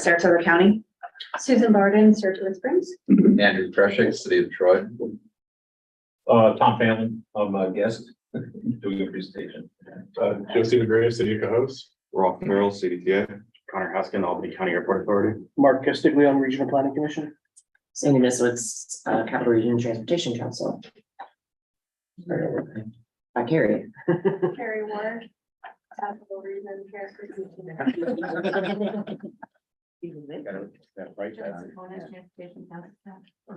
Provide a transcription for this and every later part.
Saratoga County. Susan Barden, Saratoga Springs. Andrew Treshing, City of Troy. Tom Phelan, I'm a guest doing a presentation. Josie McGrath, City of Cohoes. Rolf Merrill, CDTA. Connor Haskin, Albany County Airport Authority. Mark Castiglione, Regional Planning Commission. Sandy Mislowitz, Capital Region Transportation Council. By Carrie. Carrie Ward, Capital Region Transportation.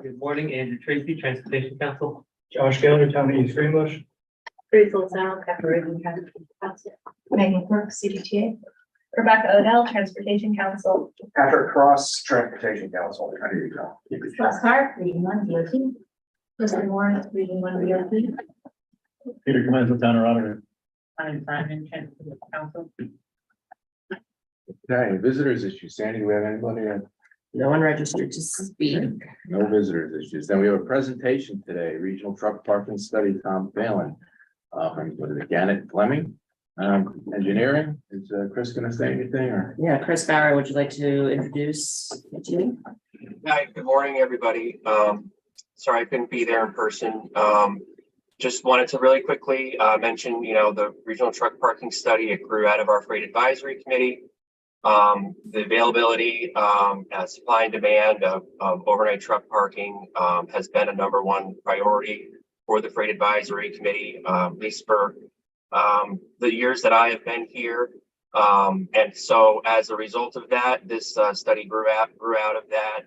Good morning, Andrew Tracy, Transportation Council. Josh Geller, Town East Greenbush. Grace Lozano, Capital Region Transportation Council. Megan Quirk, CDTA. Rebecca Odell, Transportation Council. Patrick Cross, Transportation Council. There you go. Les Hart, Region 1 DOT. Kristen Morris, Region 1 DOT. Peter Clemenza, Town Auditor. I'm Simon, Transportation Council. Okay, visitors issues. Sandy, do we have anybody? No one registered to speak. No visitors issues. Then we have a presentation today, Regional Truck Parking Study, Tom Phelan. From, what is it, Gannett Fleming? Engineering, is Chris gonna say anything or? Yeah, Chris Bauer, would you like to introduce the team? Hi, good morning, everybody. Sorry I couldn't be there in person. Just wanted to really quickly mention, the regional truck parking study. It grew out of our freight advisory committee. The availability, supply and demand of overnight truck parking has been a #1 priority for the freight advisory committee, at least for the years that I have been here. And so as a result of that, this study grew out of that.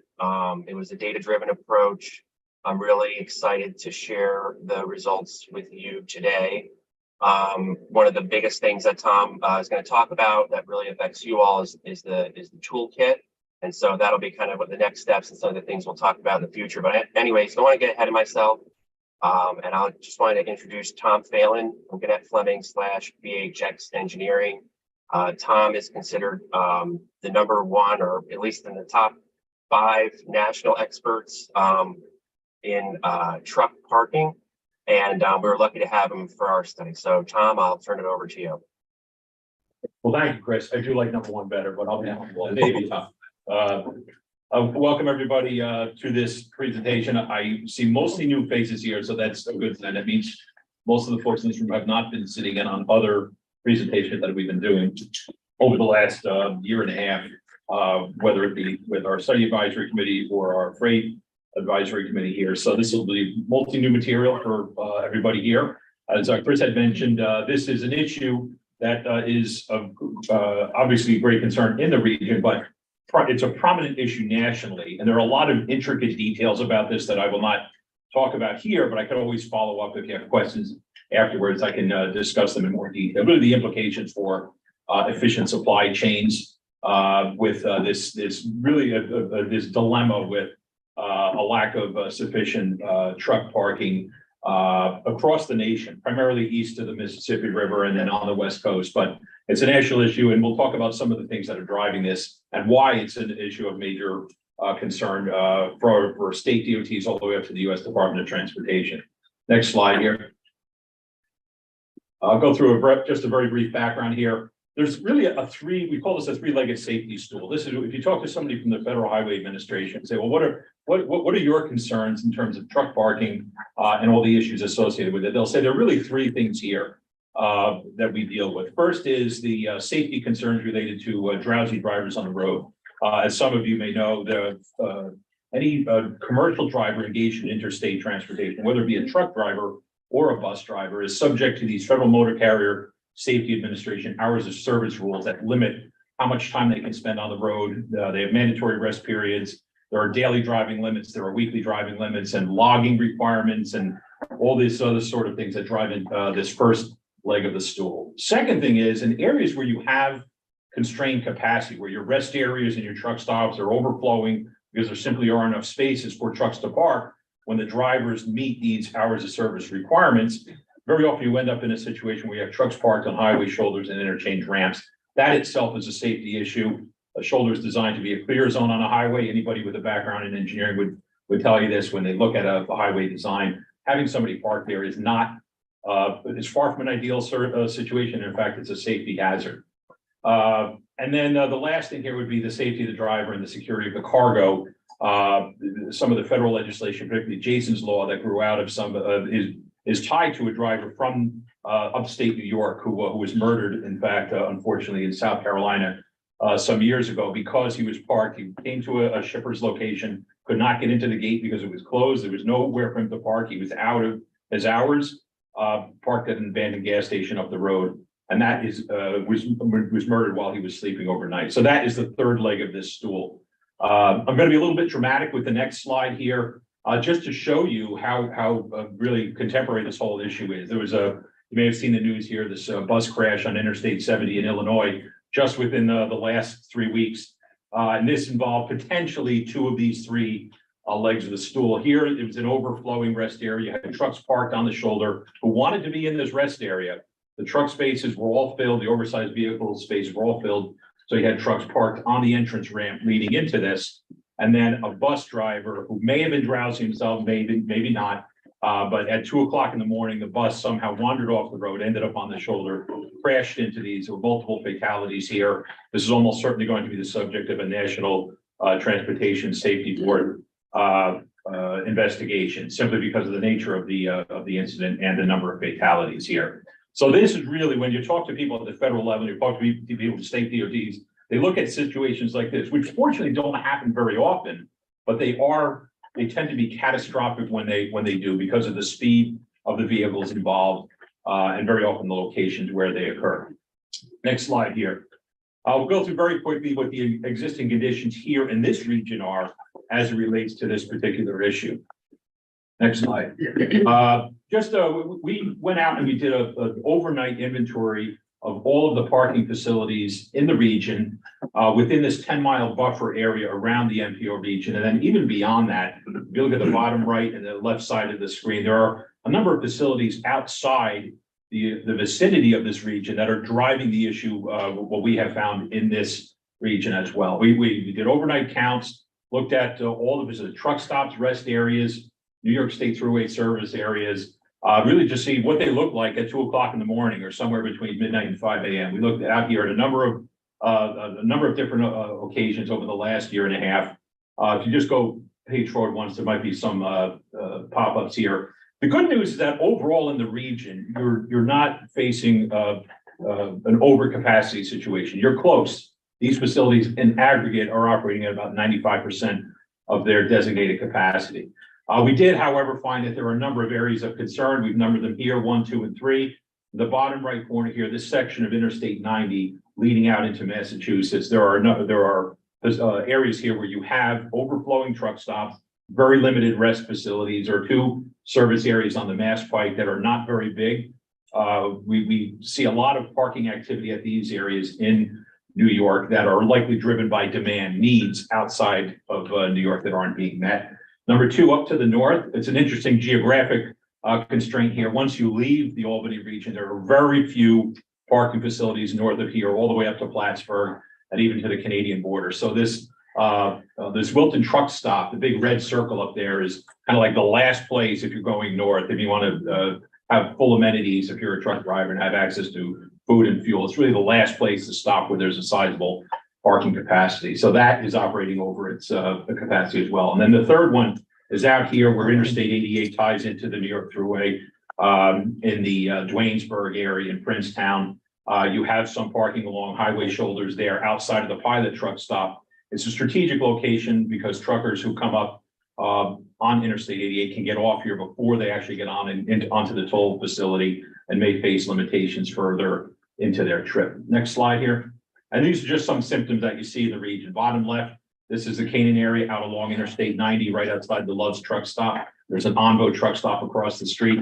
It was a data-driven approach. I'm really excited to share the results with you today. One of the biggest things that Tom is going to talk about that really affects you all is the toolkit. And so that'll be kind of what the next steps and some of the things we'll talk about in the future. But anyways, don't want to get ahead of myself. And I'll just want to introduce Tom Phelan from Gannett Fleming / VHX Engineering. Tom is considered the #1, or at least in the top 5 national experts in truck parking. And we're lucky to have him for our study. So Tom, I'll turn it over to you. Well, thank you, Chris. I do like #1 better, but I'll be maybe tough. Welcome everybody to this presentation. I see mostly new faces here, so that's a good sign. That means most of the folks in this room have not been sitting in on other presentations that we've been doing over the last year and a half, whether it be with our study advisory committee or our freight advisory committee here. So this will be multi-new material for everybody here. As Chris had mentioned, this is an issue that is of obviously great concern in the region, but it's a prominent issue nationally. And there are a lot of intricate details about this that I will not talk about here, but I could always follow up if you have questions afterwards. I can discuss them in more detail. Really the implications for efficient supply chains with this dilemma with a lack of sufficient truck parking across the nation, primarily east of the Mississippi River and then on the West Coast. But it's a national issue, and we'll talk about some of the things that are driving this and why it's an issue of major concern for state DOTs all the way up to the U.S. Department of Transportation. Next slide here. I'll go through just a very brief background here. There's really we call this a 3-legged safety stool. This is, if you talk to somebody from the Federal Highway Administration, say, well, what are your concerns in terms of truck parking and all the issues associated with it? They'll say there are really 3 things here that we deal with. First is the safety concerns related to drowsy drivers on the road. As some of you may know, any commercial driver engaged in interstate transportation, whether it be a truck driver or a bus driver, is subject to these Federal Motor Carrier Safety Administration hours of service rules that limit how much time they can spend on the road. They have mandatory rest periods. There are daily driving limits. There are weekly driving limits and logging requirements and all these other sort of things that drive in this first leg of the stool. Second thing is, in areas where you have constrained capacity, where your rest areas and your truck stops are overflowing because there simply aren't enough spaces for trucks to park, when the drivers meet these hours of service requirements, very often you end up in a situation where you have trucks parked on highway shoulders and interchange ramps. That itself is a safety issue. A shoulder is designed to be a clear zone on a highway. Anybody with a background in engineering would tell you this when they look at a highway design. Having somebody parked there is not, it's far from an ideal situation. In fact, it's a safety hazard. And then the last thing here would be the safety of the driver and the security of the cargo. Some of the federal legislation, particularly Jason's law that grew out of some is tied to a driver from upstate New York who was murdered, in fact, unfortunately, in South Carolina some years ago because he was parked. He came to a shipper's location, could not get into the gate because it was closed. There was nowhere for him to park. He was out of his hours, parked at an abandoned gas station up the road. And that was murdered while he was sleeping overnight. So that is the third leg of this stool. I'm going to be a little bit dramatic with the next slide here, just to show you how really contemporary this whole issue is. There was you may have seen the news here, this bus crash on Interstate 70 in Illinois, just within the last 3 weeks. And this involved potentially 2 of these 3 legs of the stool. Here, it was an overflowing rest area. You had trucks parked on the shoulder who wanted to be in this rest area. The truck spaces were all filled. The oversized vehicle spaces were all filled. So you had trucks parked on the entrance ramp leading into this. And then a bus driver who may have been drowsing himself, maybe not. But at 2 o'clock in the morning, the bus somehow wandered off the road, ended up on the shoulder, crashed into these. There were multiple fatalities here. This is almost certainly going to be the subject of a National Transportation Safety Board investigation, simply because of the nature of the incident and the number of fatalities here. So this is really, when you talk to people at the federal level, you talk to people at state DOTs, they look at situations like this, which fortunately don't happen very often, but they tend to be catastrophic when they do, because of the speed of the vehicles involved, and very often the locations where they occur. Next slide here. We'll go through very quickly what the existing conditions here in this region are as it relates to this particular issue. Next slide. We went out and we did an overnight inventory of all of the parking facilities in the region within this 10-mile buffer area around the MPO region. And then even beyond that, if you look at the bottom right and the left side of the screen, there are a number of facilities outside the vicinity of this region that are driving the issue, what we have found in this region as well. We did overnight counts, looked at all of the truck stops, rest areas, New York State Thruway service areas, really to see what they look like at 2 o'clock in the morning or somewhere between midnight and 5 a.m. We looked out here at a number of different occasions over the last year and a half. If you just go page forward once, there might be some pop-ups here. The good news is that overall in the region, you're not facing an overcapacity situation. You're close. These facilities in aggregate are operating at about 95% of their designated capacity. We did, however, find that there are a number of areas of concern. We've numbered them here, 1, 2, and 3. The bottom right corner here, this section of Interstate 90 leading out into Massachusetts, there are areas here where you have overflowing truck stops, very limited rest facilities, or 2 service areas on the Mass Pike that are not very big. We see a lot of parking activity at these areas in New York that are likely driven by demand needs outside of New York that aren't being met. Number 2, up to the north, it's an interesting geographic constraint here. Once you leave the Albany region, there are very few parking facilities north of here, all the way up to Plattsburgh and even to the Canadian border. So this Wilton truck stop, the big red circle up there, is kind of like the last place if you're going north, if you want to have full amenities, if you're a truck driver and have access to food and fuel. It's really the last place to stop where there's a sizable parking capacity. So that is operating over its capacity as well. And then the third one is out here where Interstate 88 ties into the New York Thruway in the Duanesburg area in Princetown. You have some parking along highway shoulders there outside of the pilot truck stop. It's a strategic location because truckers who come up on Interstate 88 can get off here before they actually get on and onto the toll facility and may face limitations further into their trip. Next slide here. And these are just some symptoms that you see in the region. Bottom left, this is the Canaan area out along Interstate 90, right outside the Love's truck stop. There's an Onvo truck stop across the street.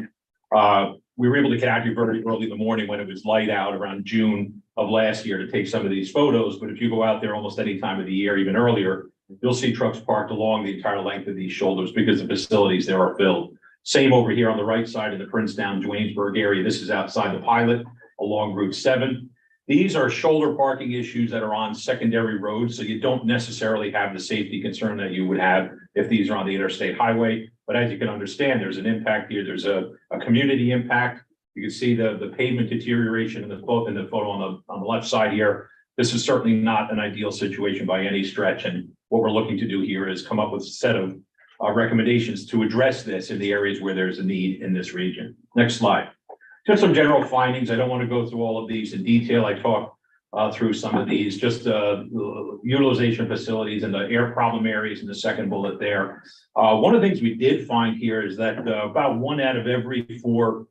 We were able to get out here very early in the morning when it was light out around June of last year to take some of these photos. But if you go out there almost any time of the year, even earlier, you'll see trucks parked along the entire length of these shoulders because the facilities there are filled. Same over here on the right side of the Princetown, Duanesburg area. This is outside the pilot along Route 7. These are shoulder parking issues that are on secondary roads, so you don't necessarily have the safety concern that you would have if these are on the interstate highway. But as you can understand, there's an impact here. There's a community impact. You can see the pavement deterioration in the photo on the left side here. This is certainly not an ideal situation by any stretch. And what we're looking to do here is come up with a set of recommendations to address this in the areas where there's a need in this region. Next slide. Just some general findings. I don't want to go through all of these in detail. I talked through some of these, just utilization facilities and the air problem areas in the second bullet there. One of the things we did find here is that about 1 out of every 4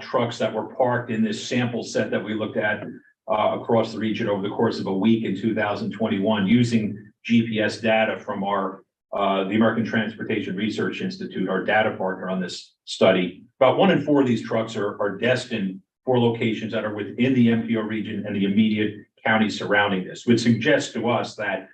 trucks that were parked in this sample set that we looked at across the region over the course of a week in 2021 using GPS data from our the American Transportation Research Institute, our data partner on this study. About 1 in 4 of these trucks are destined for locations that are within the MPO region and the immediate county surrounding this, which suggests to us that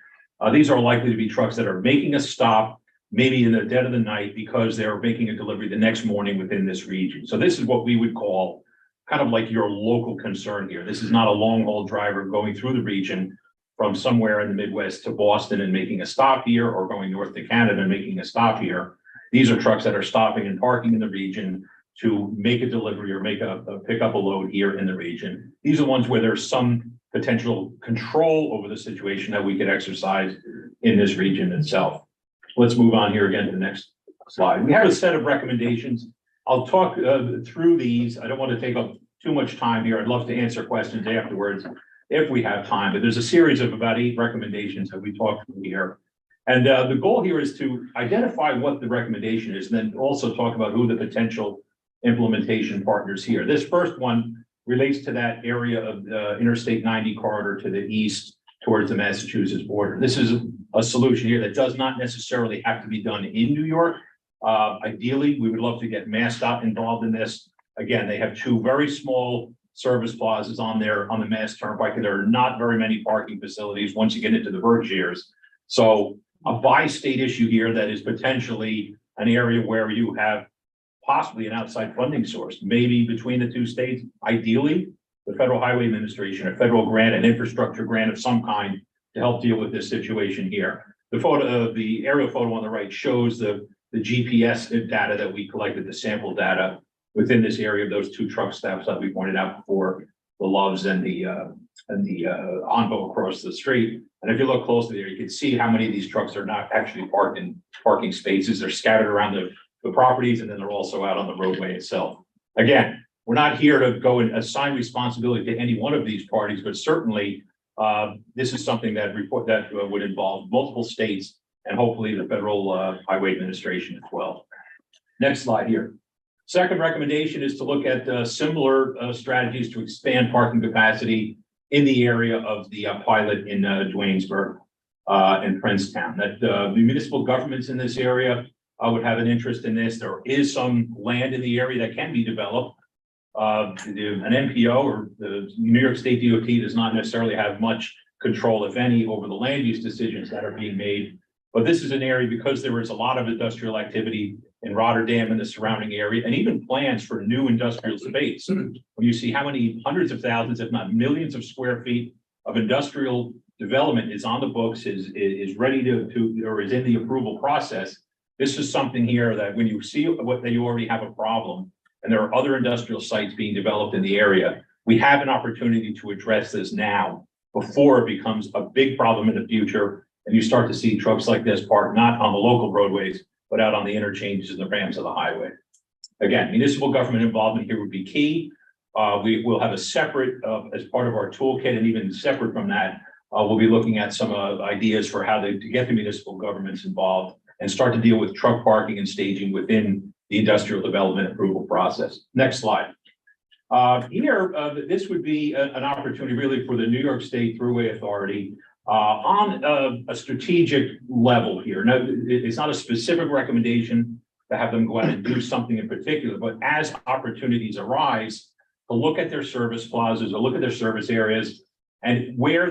these are likely to be trucks that are making a stop, maybe in the dead of the night, because they're making a delivery the next morning within this region. So this is what we would call kind of like your local concern here. This is not a long haul driver going through the region from somewhere in the Midwest to Boston and making a stop here, or going north to Canada and making a stop here. These are trucks that are stopping and parking in the region to make a delivery or make pick up a load here in the region. These are ones where there's some potential control over the situation that we could exercise in this region itself. Let's move on here again to the next slide. We have a set of recommendations. I'll talk through these. I don't want to take up too much time here. I'd love to answer questions afterwards if we have time, but there's a series of about 8 recommendations that we talked through here. And the goal here is to identify what the recommendation is, and then also talk about who the potential implementation partners here. This first one relates to that area of the Interstate 90 corridor to the east towards the Massachusetts border. This is a solution here that does not necessarily have to be done in New York. Ideally, we would love to get MassDOT involved in this. Again, they have 2 very small service plazas on the Mass Turnpike, and there are not very many parking facilities once you get into the Berkshires. So a bi-state issue here that is potentially an area where you have possibly an outside funding source, maybe between the 2 states. Ideally, the Federal Highway Administration, a federal grant, an infrastructure grant of some kind to help deal with this situation here. The photo, the aerial photo on the right shows the GPS data that we collected, the sample data within this area of those 2 truck stops that we pointed out before, the Loves and the Envo across the street. And if you look closely there, you can see how many of these trucks are not actually parked in parking spaces. They're scattered around the properties, and then they're also out on the roadway itself. Again, we're not here to go and assign responsibility to any one of these parties, but certainly this is something that would involve multiple states and hopefully the Federal Highway Administration as well. Next slide here. Second recommendation is to look at similar strategies to expand parking capacity in the area of the pilot in Duanesburg and Princetown. That the municipal governments in this area would have an interest in this. There is some land in the area that can be developed. An MPO or the New York State DOT does not necessarily have much control, if any, over the land use decisions that are being made. But this is an area, because there is a lot of industrial activity in Rotterdam and the surrounding area, and even plans for new industrial space. When you see how many hundreds of thousands, if not millions of square feet of industrial development is on the books, is ready to or is in the approval process, this is something here that when you see that you already have a problem, and there are other industrial sites being developed in the area, we have an opportunity to address this now before it becomes a big problem in the future. And you start to see trucks like this parked not on the local roadways, but out on the interchanges and the ramps of the highway. Again, municipal government involvement here would be key. We will have a separate, as part of our toolkit, and even separate from that, we'll be looking at some ideas for how to get the municipal governments involved and start to deal with truck parking and staging within the industrial development approval process. Next slide. This would be an opportunity really for the New York State Thruway Authority on a strategic level here. Now, it's not a specific recommendation to have them go out and do something in particular, but as opportunities arise, to look at their service plazas or look at their service areas, and where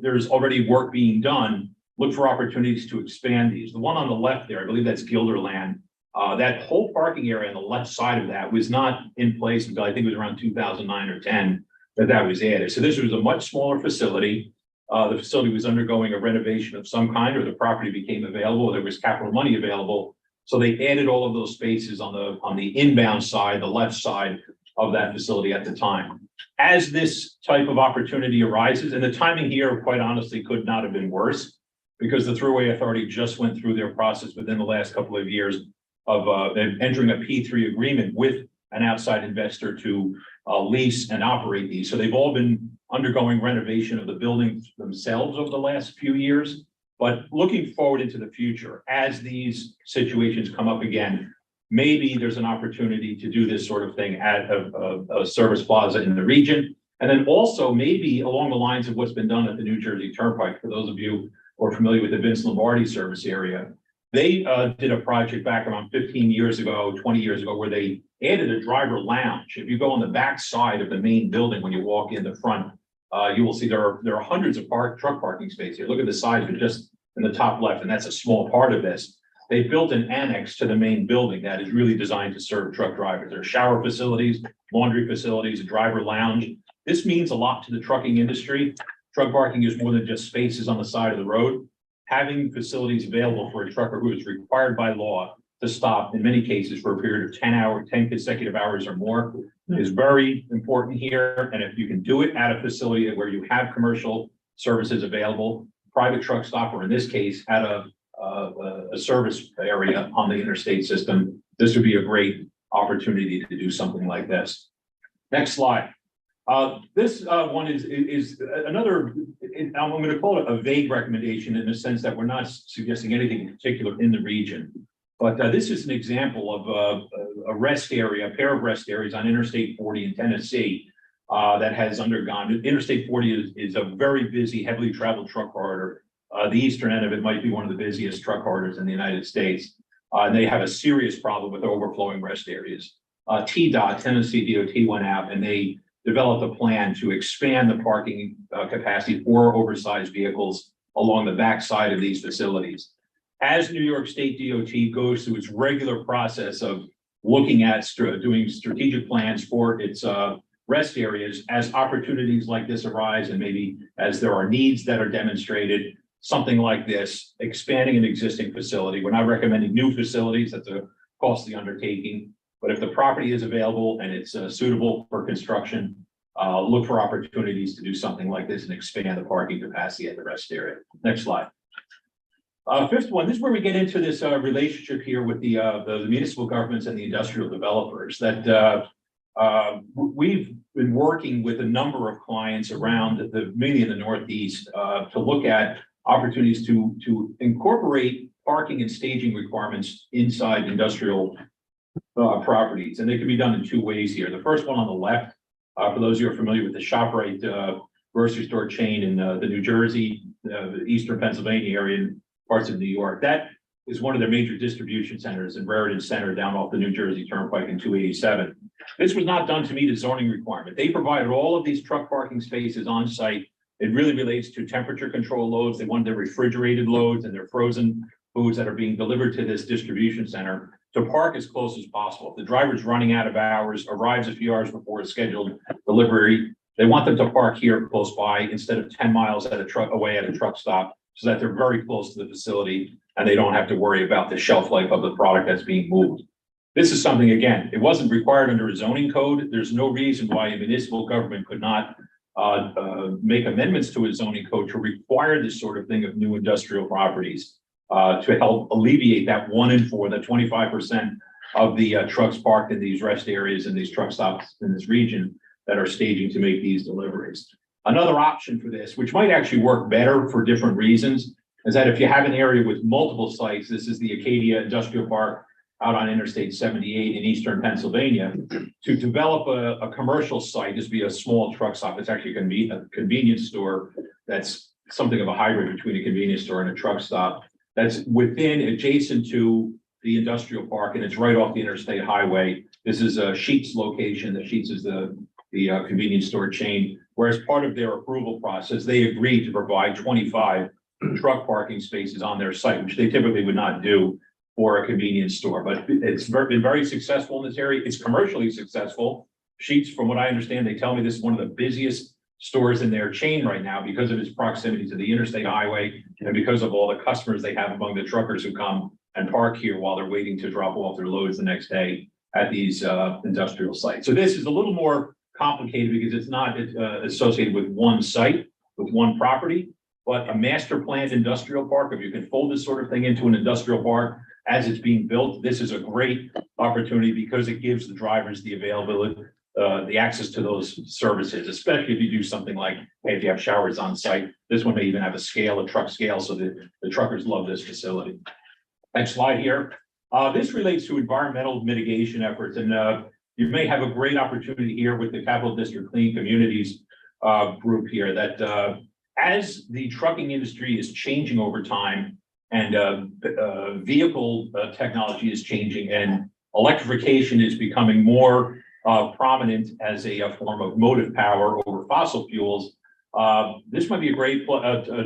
there's already work being done, look for opportunities to expand these. The one on the left there, I believe that's Gilderland. That whole parking area on the left side of that was not in place until I think it was around 2009 or 10 that was added. So this was a much smaller facility. The facility was undergoing a renovation of some kind, or the property became available. There was capital money available. So they added all of those spaces on the inbound side, the left side of that facility at the time. As this type of opportunity arises, and the timing here, quite honestly, could not have been worse, because the Thruway Authority just went through their process within the last couple of years of entering a P3 agreement with an outside investor to lease and operate these. So they've all been undergoing renovation of the buildings themselves over the last few years. But looking forward into the future, as these situations come up again, maybe there's an opportunity to do this sort of thing at a service plaza in the region. And then also maybe along the lines of what's been done at the New Jersey Turnpike, for those of you who are familiar with the Vince Lombardi service area. They did a project back around 15 years ago, 20 years ago, where they added a driver lounge. If you go on the back side of the main building, when you walk in the front, you will see there are hundreds of truck parking spaces. Look at the size, but just in the top left, and that's a small part of this. They built an annex to the main building that is really designed to serve truck drivers. There are shower facilities, laundry facilities, a driver lounge. This means a lot to the trucking industry. Truck parking is more than just spaces on the side of the road. Having facilities available for a trucker who is required by law to stop, in many cases, for a period of 10 consecutive hours or more is very important here. And if you can do it at a facility where you have commercial services available, private truck stop, or in this case, at a service area on the interstate system, this would be a great opportunity to do something like this. Next slide. This one is another, I'm going to call it a vague recommendation in the sense that we're not suggesting anything in particular in the region. But this is an example of a rest area, a pair of rest areas on Interstate 40 in Tennessee that has undergone. Interstate 40 is a very busy, heavily traveled truck corridor. The eastern end of it might be one of the busiest truck corridors in the United States. They have a serious problem with overflowing rest areas. TDOT, Tennessee DOT, went out and they developed a plan to expand the parking capacity for oversized vehicles along the backside of these facilities. As New York State DOT goes through its regular process of looking at doing strategic plans for its rest areas, as opportunities like this arise, and maybe as there are needs that are demonstrated, something like this, expanding an existing facility. We're not recommending new facilities. That's a costly undertaking. But if the property is available and it's suitable for construction, look for opportunities to do something like this and expand the parking capacity at the rest area. Next slide. Fifth one, this is where we get into this relationship here with the municipal governments and the industrial developers that we've been working with a number of clients around mainly in the Northeast to look at opportunities to incorporate parking and staging requirements inside industrial properties. And they can be done in two ways here. The first one on the left, for those of you who are familiar with the ShopRite grocery store chain in the New Jersey, Eastern Pennsylvania area, and parts of New York. That is one of their major distribution centers in Raritan Center down off the New Jersey Turnpike in 287. This was not done to meet a zoning requirement. They provided all of these truck parking spaces on site. It really relates to temperature control loads. They wanted their refrigerated loads and their frozen foods that are being delivered to this distribution center to park as close as possible. If the driver's running out of hours, arrives a few hours before a scheduled delivery, they want them to park here close by instead of 10 miles away at a truck stop, so that they're very close to the facility and they don't have to worry about the shelf life of the product that's being moved. This is something, again, it wasn't required under a zoning code. There's no reason why a municipal government could not make amendments to a zoning code to require this sort of thing of new industrial properties to help alleviate that 1 in 4, that 25% of the trucks parked in these rest areas and these truck stops in this region that are staging to make these deliveries. Another option for this, which might actually work better for different reasons, is that if you have an area with multiple sites, this is the Acadia Industrial Park out on Interstate 78 in Eastern Pennsylvania, to develop a commercial site, this would be a small truck stop. It's actually going to be a convenience store that's something of a hybrid between a convenience store and a truck stop that's adjacent to the industrial park, and it's right off the interstate highway. This is a Sheetz location. The Sheetz is the convenience store chain, whereas part of their approval process, they agreed to provide 25 truck parking spaces on their site, which they typically would not do for a convenience store. But it's been very successful in this area. It's commercially successful. Sheetz, from what I understand, they tell me this is one of the busiest stores in their chain right now because of its proximity to the interstate highway and because of all the customers they have among the truckers who come and park here while they're waiting to drop off their loads the next day at these industrial sites. So this is a little more complicated because it's not associated with one site, with one property, but a master planned industrial park. If you can fold this sort of thing into an industrial park as it's being built, this is a great opportunity because it gives the drivers the availability, the access to those services, especially if you do something like, hey, if you have showers on site. This one may even have a truck scale, so the truckers love this facility. Next slide here. This relates to environmental mitigation efforts, and you may have a great opportunity here with the Capital District Clean Communities group here that as the trucking industry is changing over time and vehicle technology is changing and electrification is becoming more prominent as a form of motive power over fossil fuels, this might be a great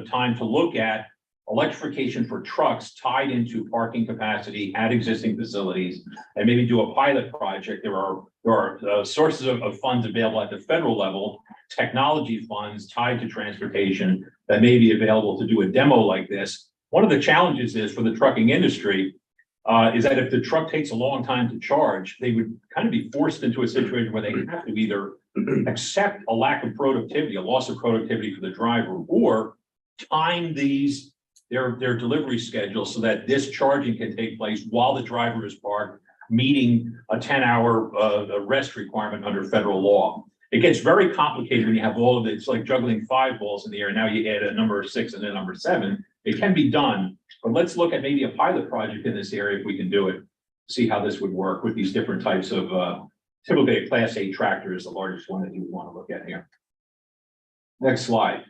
time to look at electrification for trucks tied into parking capacity at existing facilities and maybe do a pilot project. There are sources of funds available at the federal level, technology funds tied to transportation that may be available to do a demo like this. One of the challenges is for the trucking industry is that if the truck takes a long time to charge, they would kind of be forced into a situation where they have to either accept a lack of productivity, a loss of productivity for the driver, or time their delivery schedule so that this charging can take place while the driver is parked, meeting a 10-hour rest requirement under federal law. It gets very complicated when you have all of it. It's like juggling 5 balls in the air. Now you add a number 6 and a number 7. It can be done, but let's look at maybe a pilot project in this area if we can do it. See how this would work with these different types of typically a Class 8 tractor is the largest one that you would want to look at here. Next slide.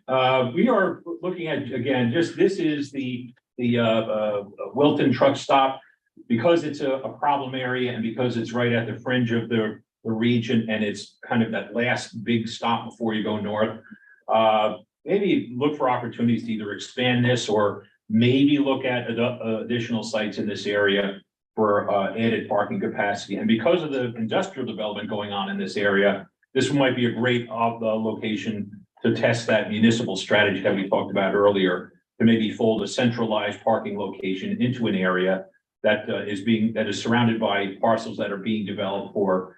We are looking at, again, this is the Wilton truck stop. Because it's a problem area and because it's right at the fringe of the region and it's kind of that last big stop before you go north, maybe look for opportunities to either expand this or maybe look at additional sites in this area for added parking capacity. And because of the industrial development going on in this area, this might be a great location to test that municipal strategy that we talked about earlier, to maybe fold a centralized parking location into an area that is surrounded by parcels that are being developed for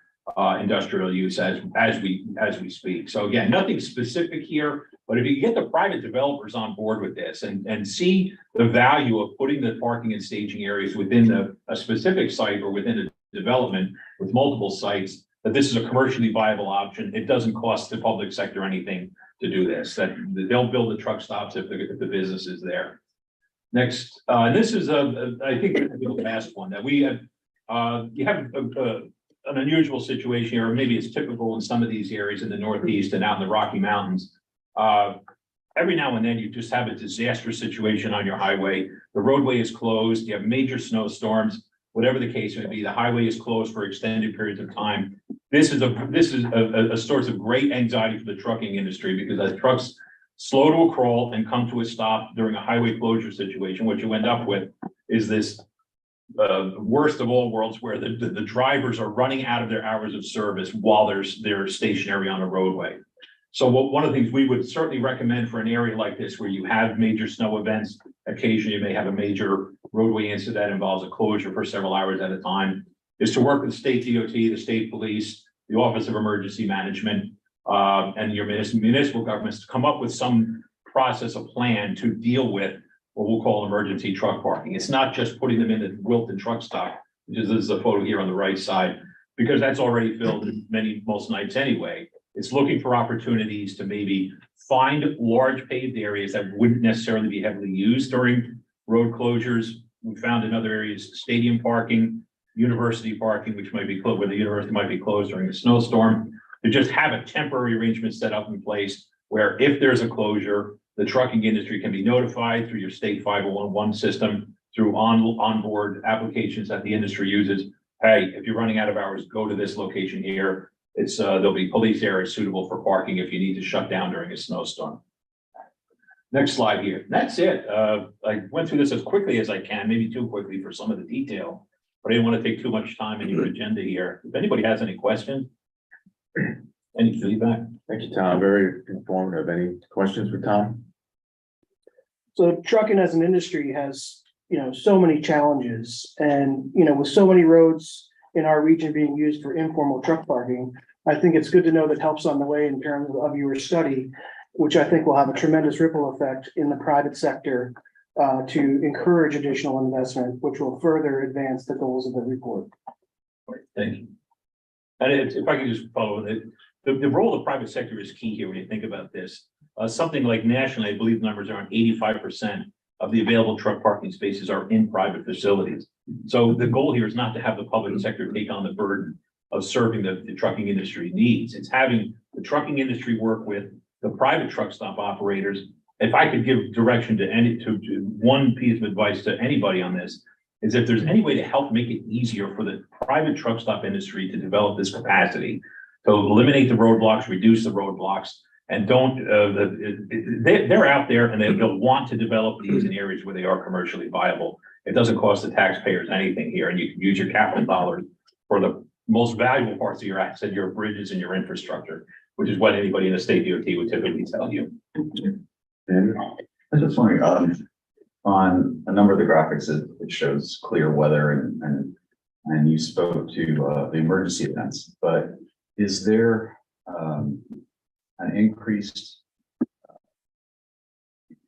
industrial use as we speak. So again, nothing specific here, but if you get the private developers on board with this and see the value of putting the parking and staging areas within a specific site or within a development with multiple sites, that this is a commercially viable option. It doesn't cost the public sector anything to do this, that they'll build the truck stops if the business is there. Next, this is I think the last one that we have. You have an unusual situation here, or maybe it's typical in some of these areas in the Northeast and out in the Rocky Mountains. Every now and then you just have a disastrous situation on your highway. The roadway is closed. You have major snowstorms. Whatever the case may be, the highway is closed for extended periods of time. This is a source of great anxiety for the trucking industry because as trucks slow to a crawl and come to a stop during a highway closure situation, what you end up with is this worst of all worlds where the drivers are running out of their hours of service while they're stationary on a roadway. So one of the things we would certainly recommend for an area like this where you have major snow events, occasionally you may have a major roadway incident that involves a closure for several hours at a time, is to work with the state DOT, the state police, the Office of Emergency Management, and your municipal governments to come up with some process, a plan to deal with what we'll call emergency truck parking. It's not just putting them in the Wilton truck stop, which is a photo here on the right side, because that's already filled most nights anyway. It's looking for opportunities to maybe find large paved areas that wouldn't necessarily be heavily used during road closures. We found in other areas, stadium parking, university parking, which might be closed, where the university might be closed during a snowstorm, to just have a temporary arrangement set up in place where if there's a closure, the trucking industry can be notified through your state 501 system, through onboard applications that the industry uses. Hey, if you're running out of hours, go to this location here. There'll be police areas suitable for parking if you need to shut down during a snowstorm. Next slide here. That's it. I went through this as quickly as I can, maybe too quickly for some of the detail, but I didn't want to take too much time in your agenda here. If anybody has any questions, any feedback? Thank you, Tom. Very informative. Any questions for Tom? So trucking as an industry has, so many challenges and, with so many roads in our region being used for informal truck parking, I think it's good to know that help's on the way in terms of your study, which I think will have a tremendous ripple effect in the private sector to encourage additional investment, which will further advance the goals of the report. Thank you. And if I could just follow it, the role of the private sector is key here when you think about this. Something like nationally, I believe the numbers are around 85% of the available truck parking spaces are in private facilities. So the goal here is not to have the public sector take on the burden of serving the trucking industry needs. It's having the trucking industry work with the private truck stop operators. If I could give direction to one piece of advice to anybody on this, is if there's any way to help make it easier for the private truck stop industry to develop this capacity, to eliminate the roadblocks, reduce the roadblocks, and don't, they're out there and they'll want to develop these in areas where they are commercially viable. It doesn't cost the taxpayers anything here, and you can use your capital dollars for the most valuable parts of your asset, your bridges and your infrastructure, which is what anybody in the state DOT would typically tell you. And I was just wondering, on a number of the graphics, it shows clear weather and you spoke to the emergency events, but is there an increased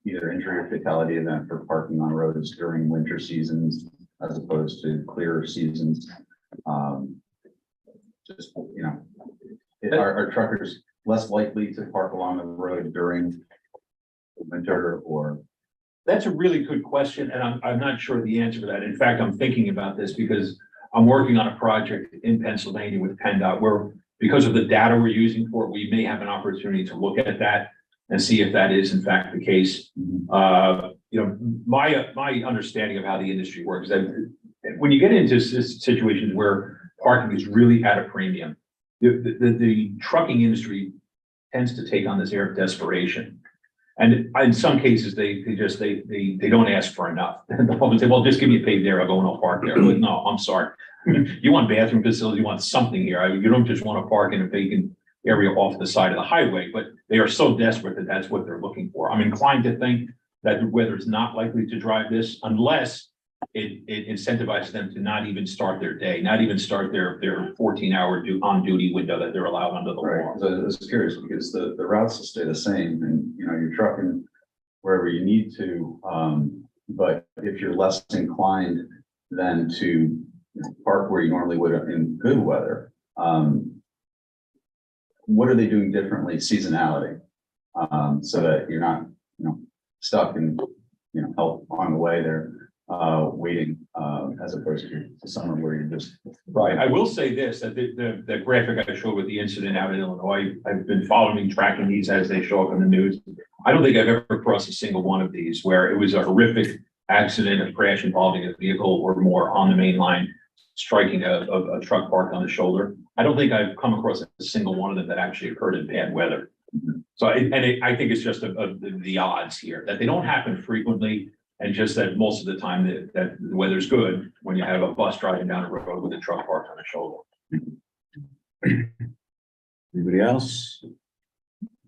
either injury or fatality event for parking on roads during winter seasons as opposed to clearer seasons? Just, you know, are truckers less likely to park along the road during winter or? That's a really good question, and I'm not sure the answer to that. In fact, I'm thinking about this because I'm working on a project in Pennsylvania with PennDOT where, because of the data we're using for it, we may have an opportunity to look at that and see if that is in fact the case. You know, my understanding of how the industry works, that when you get into situations where parking is really at a premium, the trucking industry tends to take on this air of desperation. And in some cases, they don't ask for enough. They'll say, well, just give me a paved area, I'll go and I'll park there. Like, no, I'm sorry. You want bathroom facilities, you want something here. You don't just want to park in a vacant area off the side of the highway, but they are so desperate that that's what they're looking for. I'm inclined to think that the weather is not likely to drive this unless it incentivizes them to not even start their day, not even start their 14-hour on duty window that they're allowed under the law. Right, I was curious because the routes will stay the same and, you know, you're trucking wherever you need to. But if you're less inclined then to park where you normally would in good weather, what are they doing differently seasonality? So that you're not, you know, stuck and, you know, help on the way there, waiting, as opposed to summer where you're just. Right. I will say this, that the graphic I showed with the incident out in Illinois, I've been following, tracking these as they show up in the news. I don't think I've ever crossed a single one of these where it was a horrific accident, a crash involving a vehicle or more on the main line, striking a truck parked on the shoulder. I don't think I've come across a single one of them that actually occurred in bad weather. So, I think it's just the odds here that they don't happen frequently. And just that most of the time that the weather's good when you have a bus driving down the road with a truck parked on the shoulder. anybody else?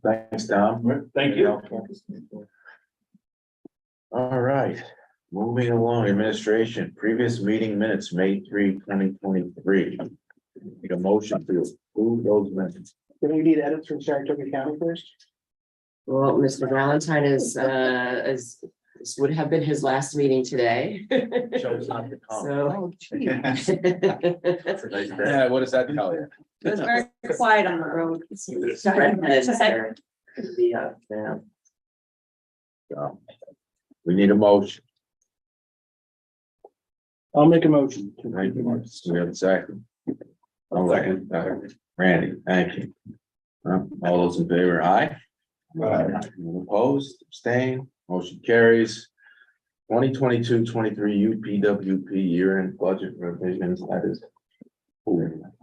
Thanks, Tom. Thank you. All right, moving along, administration, previous meeting minutes, May 3, 2023. Need a motion to approve those minutes. Do we need edits from Saratoga County first? Well, Mr. Valentine is, as this would have been his last meeting today. Chose not to come. So. Yeah, what does that tell you? It was very quiet on the road. Yeah. So, we need a motion. I'll make a motion. Thank you, Mark. Do we have a second? Second. Randy, thank you. All those in favor, aye? Anyone opposed, abstain, motion carries. 2022-23 UPWP year-end budget revisions, that is.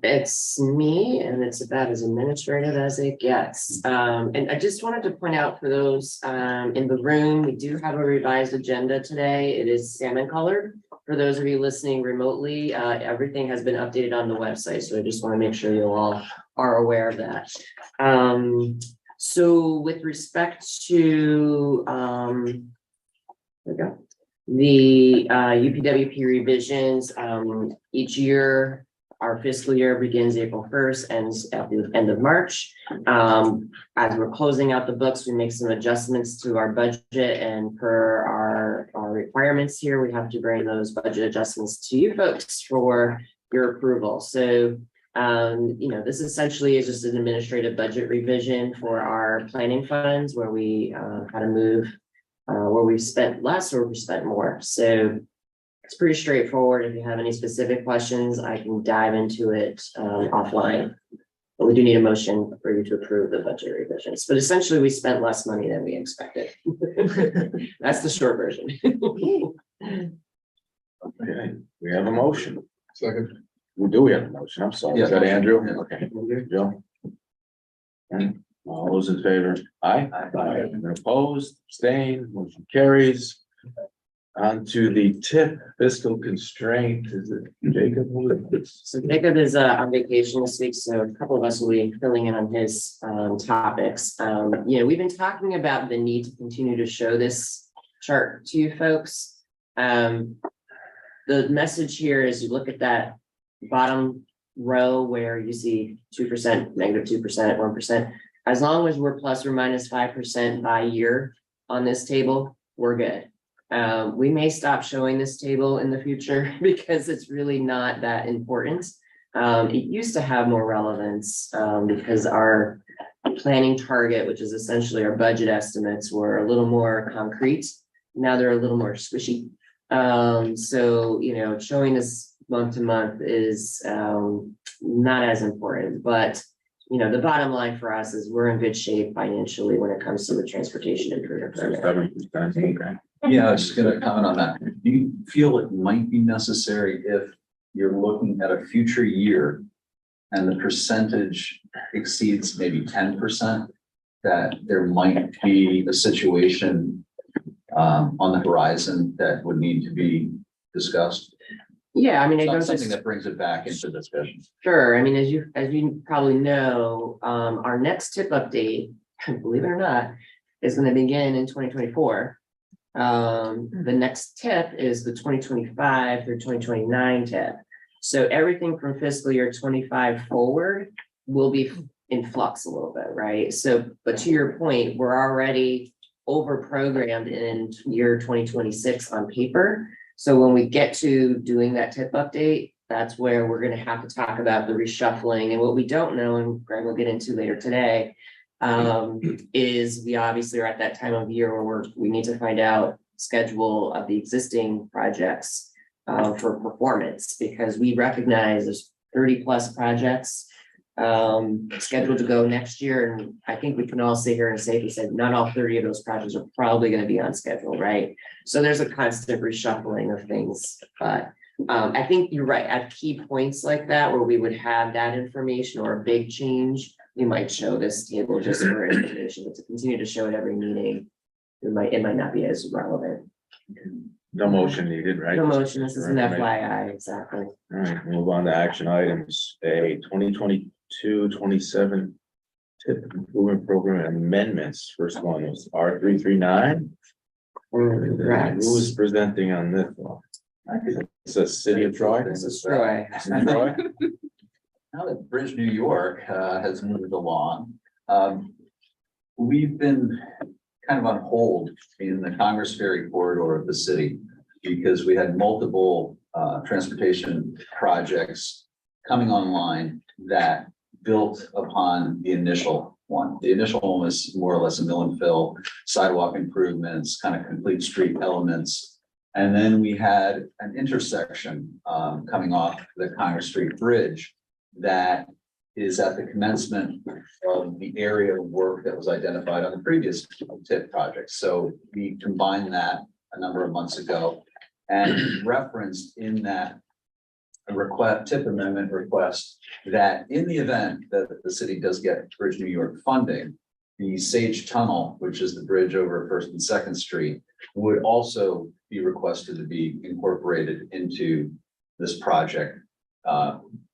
It's me, and it's about as administrative as it gets. And I just wanted to point out for those in the room, we do have a revised agenda today. It is salmon colored. For those of you listening remotely, everything has been updated on the website, so I just want to make sure you all are aware of that. So with respect to there we go. The UPWP revisions, each year our fiscal year begins April 1st, ends at the end of March. As we're closing out the books, we make some adjustments to our budget, and per our requirements here, we have to bring those budget adjustments to you folks for your approval. So, this essentially is just an administrative budget revision for our planning funds where we had to move where we spent less or we spent more. So it's pretty straightforward. If you have any specific questions, I can dive into it offline. But we do need a motion for you to approve the budget revisions. But essentially, we spent less money than we expected. That's the short version. Okay, we have a motion. Second. We have a motion. I'm sorry. Is Yeah. that Andrew? Yeah. Okay, Joe. And all those in favor? Aye. And opposed, abstained, motion carries. On to the tip fiscal constraint. Is it Jacob? So Jacob is on vacation this week, so a couple of us will be filling in on his topics. We've been talking about the need to continue to show this chart to you folks. The message here is you look at that bottom row where you see 2%, -2%, 1%. As long as we're plus or minus 5% by year on this table, we're good. We may stop showing this table in the future because it's really not that important. It used to have more relevance because our planning target, which is essentially our budget estimates, were a little more concrete. Now they're a little more squishy. So, showing this month to month is not as important, but the bottom line for us is we're in good shape financially when it comes to the transportation improvement program. 7%, okay. Yeah, I was just gonna comment on that. Do you feel it might be necessary if you're looking at a future year and the percentage exceeds maybe 10%, that there might be a situation on the horizon that would need to be discussed? Yeah, I mean, it Not goes something that brings it back into discussion. Sure. I mean, as you probably know, our next tip update, believe it or not, is going to begin in 2024. The next tip is the 2025 through 2029 tip. So everything from fiscal year 25 forward will be in flux a little bit, right? So, but to your point, we're already over programmed in year 2026 on paper. So when we get to doing that tip update, that's where we're going to have to talk about the reshuffling. And what we don't know, and Greg will get into later today, is we obviously are at that time of year where we need to find out schedule of the existing projects for performance, because we recognize there's 30+ projects scheduled to go next year. And I think we can all sit here and safely say not all 30 of those projects are probably going to be on schedule, right? So there's a constant reshuffling of things, but I think you're right. At key points like that, where we would have that information or a big change, we might show this table just for information, but to continue to show it every meeting, it might not be as relevant. No motion needed, right? No motion, this is an FYI, exactly. All right, move on to action items. A 2022-27 tip improvement program amendments. First one was R339. Correct. Who is presenting on this one? It's the city of Troy. This is Troy. Troy? Now that Bridge New York has moved along, we've been kind of on hold in the Congress Ferry corridor of the city because we had multiple transportation projects coming online that built upon the initial one. The initial one was more or less a mill and fill, sidewalk improvements, kind of complete street elements. And then we had an intersection coming off the Congress Street Bridge that is at the commencement of the area of work that was identified on the previous TIP project. So we combined that a number of months ago and referenced in that TIP amendment request that in the event that the city does get Bridge New York funding, the Sage Tunnel, which is the bridge over 1st and 2nd Street, would also be requested to be incorporated into this project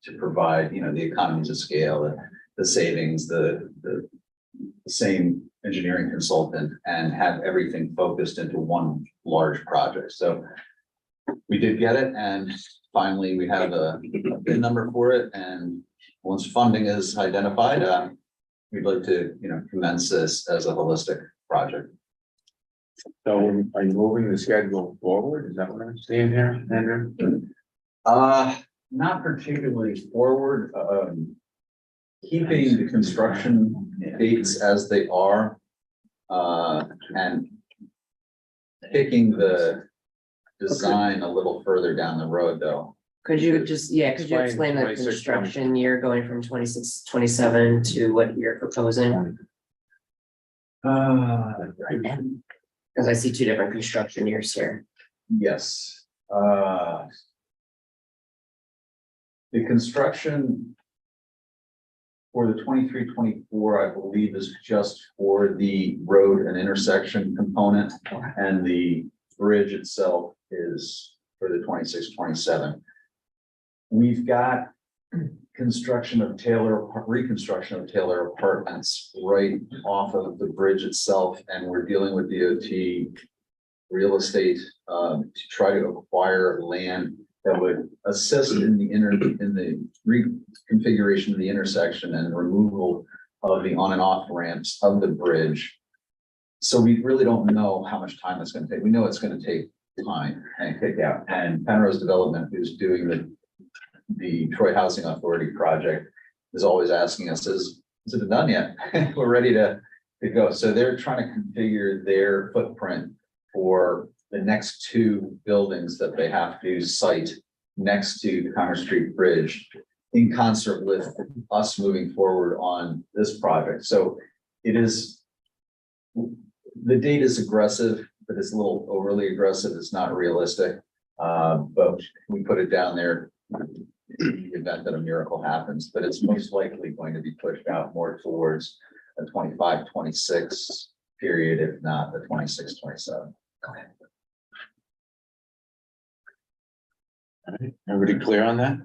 to provide, the economies of scale, the savings, the same engineering consultant, and have everything focused into one large project. So we did get it, and finally we have a bid number for it, and once funding is identified, we'd like to, commence this as a holistic project. So are you moving the schedule forward? Is that what I'm seeing here, Andrew? Not particularly forward, keeping the construction dates as they are, and picking the design a little further down the road, though. Could you just, yeah, could you Explain explain the 26, construction year going from 26, 27 to what you're proposing? Because I see two different construction years here. Yes, the construction for the 23-24, I believe, is just for the road and intersection component, and the bridge itself is for the 26-27. We've got reconstruction of Taylor Apartments right off of the bridge itself, and we're dealing with DOT real estate to try to acquire land that would assist in the reconfiguration of the intersection and removal of the on and off ramps of the bridge. So we really don't know how much time it's going to take. We know it's going to take time and kick out. And Penrose Development, who's doing the Troy Housing Authority project, is always asking us, is it done yet? We're ready to go. So they're trying to configure their footprint for the next two buildings that they have to site next to the Commerce Street Bridge, in concert with us moving forward on this project. So it is, the date is aggressive, but it's a little overly aggressive. It's not realistic. But we put it down there in the event that a miracle happens, but it's most likely going to be pushed out more towards a 25-26 period, if not the 26-27. Okay. All right, everybody clear on that?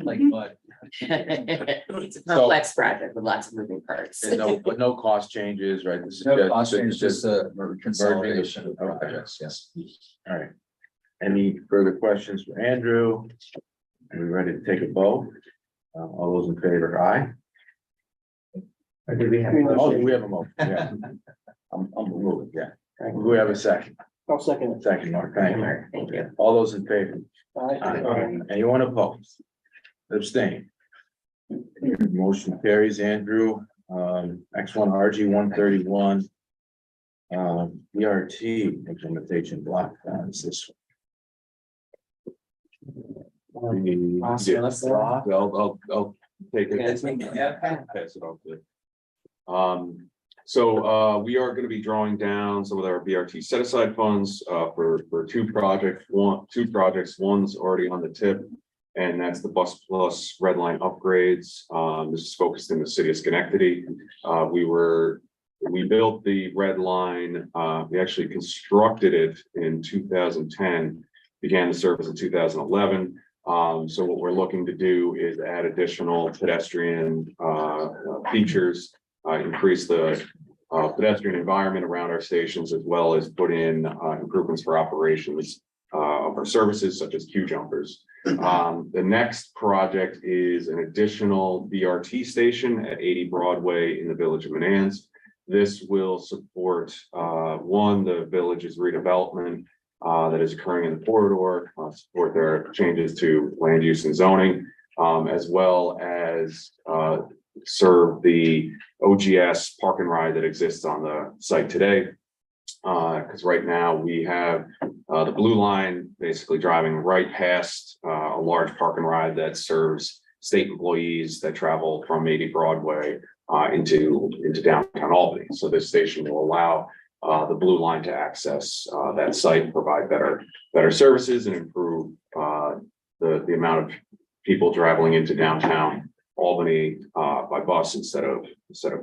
Like what? It's a complex project with lots of moving parts. And but no cost changes, right? This is No just- cost change, it's just a consolidation of projects, yes. All right. Any further questions for Andrew? Are we ready to take a vote? All those in favor, aye? Or do we have? Oh, we have a motion, yeah. I'm moving, yeah. Do we have a second? I'll second it. Second, Mark, thank you. Mark, thank you. All those in favor? Aye. Anyone opposed? Abstain. Motion carries, Andrew. Next one, RG 131. BRT implementation block. Is this one? Ross, you wanna say that? I'll take it. Yeah. Pass it off to. So we are gonna be drawing down some of our BRT set aside funds for two projects. One's already on the tip, and that's the Bus Plus Red Line upgrades. This is focused in the city of Schenectady. We built the Red Line, we actually constructed it in 2010, began the service in 2011. So what we're looking to do is add additional pedestrian features, increase the pedestrian environment around our stations, as well as put in improvements for operations of our services such as queue jumpers. The next project is an additional BRT station at 80 Broadway in the village of Manans. This will support the village's redevelopment that is occurring in the corridor, support their changes to land use and zoning, as well as serve the OGS park and ride that exists on the site today. Because right now we have the blue line basically driving right past a large park and ride that serves state employees that travel from 80 Broadway into downtown Albany. So this station will allow the blue line to access that site, provide better services, and improve the amount of people traveling into downtown Albany by bus instead of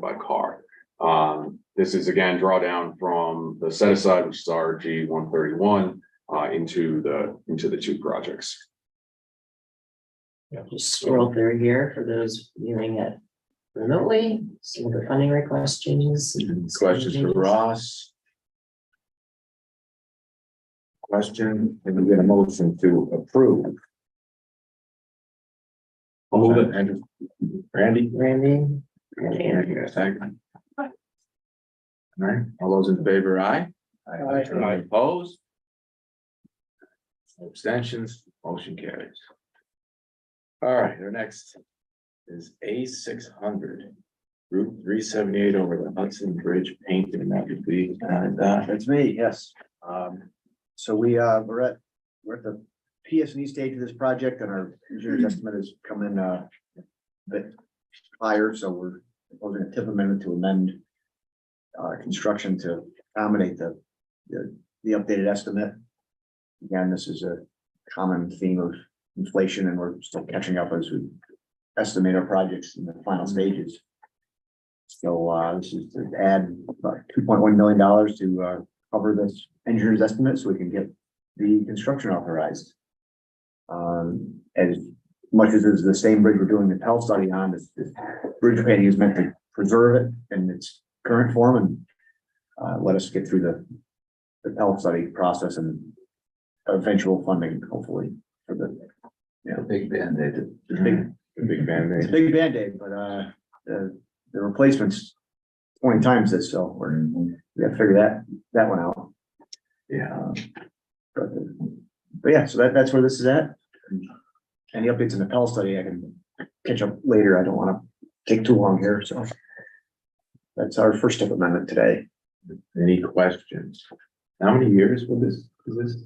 by car. This is again drawdown from the set aside, which is RG 131, into the two projects. Just scroll through here for those viewing it remotely, some of the funding request changes. Questions for Ross? Question, can we get a motion to approve? I'll move it. Andrew. Randy? Randy? Randy, a second. All right, all those in favor, aye? Aye. Opposed? Abstentions, motion carries. All right, our next is A600. Route 378 over the Hudson Bridge painting, that would be, That's me, yes. So we're at the PS&E stage of this project and our engineer's estimate has come in a bit higher, so we're proposing a tip amendment to amend construction to accommodate the updated estimate. Again, this is a common theme of inflation and we're still catching up as we estimate our projects in the final stages. So this is to add about $2.1 million to cover this engineer's estimate so we can get the construction authorized. As much as it's the same bridge we're doing the Pell study on, this bridge painting is meant to preserve it in its current form and let us get through the Pell study process and eventual funding, hopefully, for the big Band-Aid. the big Band-Aid. it's a big Band-Aid, but the replacement's 20 times this, so we gotta figure that one out. Yeah. But yeah, so that's where this is at. Any updates in the Pell study, I can catch up later. I don't want to take too long here, so. That's our first step amendment today. Any questions? How many years will this, is this?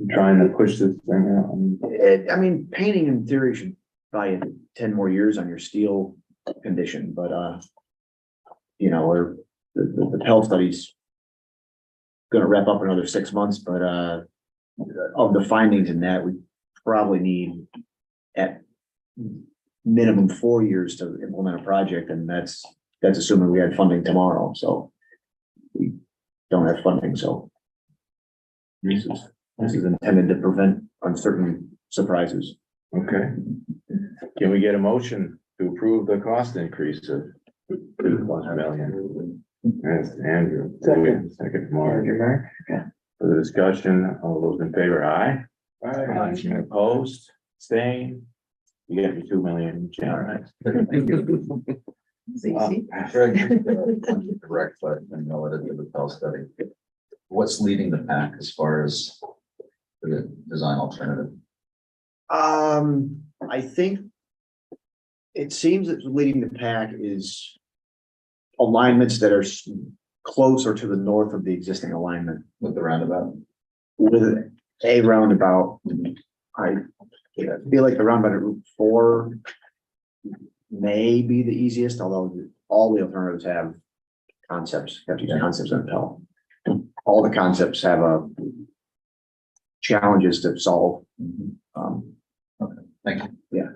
I'm trying to push this thing out. I mean, painting in theory should buy you 10 more years on your steel condition, but you know, or the Pell study's gonna wrap up another 6 months, but of the findings in that, we probably need at minimum 4 years to implement a project, and that's assuming we had funding tomorrow, so we don't have funding, so this is intended to prevent uncertain surprises. Okay. Can we get a motion to approve the cost increase of $2+ million? That's Andrew. Second, Mark. For the discussion, all those in favor, aye? Aye. Opposed, staying? You get me $2 million. All right. Correct, but I know it is the Pell study. What's leading the pack as far as the design alternative? I think it seems that leading the pack is alignments that are closer to the north of the existing alignment With the roundabout? with a roundabout. I feel like the roundabout at Route 4 may be the easiest, although all the alternatives have concepts, have to use concepts in Pell. All the concepts have challenges to solve. Okay, thank you. Yeah.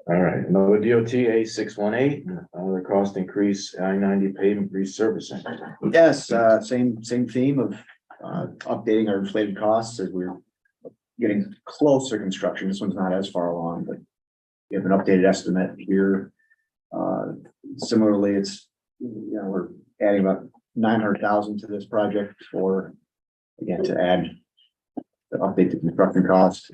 All right, another DOT A618, another cost increase, I-90 pavement resurfacing. Yes, same theme of updating our inflated costs as we're getting closer construction. This one's not as far along, but we have an updated estimate here. Similarly, it's, you know, we're adding about 900,000 to this project for, again, to add the update to construction costs.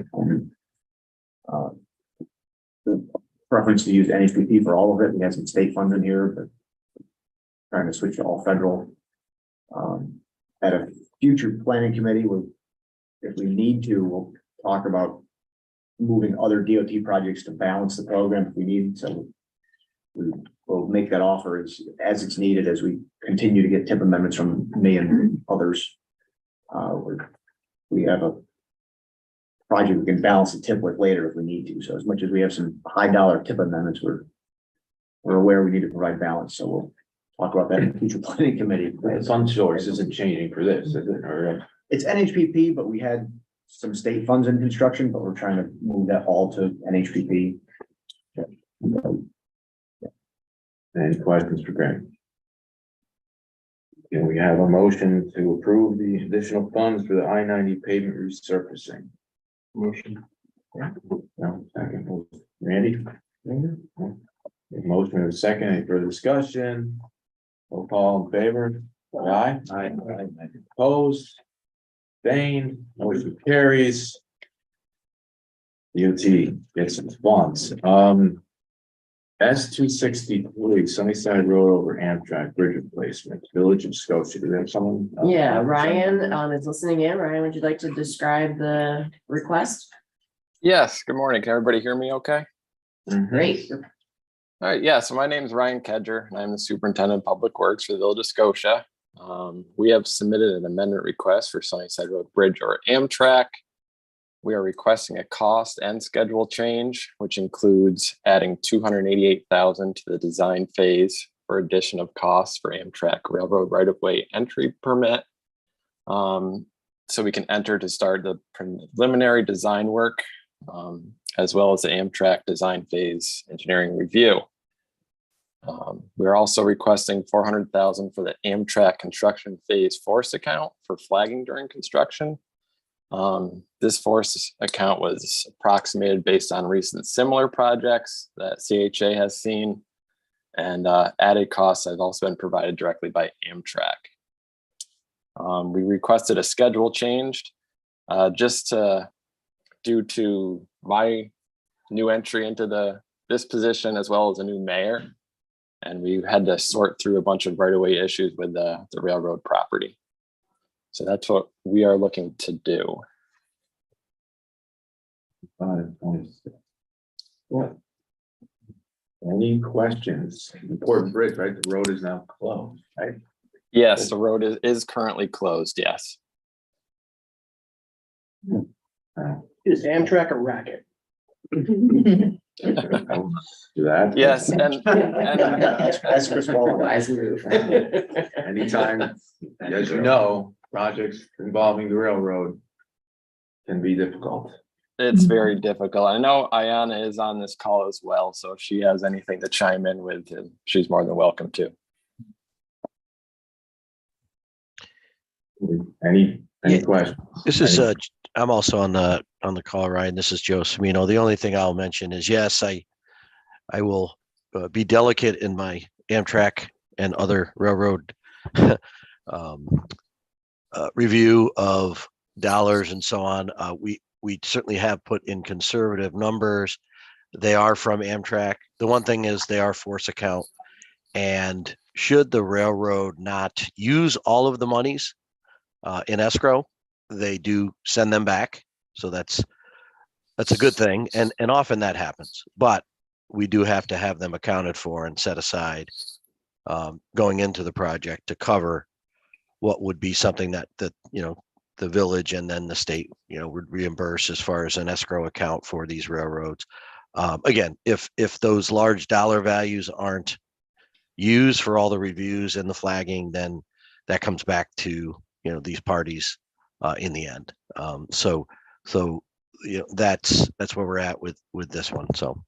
The preference to use NHPP for all of it. We have some state funds in here, but trying to switch to all federal. At a future planning committee, if we need to, we'll talk about moving other DOT projects to balance the program if we need. So we'll make that offer as it's needed as we continue to get tip amendments from me and others. We have a project we can balance the tip with later if we need to. So as much as we have some high dollar tip amendments, we're aware we need to provide balance. So we'll talk about that in the future planning committee. The fund source isn't changing for this, is it? Or It's NHPP, but we had some state funds in construction, but we're trying to move that all to NHPP. any questions for Greg? Can we have a motion to approve the additional funds for the I-90 pavement resurfacing? Motion. No, second, Randy? Motion and a second, any further discussion? Roll call in favor? Aye. Aye. Opposed? Abstained, motion carries. DOT gets its funds. S-263 Sunnyside Road over Amtrak Bridge replacement, Village of Scotia. Do they have someone? Yeah, Ryan, is listening in. Ryan, would you like to describe the request? Yes, good morning. Can everybody hear me okay? Mhm. Great. All right, yeah, so my name is Ryan Kedger, and I'm the Superintendent of Public Works for the Village of Scotia. We have submitted an amendment request for Sunnyside Road Bridge or Amtrak. We are requesting a cost and schedule change, which includes adding $288,000 to the design phase for addition of costs for Amtrak Railroad right-of-way entry permit. So we can enter to start the preliminary design work, as well as the Amtrak design phase engineering review. We're also requesting $400,000 for the Amtrak construction phase force account for flagging during construction. This force account was approximated based on recent similar projects that CHA has seen, and added costs have also been provided directly by Amtrak. We requested a schedule changed just due to my new entry into this position, as well as a new mayor. And we had to sort through a bunch of right-of-way issues with the railroad property. So that's what we are looking to do. 526. Yeah. Any questions? Important bridge, right? The road is now closed, right? Yes, the road is currently closed, yes. Is Amtrak a racket? Do that. Yes, and That's Chris Waller. Wise move. Anytime, as you know, projects involving the railroad can be difficult. it's very difficult. I know Ayana is on this call as well, so if she has anything to chime in with, she's more than welcome to. Any Yeah. questions? This is I'm also on the call, Ryan. This is Joe Semino. The only thing I'll mention is, yes, I will be delicate in my Amtrak and other railroad review of dollars and so on. We certainly have put in conservative numbers. They are from Amtrak. The one thing is they are force account, and should the railroad not use all of the monies in escrow, they do send them back. So that's a good thing. And often that happens, but we do have to have them accounted for and set aside going into the project to cover what would be something that the village and then the state, would reimburse as far as an escrow account for these railroads. Again, if those large dollar values aren't used for all the reviews and the flagging, then that comes back to these parties in the end. So that's where we're at with this one. So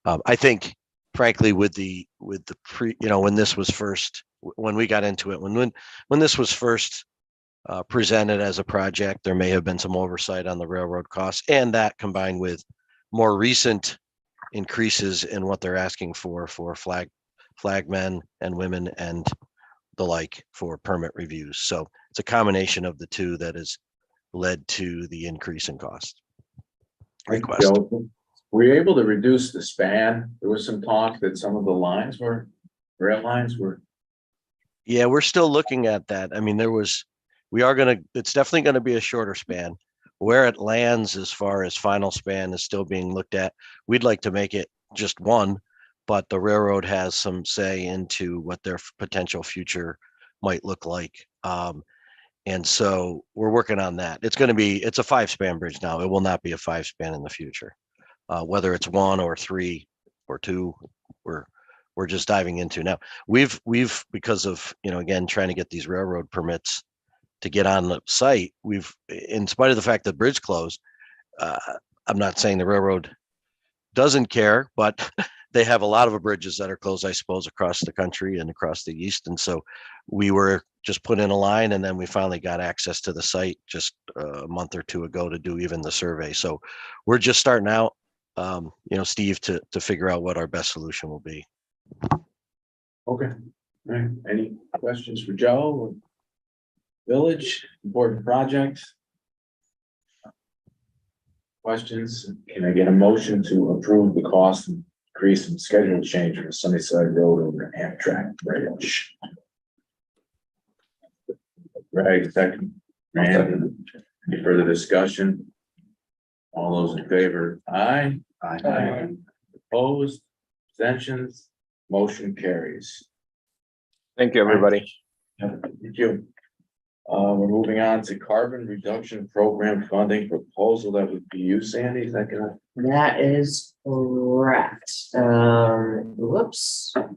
I think, frankly, with the when this was first, when we got into it, when this was first presented as a project, there may have been some oversight on the railroad costs, and that combined with more recent increases in what they're asking for flagmen and women and the like for permit reviews. So it's a combination of the two that has led to the increase in cost request. Joe, were you able to reduce the span? There was some talk that some of the rail lines were. Yeah, we're still looking at that. I mean, it's definitely going to be a shorter span. Where it lands as far as final span is still being looked at. We'd like to make it just one, but the railroad has some say into what their potential future might look like. And so we're working on that. It's a 5-span bridge now. It will not be a 5-span in the future. Whether it's 1 or 3 or 2, we're just diving into now. We've because of, again, trying to get these railroad permits to get on the site, in spite of the fact that the bridge closed, I'm not saying the railroad doesn't care, but they have a lot of bridges that are closed, I suppose, across the country and across the east. And so we were just put in a line, and then we finally got access to the site just a month or 2 ago to do even the survey. So we're just starting out, Steve, to figure out what our best solution will be. Okay. All right. Any questions for Joe? Village, important project? Questions? Can I get a motion to approve the cost increase and schedule change for Sunnyside Road over Amtrak Bridge? Greg, second. Randy, any further discussion? All those in favor, aye? Aye. Opposed, abstentions, motion carries. Thank you, everybody. Thank you. We're moving on to carbon reduction program funding proposal. That would be you, Sandy, is that gonna? That is correct. Whoops. I'm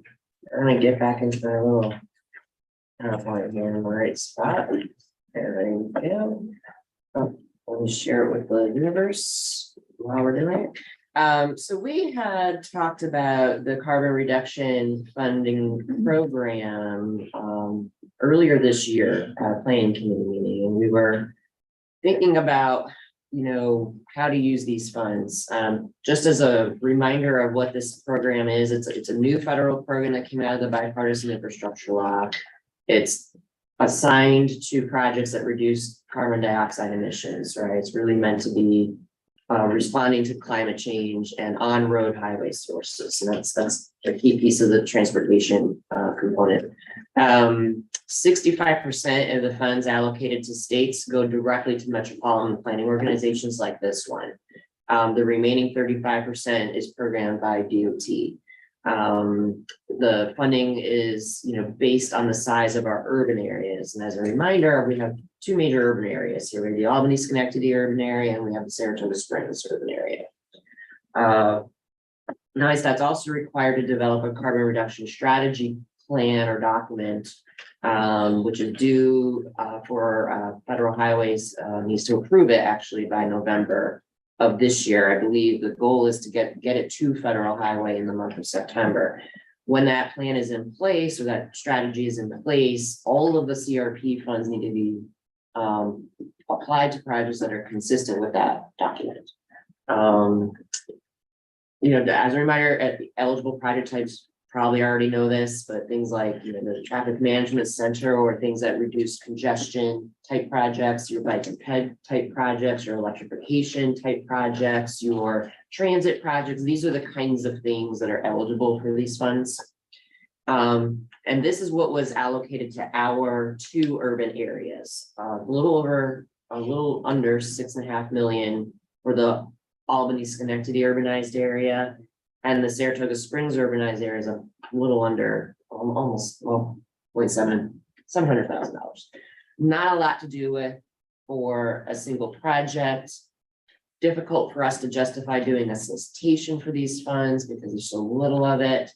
gonna get back into my little. I'll find it here in the right spot. There we go. Oh, let me share it with the universe while we're doing it. So we had talked about the carbon reduction funding program earlier this year at a planning committee meeting, and we were thinking about, you know, how to use these funds. Just as a reminder of what this program is, it's a new federal program that came out of the bipartisan infrastructure law. It's assigned to projects that reduce carbon dioxide emissions, right? It's really meant to be responding to climate change and on-road highway sources. And that's a key piece of the transportation component. 65% of the funds allocated to states go directly to metropolitan planning organizations like this one. The remaining 35% is programmed by DOT. The funding is, you know, based on the size of our urban areas. And as a reminder, we have two major urban areas here. We have the Albany Schenectady urban area, and we have the Saratoga Springs urban area. NISTOT's also required to develop a carbon reduction strategy plan or document, which is due for federal highways, needs to approve it actually by November of this year. I believe the goal is to get it to federal highway in the month of September. When that plan is in place, or that strategy is in place, all of the CRP funds need to be applied to projects that are consistent with that document. You know, as a reminder, eligible project types probably already know this, but things like, you know, the traffic management center, or things that reduce congestion type projects, your bike and ped type projects, your electrification type projects, your transit projects. These are the kinds of things that are eligible for these funds. And this is what was allocated to our two urban areas, a little under 6.5 million for the Albany Schenectady urbanized area. And the Saratoga Springs urbanized area is a little under, almost, well, $700,000. Not a lot to do with for a single project. Difficult for us to justify doing a solicitation for these funds because there's so little of it.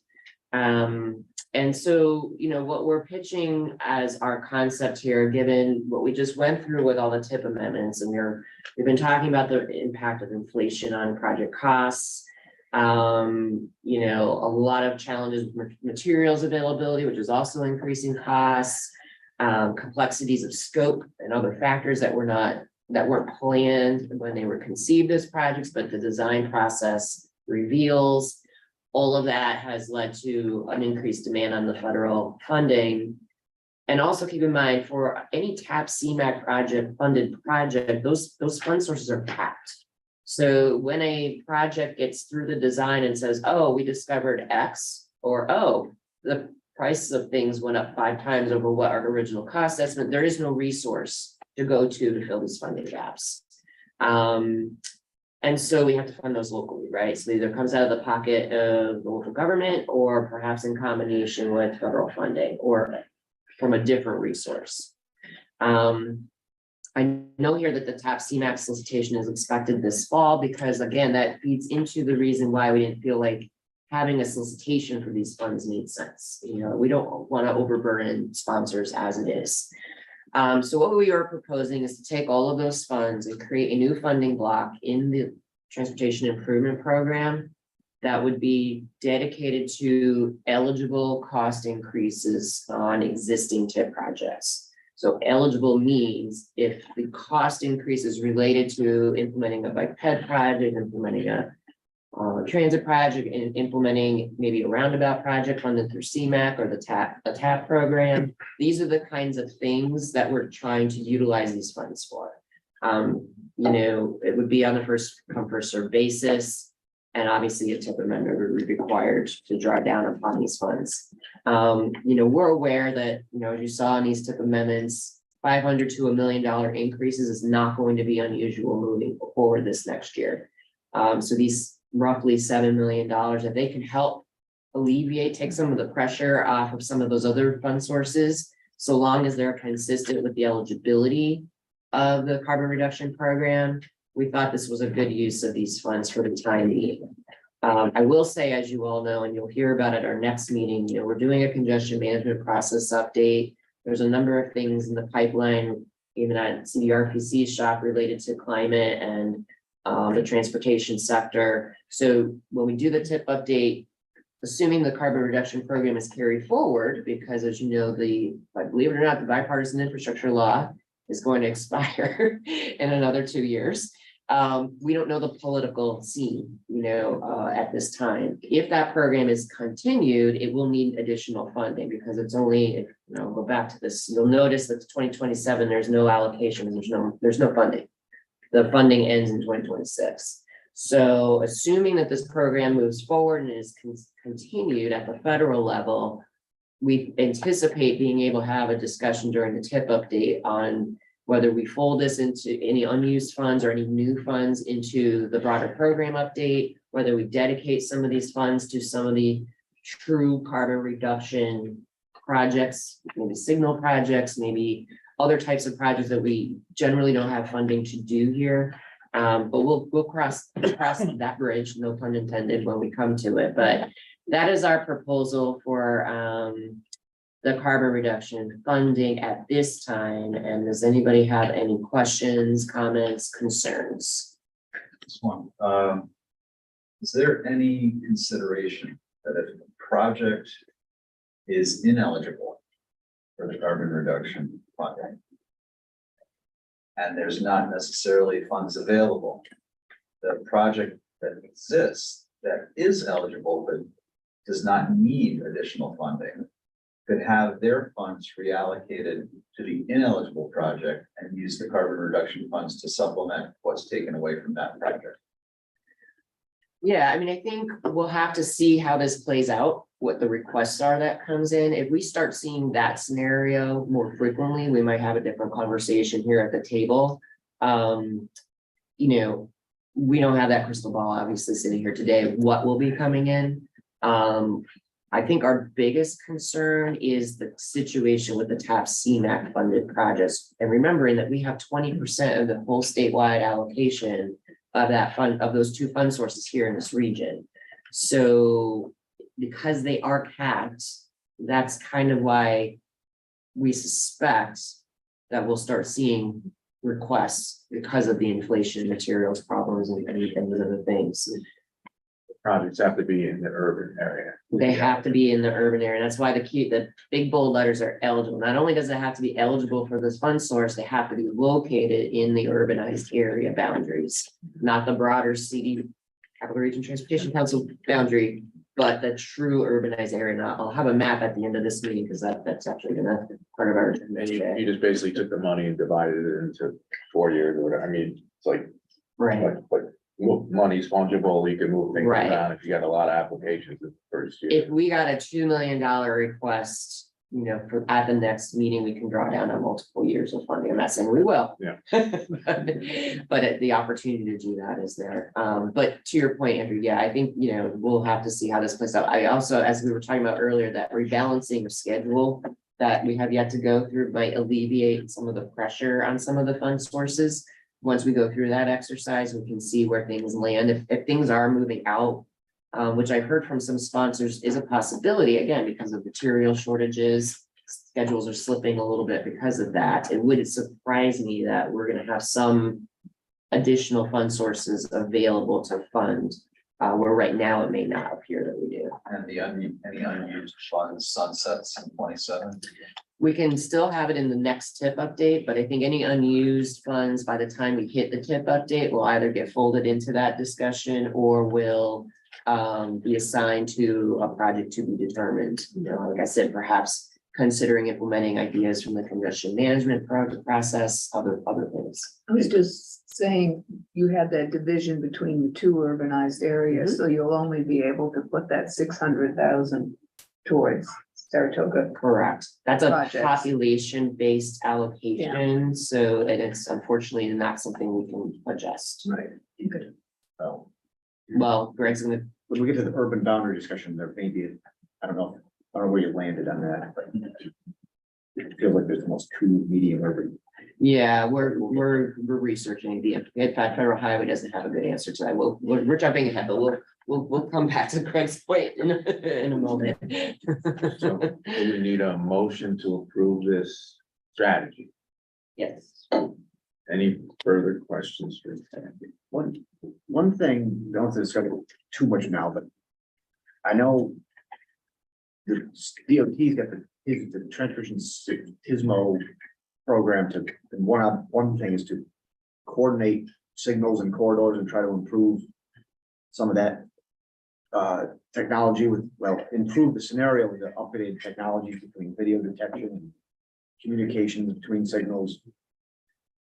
And so, you know, what we're pitching as our concept here, given what we just went through with all the TIP amendments, and we've been talking about the impact of inflation on project costs. You know, a lot of challenges with materials availability, which is also increasing costs, complexities of scope and other factors that weren't planned when they were conceived as projects, but the design process reveals. All of that has led to an increased demand on the federal funding. And also keep in mind, for any TAP CMAQ funded project, those fund sources are capped. So when a project gets through the design and says, oh, we discovered X, or oh, the prices of things went up 5 times over what our original cost estimate, there is no resource to go to fill these funding gaps. And so we have to fund those locally, right? So either comes out of the pocket of the local government, or perhaps in combination with federal funding, or from a different resource. I know here that the TAP CMAQ solicitation is expected this fall, because again, that feeds into the reason why we didn't feel like having a solicitation for these funds made sense. You know, we don't want to overburden sponsors as it is. So what we are proposing is to take all of those funds and create a new funding block in the transportation improvement program that would be dedicated to eligible cost increases on existing TIP projects. So eligible means if the cost increase is related to implementing a bike ped project, implementing a transit project, and implementing maybe a roundabout project funded through CMAQ or the TAP program. These are the kinds of things that we're trying to utilize these funds for. It would be on the first come, first served basis. And obviously a TIP amendment would be required to draw down upon these funds. We're aware that, as you saw in these TIP amendments, 500 to $1 million increases is not going to be unusual moving forward this next year. So these roughly $7 million, if they can help alleviate, take some of the pressure off of some of those other fund sources, so long as they're consistent with the eligibility of the carbon reduction program, we thought this was a good use of these funds for the time being. I will say, as you all know, and you'll hear about at our next meeting, we're doing a congestion management process update. There's a number of things in the pipeline, even at CDRPC shop related to climate and the transportation sector. So when we do the TIP update, assuming the carbon reduction program is carried forward, because as you know, believe it or not, the bipartisan infrastructure law is going to expire in another 2 years. We don't know the political scene, at this time. If that program is continued, it will need additional funding because it's only, go back to this, you'll notice that 2027, there's no allocation, there's no funding. The funding ends in 2026. So assuming that this program moves forward and is continued at the federal level, we anticipate being able to have a discussion during the TIP update on whether we fold this into any unused funds or any new funds into the broader program update, whether we dedicate some of these funds to some of the true carbon reduction projects, maybe signal projects, maybe other types of projects that we generally don't have funding to do here. But we'll cross that bridge, no pun intended, when we come to it. But that is our proposal for the carbon reduction funding at this time. And does anybody have any questions, comments, concerns? This one, is there any consideration that if a project is ineligible for the carbon reduction funding, and there's not necessarily funds available, the project that exists that is eligible but does not need additional funding could have their funds reallocated to the ineligible project and use the carbon reduction funds to supplement what's taken away from that project? Yeah, I think we'll have to see how this plays out, what the requests are that comes in. If we start seeing that scenario more frequently, we might have a different conversation here at the table. We don't have that crystal ball, obviously, sitting here today, what will be coming in. I think our biggest concern is the situation with the TAP CMAQ funded projects. And remembering that we have 20% of the whole statewide allocation of that fund, of those two fund sources here in this region. So because they are capped, that's kind of why we suspect that we'll start seeing requests because of the inflation, materials problems, and other things. Projects have to be in the urban area. They have to be in the urban area. That's why the big bold letters are eligible. Not only does it have to be eligible for this fund source, they have to be located in the urbanized area boundaries, not the broader CD, Capital Region Transportation Council boundary, but the true urbanized area. Now, I'll have a map at the end of this meeting because that's actually gonna be part of our agenda And today. you just basically took the money and divided it into 4 years or whatever. It's like, Right. money's fungible, you can move things Right. around if you got a lot of applications the first year. If we got a $2 million request, at the next meeting, we can draw down on multiple years of funding. I'm not saying we will. Yeah. But the opportunity to do that is there. But to your point, Andrew, yeah, I think, we'll have to see how this plays out. I also, as we were talking about earlier, that rebalancing of schedule that we have yet to go through might alleviate some of the pressure on some of the fund sources. Once we go through that exercise, we can see where things land. If things are moving out, which I've heard from some sponsors is a possibility, again, because of material shortages, schedules are slipping a little bit because of that. It would surprise me that we're going to have some additional fund sources available to fund, where right now it may not appear that we do. And any unused funds sunsets in 27? We can still have it in the next TIP update, but I think any unused funds by the time we hit the TIP update will either get folded into that discussion or will be assigned to a project to be determined. Like I said, perhaps considering implementing ideas from the congestion management process, other things. highways. I was just saying, you had that division between the two urbanized areas, so you'll only be able to put that 600,000 towards Saratoga. Correct. That's a Projects. population-based allocation, so and it's unfortunately not something we can adjust. Right. Good. So Well, Greg's gonna, when we get to the urban boundary discussion, there may be, I don't know where you landed on that, but it feels like there's almost two medium urban. yeah, we're researching in fact, Federal Highway doesn't have a good answer to that. We're jumping ahead, but we'll come back to Greg's point in a moment. So do we need a motion to approve this strategy? Yes. Any further questions? for One thing, don't have to discuss it too much now, but I know the DOT's got the transportation TISMO program to, and one thing is to coordinate signals and corridors and try to improve some of that technology improve the scenario with the updated technology between video detection and communications between signals.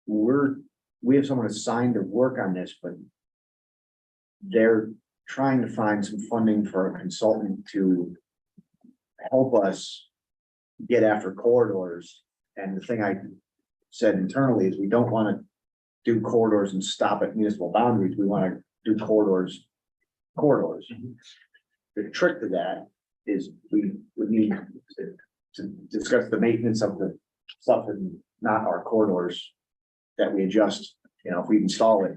We have someone assigned to work on this, but they're trying to find some funding for a consultant to help us get after corridors. And the thing I said internally is we don't want to do corridors and stop at municipal boundaries. We want to do corridors. The trick to that is we would need to discuss the maintenance of the stuff and not our corridors that we adjust, if we install it,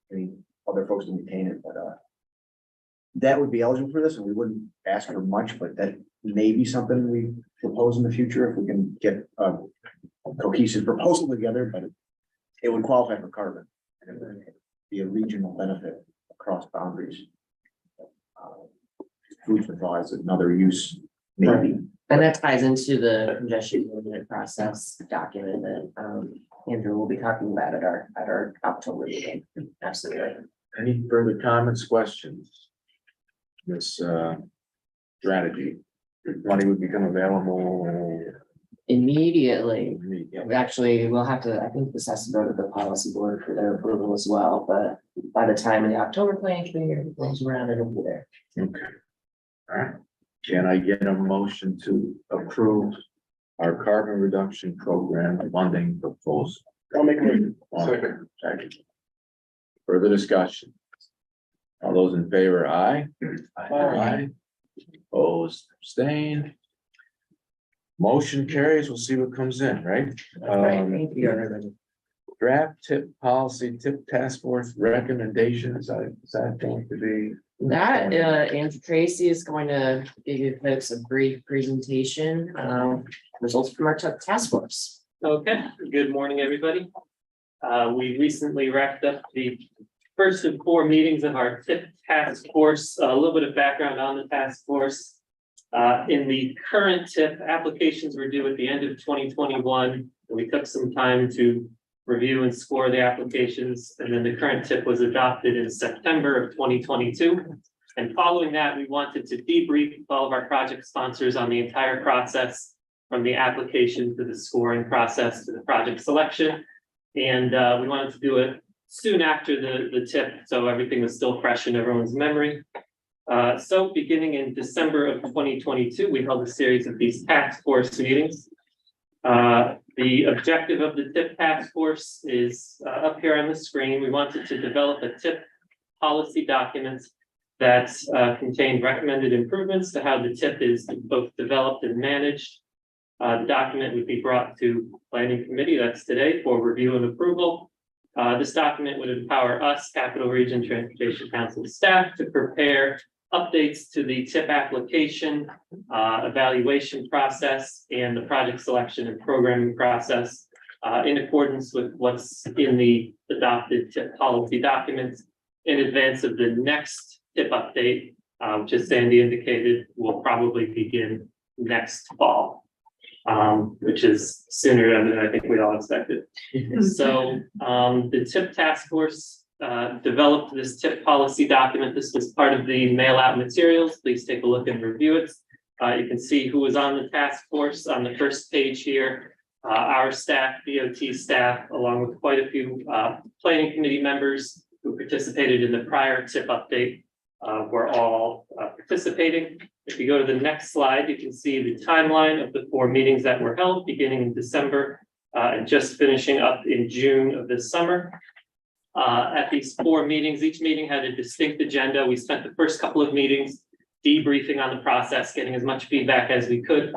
I mean, other folks to maintain it, but that would be eligible for this, and we wouldn't ask for much, but that may be something we propose in the future if we can get a cohesive proposal together, but it would qualify for carbon. And it would be a regional benefit across boundaries. Food for thought is another use, maybe. And that ties into the congestion management process document that Andrew will be talking about at our October meeting. Absolutely. Any further comments, questions? This strategy, money would become available Immediately. immediately. Actually, we'll have to, I think this has to go to the policy board for their approval as well, but by the time of the October planning committee rolls around, it'll be there. Okay. All right. Can I get a motion to approve our carbon reduction program funding proposal? I'll make a motion. Second. Further discussion? All those in favor, aye? Aye. Opposed, abstained. Motion carries. We'll see what comes in, right? That's right. Thank you, everybody. Draft tip policy, tip task force recommendations, is that going to be? That, Andrew Tracy is going to give you folks a brief presentation, results from our task force. Okay, good morning, everybody. We recently wrapped up the first of 4 meetings of our TIP task force. A little bit of background on the task force. In the current TIP, applications were due at the end of 2021. And we took some time to review and score the applications. And then the current TIP was adopted in September of 2022. And following that, we wanted to debrief all of our project sponsors on the entire process, from the application to the scoring process to the project selection. And we wanted to do it soon after the TIP, so everything was still fresh in everyone's memory. So beginning in December of 2022, we held a series of these task force meetings. The objective of the TIP task force is up here on the screen. We wanted to develop a TIP policy document that contained recommended improvements to how the TIP is both developed and managed. The document would be brought to planning committee, that's today, for review and approval. This document would empower us, Capital Region Transportation Council staff, to prepare updates to the TIP application, evaluation process, and the project selection and programming process in accordance with what's in the adopted TIP policy documents in advance of the next TIP update, which, as Sandy indicated, will probably begin next fall, which is sooner than I think we all expected. So the TIP task force developed this TIP policy document. This was part of the mail out materials. Please take a look and review it. You can see who was on the task force on the first page here. Our staff, DOT staff, along with quite a few planning committee members who participated in the prior tip update, were all participating. If you go to the next slide, you can see the timeline of the 4 meetings that were held beginning in December and just finishing up in June of this summer. At these 4 meetings, each meeting had a distinct agenda. We spent the first couple of meetings debriefing on the process, getting as much feedback as we could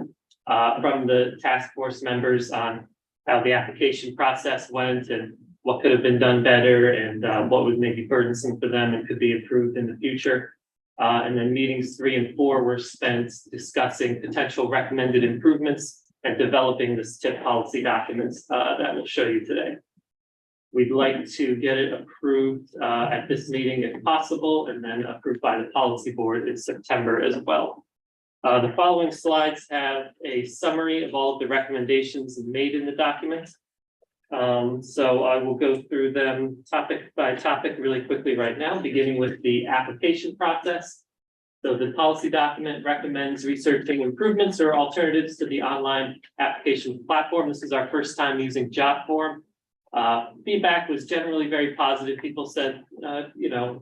from the task force members on how the application process went and what could have been done better and what was maybe burdensome for them and could be improved in the future. And then meetings 3 and 4 were spent discussing potential recommended improvements and developing this tip policy documents that we'll show you today. We'd like to get it approved at this meeting if possible, and then approved by the policy board in September as well. The following slides have a summary of all of the recommendations made in the document. So I will go through them topic by topic really quickly right now, beginning with the application process. So the policy document recommends researching improvements or alternatives to the online application platform. This is our first time using JotForm. Feedback was generally very positive. People said,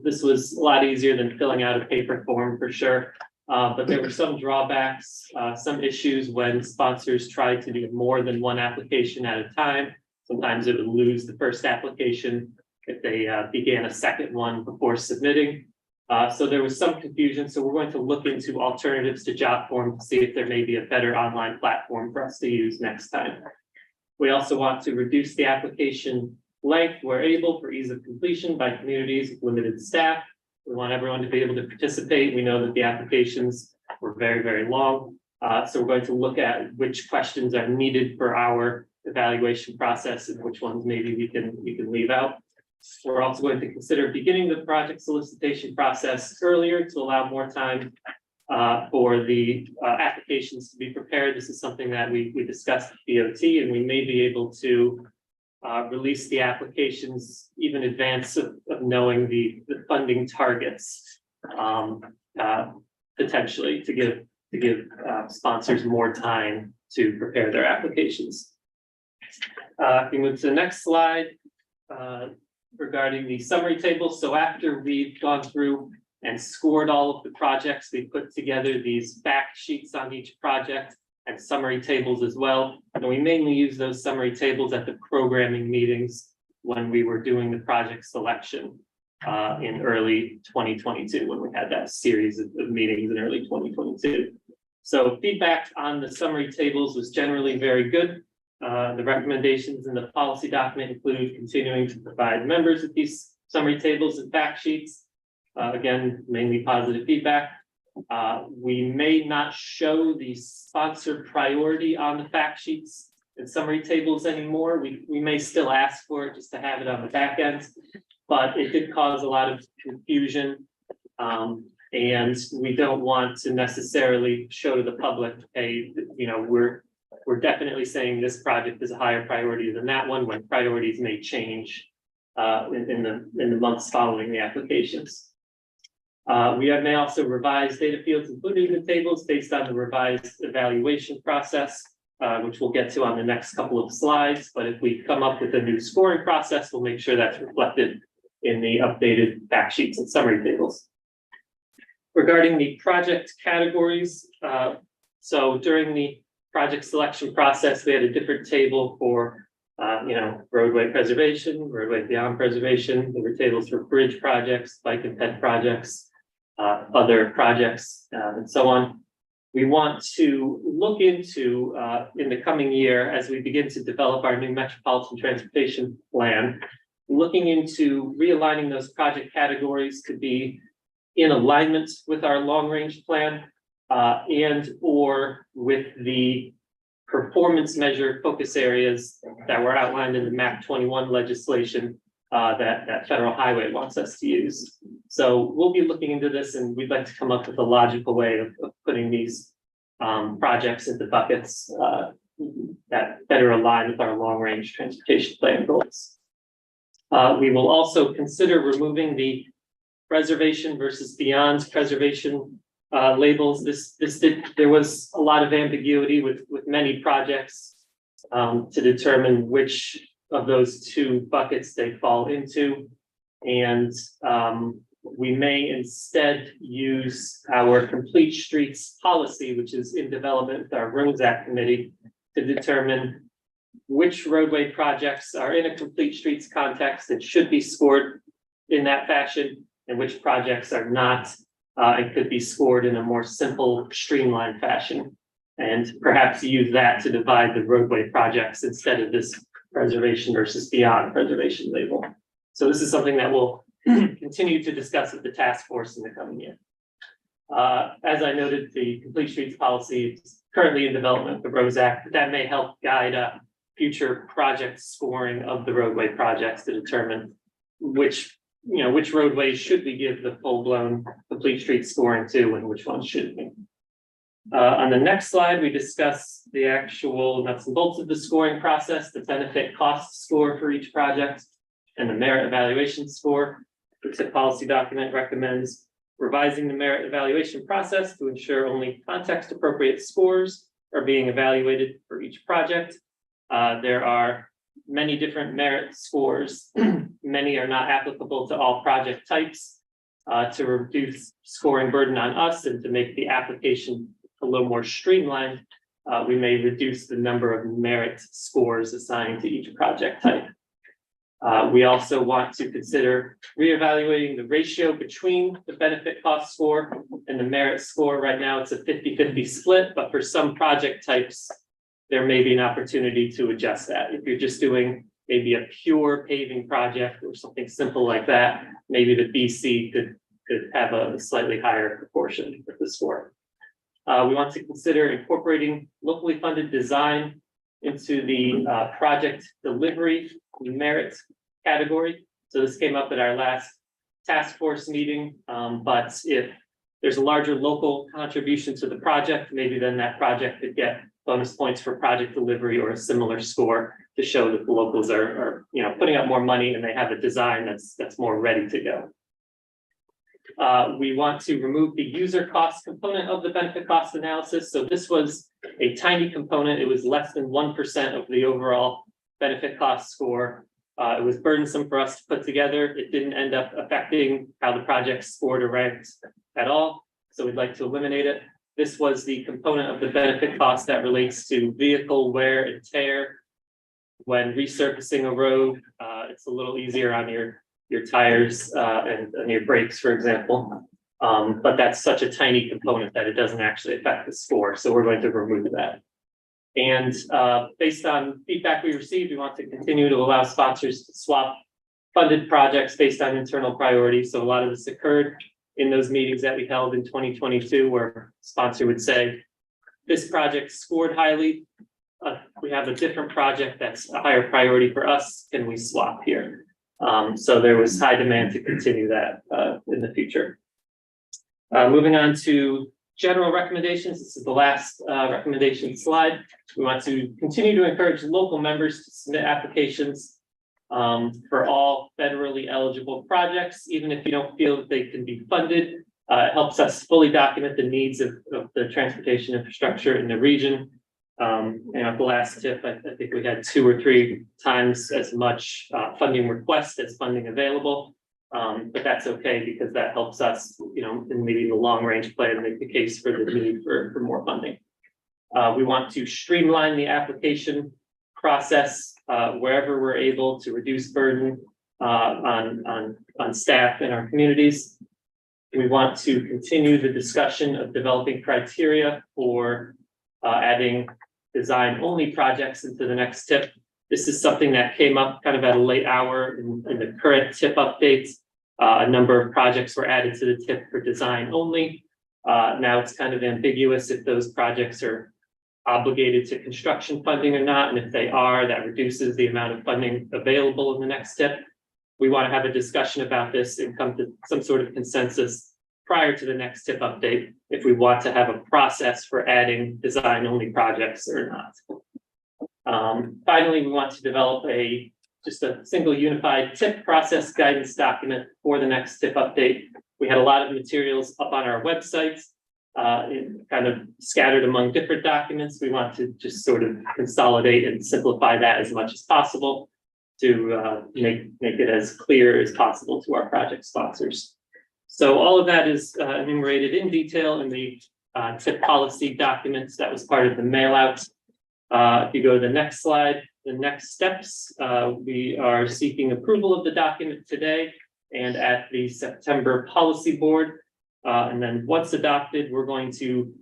this was a lot easier than filling out a paper form for sure. But there were some drawbacks, some issues when sponsors tried to do more than one application at a time. Sometimes it would lose the first application if they began a second one before submitting. So there was some confusion. So we're going to look into alternatives to JotForm to see if there may be a better online platform for us to use next time. We also want to reduce the application length where able for ease of completion by communities with limited staff. We want everyone to be able to participate. We know that the applications were very, very long. So we're going to look at which questions are needed for our evaluation process and which ones maybe we can leave out. We're also going to consider beginning the project solicitation process earlier to allow more time for the applications to be prepared. This is something that we discussed with DOT, and we may be able to release the applications even in advance of knowing the funding targets, potentially to give sponsors more time to prepare their applications. If we move to the next slide regarding the summary table. So after we've gone through and scored all of the projects, we put together these fact sheets on each project and summary tables as well. And we mainly use those summary tables at the programming meetings when we were doing the project selection in early 2022, when we had that series of meetings in early 2022. So feedback on the summary tables was generally very good. The recommendations in the policy document include continuing to provide members with these summary tables and fact sheets. Again, mainly positive feedback. We may not show the sponsor priority on the fact sheets and summary tables anymore. We may still ask for it just to have it on the back end, but it did cause a lot of confusion. And we don't want to necessarily show to the public, hey, we're definitely saying this project is a higher priority than that one, when priorities may change in the months following the applications. We may also revise data fields included in the tables based on the revised evaluation process, which we'll get to on the next couple of slides. But if we come up with a new scoring process, we'll make sure that's reflected in the updated fact sheets and summary tables. Regarding the project categories, so during the project selection process, we had a different table for roadway preservation, roadway beyond preservation. There were tables for bridge projects, bike and ped projects, other projects, and so on. We want to look into in the coming year, as we begin to develop our new Metropolitan Transportation Plan, looking into realigning those project categories to be in alignment with our long-range plan and or with the performance measure focus areas that were outlined in the MAP 21 legislation that Federal Highway wants us to use. So we'll be looking into this, and we'd like to come up with a logical way of putting these projects into buckets that better align with our long-range transportation plan goals. We will also consider removing the preservation versus beyond preservation labels. There was a lot of ambiguity with many projects to determine which of those two buckets they fall into. And we may instead use our complete streets policy, which is in development with our Roads Act committee, to determine which roadway projects are in a complete streets context and should be scored in that fashion, and which projects are not and could be scored in a more simple, streamlined fashion. And perhaps use that to divide the roadway projects instead of this preservation versus beyond preservation label. So this is something that we'll continue to discuss with the task force in the coming year. As I noted, the complete streets policy is currently in development with the Roads Act, but that may help guide future project scoring of the roadway projects to determine which roadways should we give the full-blown complete street scoring to and which ones shouldn't we. On the next slide, we discuss the actual nuts and bolts of the scoring process, the benefit cost score for each project, and the merit evaluation score. The TIP policy document recommends revising the merit evaluation process to ensure only context appropriate scores are being evaluated for each project. There are many different merit scores. Many are not applicable to all project types. To reduce scoring burden on us and to make the application a little more streamlined, we may reduce the number of merit scores assigned to each project type. We also want to consider reevaluating the ratio between the benefit cost score and the merit score. Right now, it's a 50-50 split, but for some project types, there may be an opportunity to adjust that. If you're just doing maybe a pure paving project or something simple like that, maybe the BC could have a slightly higher proportion of the score. We want to consider incorporating locally funded design into the project delivery merit category. So this came up at our last task force meeting, but if there's a larger local contribution to the project, maybe then that project could get bonus points for project delivery or a similar score to show that the locals are putting up more money and they have a design that's more ready to go. We want to remove the user cost component of the benefit cost analysis. So this was a tiny component. It was less than 1% of the overall benefit cost score. It was burdensome for us to put together. It didn't end up affecting how the project scored or ranked at all. So we'd like to eliminate it. This was the component of the benefit cost that relates to vehicle wear and tear. When resurfacing a road, it's a little easier on your tires and your brakes, for example. But that's such a tiny component that it doesn't actually affect the score. So we're going to remove that. And based on feedback we received, we want to continue to allow sponsors to swap funded projects based on internal priorities. So a lot of this occurred in those meetings that we held in 2022, where sponsor would say, this project scored highly. We have a different project that's a higher priority for us. Can we swap here? So there was high demand to continue that in the future. Moving on to general recommendations. This is the last recommendation slide. We want to continue to encourage local members to submit applications for all federally eligible projects, even if you don't feel that they can be funded. It helps us fully document the needs of the transportation infrastructure in the region. And at the last tip, I think we had 2 or 3 times as much funding request as funding available. But that's okay because that helps us, in maybe the long range plan, make the case for the need for more funding. We want to streamline the application process wherever we're able to reduce burden on staff in our communities. We want to continue the discussion of developing criteria for adding design-only projects into the next tip. This is something that came up kind of at a late hour in the current tip updates. A number of projects were added to the tip for design only. Now it's kind of ambiguous if those projects are obligated to construction funding or not. And if they are, that reduces the amount of funding available in the next tip. We want to have a discussion about this and come to some sort of consensus prior to the next tip update, if we want to have a process for adding design-only projects or not. Finally, we want to develop just a single unified tip process guidance document for the next tip update. We had a lot of materials up on our websites. kind of scattered among different documents. We want to just sort of consolidate and simplify that as much as possible to make it as clear as possible to our project sponsors. So all of that is enumerated in detail in the TIP policy documents that was part of the mail out. If you go to the next slide, the next steps, we are seeking approval of the document today and at the September policy board. And then once adopted, we're going to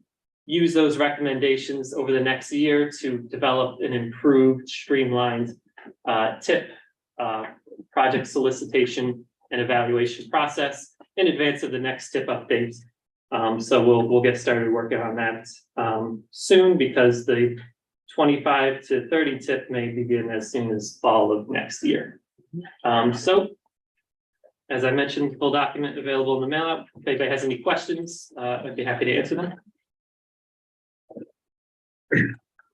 use those recommendations over the next year to develop an improved, streamlined TIP project solicitation and evaluation process in advance of the next TIP updates. So we'll get started working on that soon, because the 25 to 30 TIP may begin as soon as fall of next year. So as I mentioned, full document available in the mail out. If anybody has any questions, I'd be happy to answer them.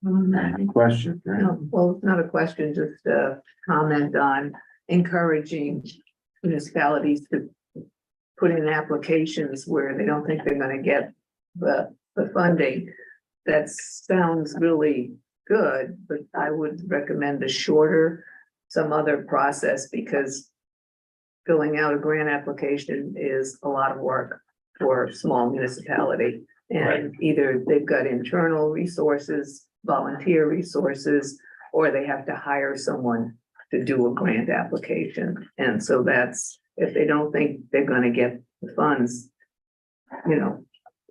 Any questions? No, well, it's not a question, just a comment on encouraging municipalities to put in applications where they don't think they're gonna get the funding. That sounds really good, but I would recommend a shorter, some other process, because filling out a grant application is a lot of work for a small municipality. And either they've got internal resources, volunteer resources, or they have to hire someone to do a grant application. And so that's, if they don't think they're gonna get the funds, you know,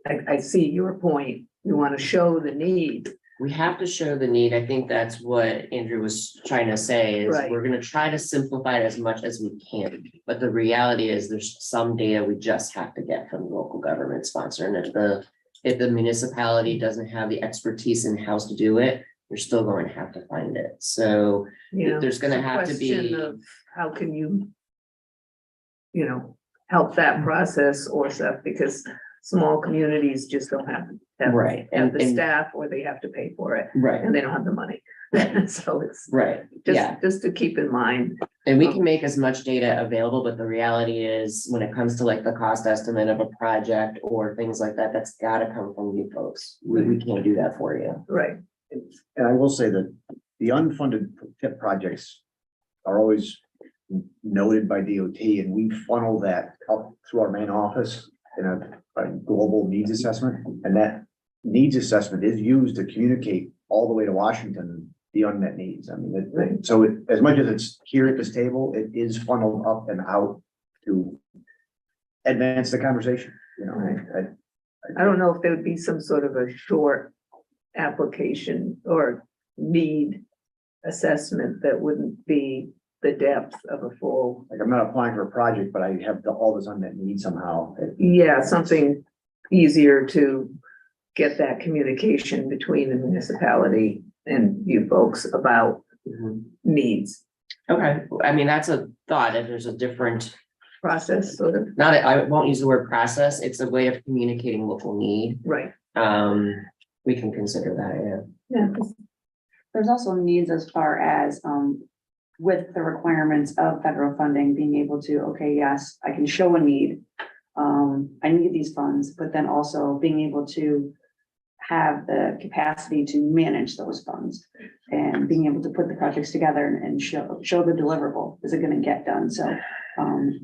I see your point. You wanna show the need. We have to show the need. I think that's what Andrew was trying to say, is Right. we're gonna try to simplify it as much as we can. But the reality is there's some data we just have to get from the local government sponsor. And if the municipality doesn't have the expertise in-house to do it, you're still going to have to find it. So You know, there's gonna it's a have to question be. of how can you know, help that process or stuff, because small communities just don't have Right, have the and staff, or they have to pay for it, right, and they don't have the money. So it's right, yeah. just to keep in mind. And we can make as much data available, but the reality is, when it comes to like the cost estimate of a project or things like that, that's gotta come from you folks. We can't do that for you. Right. And I will say that the unfunded TIP projects are always noted by DOT, and we funnel that up through our main office in a global needs assessment. And that needs assessment is used to communicate all the way to Washington, the unmet needs. I mean, as much as it's here at this table, it is funneled up and out to advance the conversation, you know. I don't know if there would be some sort of a short application or need assessment that wouldn't be the depth of a full. Like, I'm not applying for a project, but I have all this unmet need somehow. Yeah, something easier to get that communication between the municipality and you folks about needs. Okay, I mean, that's a thought, if there's a different, Process, sort of, I won't use the word process, it's a way of communicating local need. right, We can consider that, yeah. yeah. There's also needs as far as, with the requirements of federal funding, being able to, okay, yes, I can show a need. I need these funds, but then also being able to have the capacity to manage those funds and being able to put the projects together and show the deliverable. Is it going to get done? So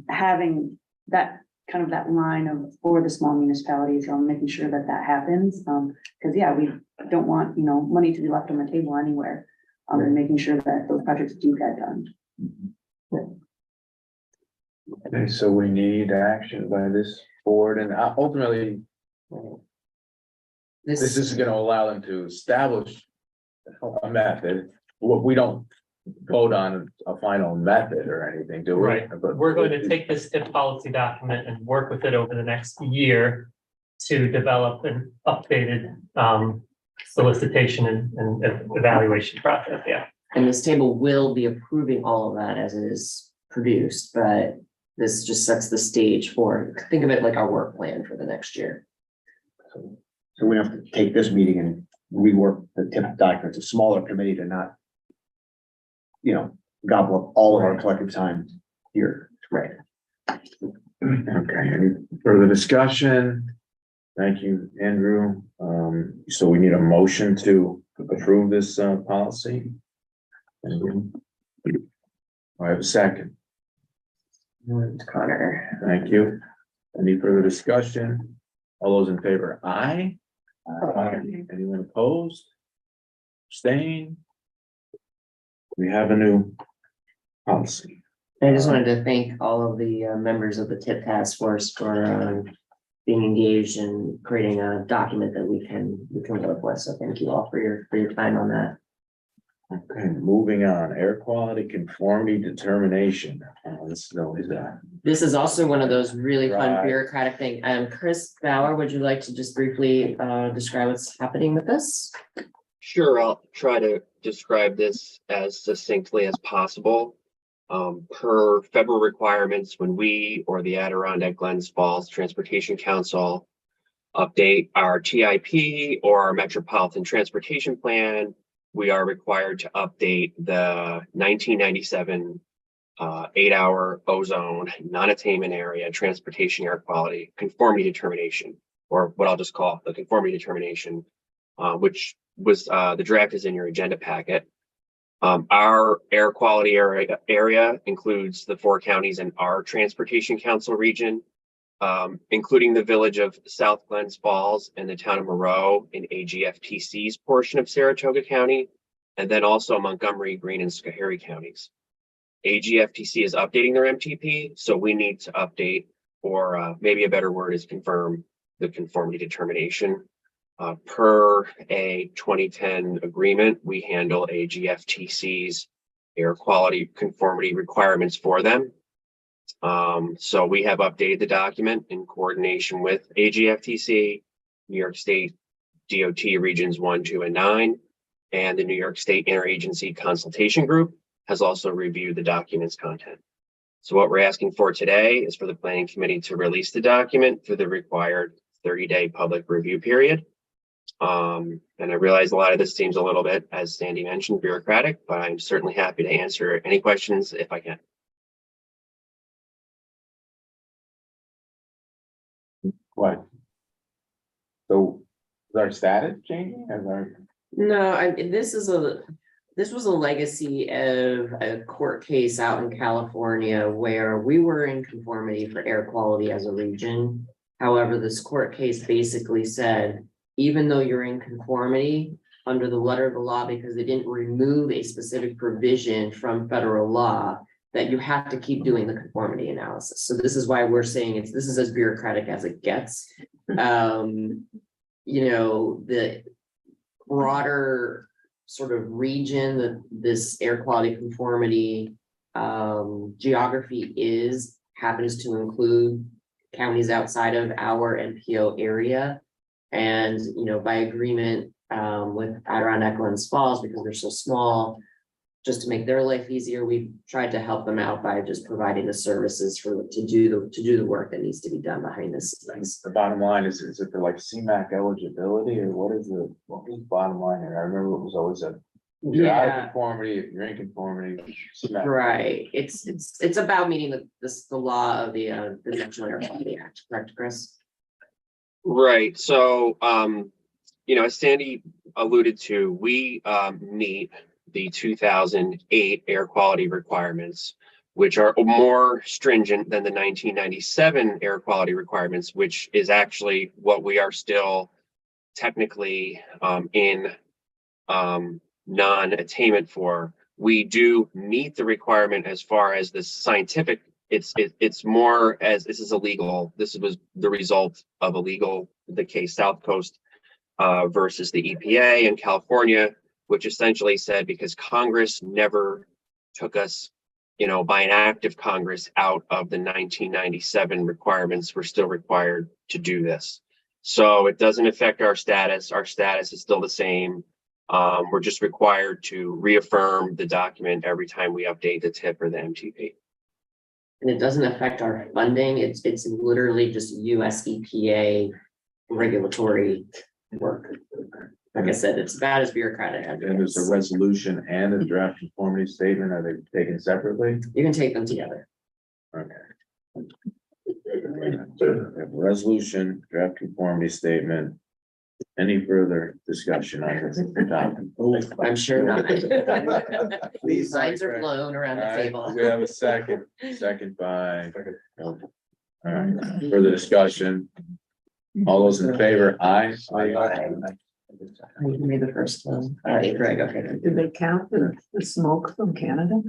having that kind of that line of for the small municipalities, making sure that that happens. Because yeah, we don't want, you know, money to be left on the table anywhere. And making sure that those projects do get done. Okay, so we need action by this board, and ultimately, this is gonna allow them to establish a method. What we don't vote on a final method or anything, do we? Right, But we're going to take this TIP policy document and work with it over the next year to develop an updated solicitation and evaluation process, yeah. And this table will be approving all of that as it is produced, but this just sets the stage for, think of it like our work plan for the next year. So we have to take this meeting and rework the TIP document. It's a smaller committee to not, you know, gobble up all of our collective time here. Right. Okay, any further discussion? Thank you, Andrew. So we need a motion to approve this policy. Andrew? I have a second. Connor. Thank you. Any further discussion? All those in favor, aye? Anyone opposed? Abstain? We have a new policy. I just wanted to thank all of the members of the TIP task force for being engaged in creating a document that we can work with. So thank you all for your time on that. Okay, moving on, air quality conformity determination. This is always that. This is also one of those really fun Right. bureaucratic thing. Chris Bauer, would you like to just briefly describe what's happening with this? Sure, I'll try to describe this as succinctly as possible. Per federal requirements, when we or the Adirondack Glens Falls Transportation Council update our TIP or our Metropolitan Transportation Plan, we are required to update the 1997 8-hour ozone non-attainment area transportation air quality conformity determination, or what I'll just call the conformity determination, which was the draft is in your agenda packet. Our air quality area includes the 4 counties in our Transportation Council region, including the village of South Glens Falls and the town of Moreau in AGFTC's portion of Saratoga County, and then also Montgomery, Greene, and Schoharie counties. AGFTC is updating their MTP, so we need to update, or maybe a better word is confirm, the conformity determination. Per a 2010 agreement, we handle AGFTC's air quality conformity requirements for them. So we have updated the document in coordination with AGFTC, New York State DOT Regions 1, 2, and 9, and the New York State Interagency Consultation Group has also reviewed the document's content. So what we're asking for today is for the Planning Committee to release the document through the required 30-day public review period. And I realize a lot of this seems a little bit, as Sandy mentioned, bureaucratic, but I'm certainly happy to answer any questions if I can. What? So is our status changing? Has our, No, this was a legacy of a court case out in California where we were in conformity for air quality as a region. However, this court case basically said, even though you're in conformity under the letter of the law, because they didn't remove a specific provision from federal law, that you have to keep doing the conformity analysis. So this is why we're saying this is as bureaucratic as it gets. You know, the broader sort of region that this air quality conformity geography happens to include counties outside of our NPO area. And, you know, by agreement with Adirondack Glens Falls, because they're so small, just to make their life easier, we've tried to help them out by just providing the services to do the work that needs to be done behind this. the bottom line is it for like CMAQ eligibility, or what was the bottom line here? I remember it was always if you're out of conformity, if you're in conformity. CMAQ. Right. It's about meeting the law of the National Air Quality Act, correct, Chris? Right. So, you know, as Sandy alluded to, we meet the 2008 air quality requirements, which are more stringent than the 1997 air quality requirements, which is actually what we are still technically in non-attainment for. We do meet the requirement as far as the scientific. It's more as this is illegal. This was the result of the case South Coast versus the EPA in California, which essentially said because Congress never took us, you know, by an act of Congress out of the 1997 requirements, we're still required to do this. So it doesn't affect our status. Our status is still the same. We're just required to reaffirm the document every time we update the TIP or the MTP. And it doesn't affect our funding. It's literally just US EPA regulatory work. Like I said, it's about as bureaucratic as it And there's gets. a resolution and a draft conformity statement. Are they taken separately? You can take them together. Okay. We have a resolution, draft conformity statement. Any further discussion on this topic? I'm sure not. Please. Signs are blown around the table. We have a second by. All right, further discussion. All those in favor, aye. You made the first one. Greg, okay. Did they count the smoke from Canada?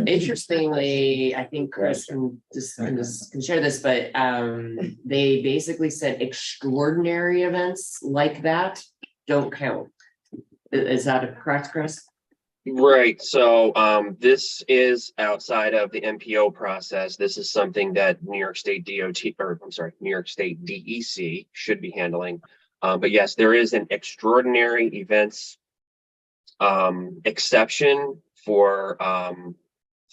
Interestingly, I think Chris can share this, but they basically said extraordinary events like that don't count. Is that correct, Chris? Right, so this is outside of the MPO process. This is something that New York State DOT, or I'm sorry, New York State DEC should be handling. But yes, there is an extraordinary events exception for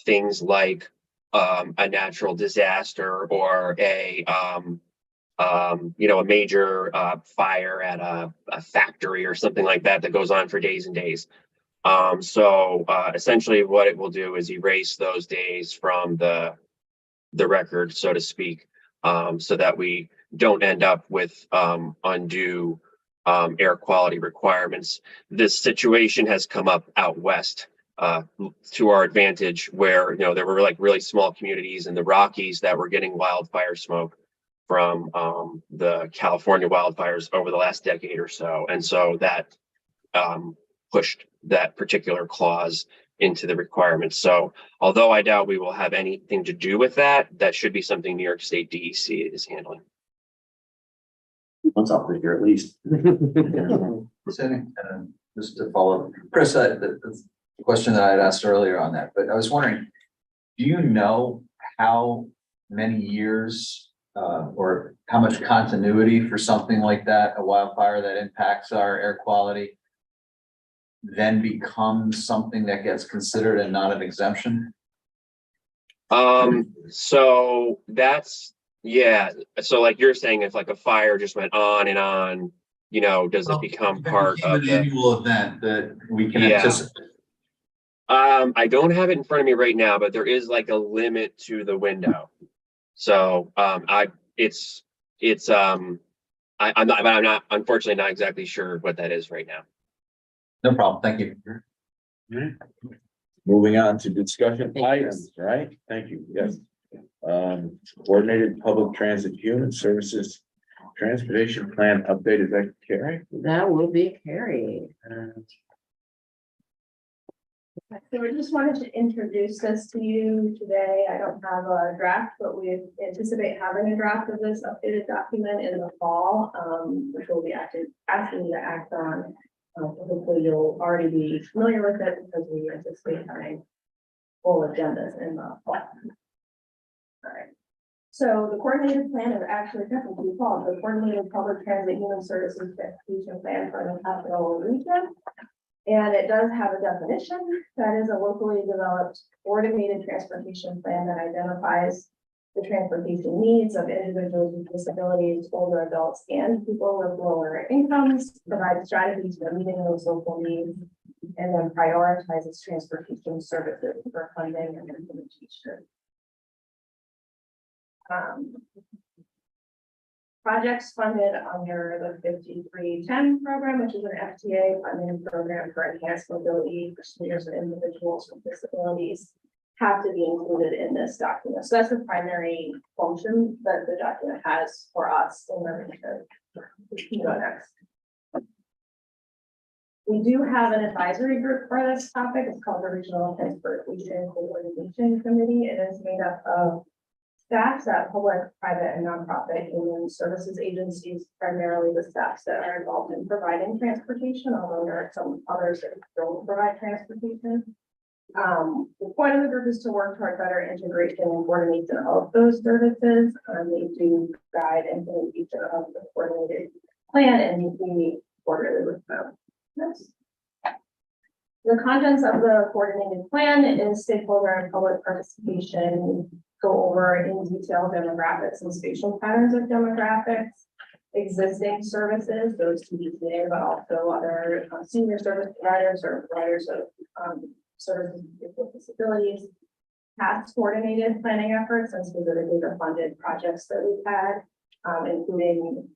things like a natural disaster or a major fire at a factory or something like that that goes on for days and days. So essentially what it will do is erase those days from the record, so to speak, so that we don't end up with undue air quality requirements. This situation has come up out west to our advantage, where there were like really small communities in the Rockies that were getting wildfire smoke from the California wildfires over the last decade or so, and so that pushed that particular clause into the requirements. So although I doubt we will have anything to do with that, that should be something New York State DEC is handling. Once off this year at least. Just to follow up, Chris, the question that I had asked earlier on that, but I was wondering, do you know how many years or how much continuity for something like that, a wildfire that impacts our air quality, then becomes something that gets considered and not an exemption? So that's, yeah. So like you're saying, if like a fire just went on and on, does it become part of an the annual event that we can Yeah. anticipate? I don't have it in front of me right now, but there is like a limit to the window. So I'm not unfortunately not exactly sure what that is right now. No problem. Thank you. Moving on to discussion Thank you. items, right? Thank you, yes. Coordinated public transit human services transportation plan update, is that Carrie? That will be Carrie. So we just wanted to introduce this to you today. I don't have a draft, but we anticipate having a draft of this updated document in the fall, which we'll be asking you to act on. Hopefully you'll already be familiar with it because we anticipate having full agendas in the fall. All right. So the coordinated plan is actually technically called the Coordinated Public Transit Human Services Transportation Plan for the Capital Region. And it does have a definition that is a locally developed coordinated transportation plan that identifies the transportation needs of individuals with disabilities, older adults, and people with lower incomes, provides strategies for meeting those local needs, and then prioritizes transportation services for funding and implementation. Projects funded under the 5310 program, which is an FTA funding program for enhanced mobility for seniors and individuals with disabilities, have to be included in this document. So that's the primary function that the document has for us in order to go next. We do have an advisory group for this topic. It's called the Regional Transportation Coordination Committee. It is made up of staffs at public, private, and nonprofit human services agencies, primarily the staffs that are involved in providing transportation, although there are some others that don't provide transportation. The point of the group is to work toward better integration and coordination of those services. They do guide implementation of the coordinated plan and we quarterly with them. Yes. The contents of the coordinated plan is stakeholder and public participation, go over in detail demographics and spatial patterns of demographics, existing services, those TDCA, but also other senior service providers or providers of services with disabilities, past coordinated planning efforts and specifically the funded projects that we've had, including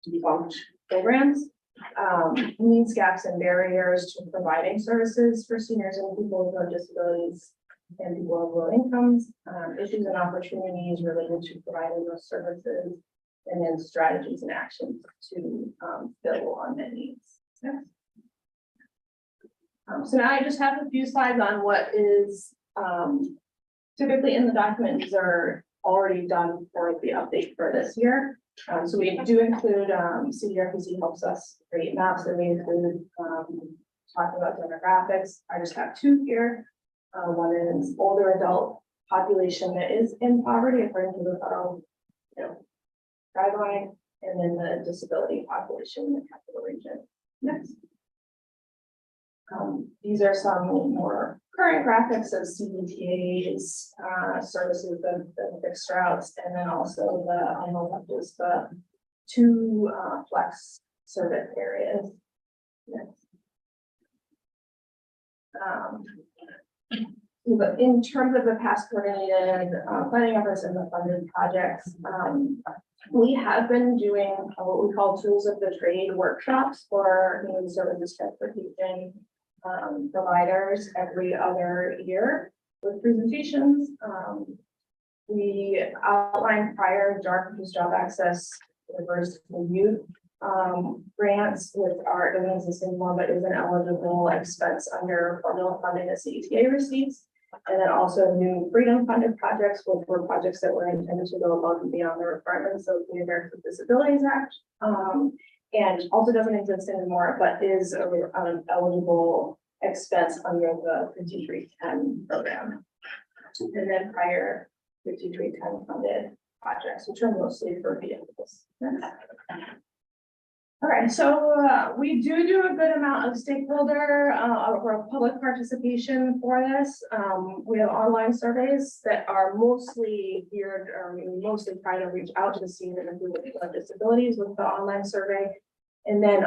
defunct programs, needs, gaps, and barriers to providing services for seniors and people with disabilities and people with low incomes, issues and opportunities related to providing those services, and then strategies and actions to fill unmet needs. Next. So now I just have a few slides on what is typically in the document. These are already done for the update for this year. So we do include CGFTC helps us create maps, and we include talking about demographics. I just have two here. One is older adult population that is in poverty according to the federal, guideline, and then the disability population in the capital region. Next. These are some more current graphics of CBTA's services, the fixed routes, and then also on the left is the two flex service areas. Next. But in terms of the past coordinated planning efforts and the funded projects, we have been doing what we call tools of the trade workshops for human services transportation providers every other year with presentations. We outlined prior dark job access reverse youth grants with our existing one, but is an eligible expense under formula funding that CETA receives. And then also new freedom funded projects, which were projects that were intended to go above and beyond the requirements of the Americans with Disabilities Act. And also doesn't exist anymore, but is an eligible expense under the 5310 program. And then prior 5310 funded projects, which are mostly for vehicles. All right, so we do a good amount of stakeholder or public participation for this. We have online surveys that are mostly geared or mostly trying to reach out to the seniors and people with disabilities with the online survey. And then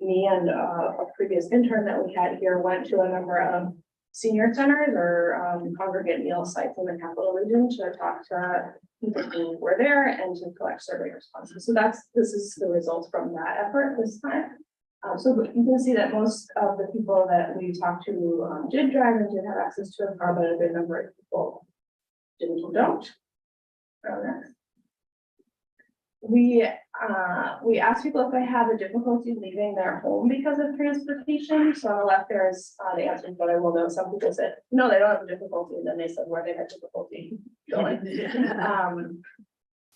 me and a previous intern that we had here went to a number of senior centers or congregate meal sites in the capital region to talk to people who were there and to collect survey responses. So this is the results from that effort this time. So you can see that most of the people that we talked to did drive and did have access to a car, but a good number of people didn't or don't. We asked people if they have a difficulty leaving their home because of transportation. So on the left there's the answer, but I will know some people said no, they don't have a difficulty, and then they said where they had difficulty going.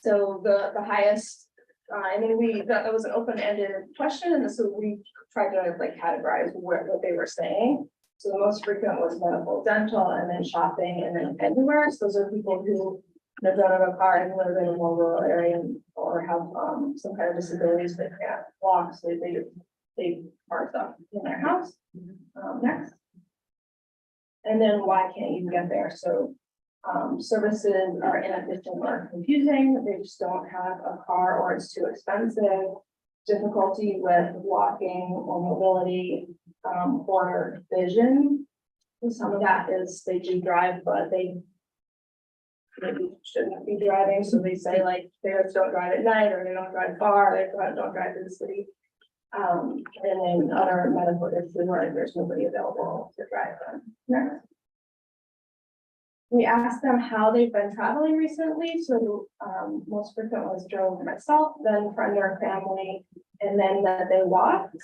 So the highest, and then that was an open-ended question, and so we tried to categorize what they were saying. So the most frequent was medical, dental, and then shopping, and then anywhere. So those are people who don't have a car and live in a more rural area or have some kind of disabilities that can't walk, so they park up in their house. Next. And then why can't you get there? So services are inefficient or confusing. They just don't have a car or it's too expensive. Difficulty with walking or mobility or vision. And some of that is they do drive, but they maybe shouldn't be driving. So they say they just don't drive at night, or they don't drive far, they don't drive to the city. And then other medical issues where there's nobody available to drive them. Next. We asked them how they've been traveling recently. So most frequent was drove myself, then friend or family, and then that they walked.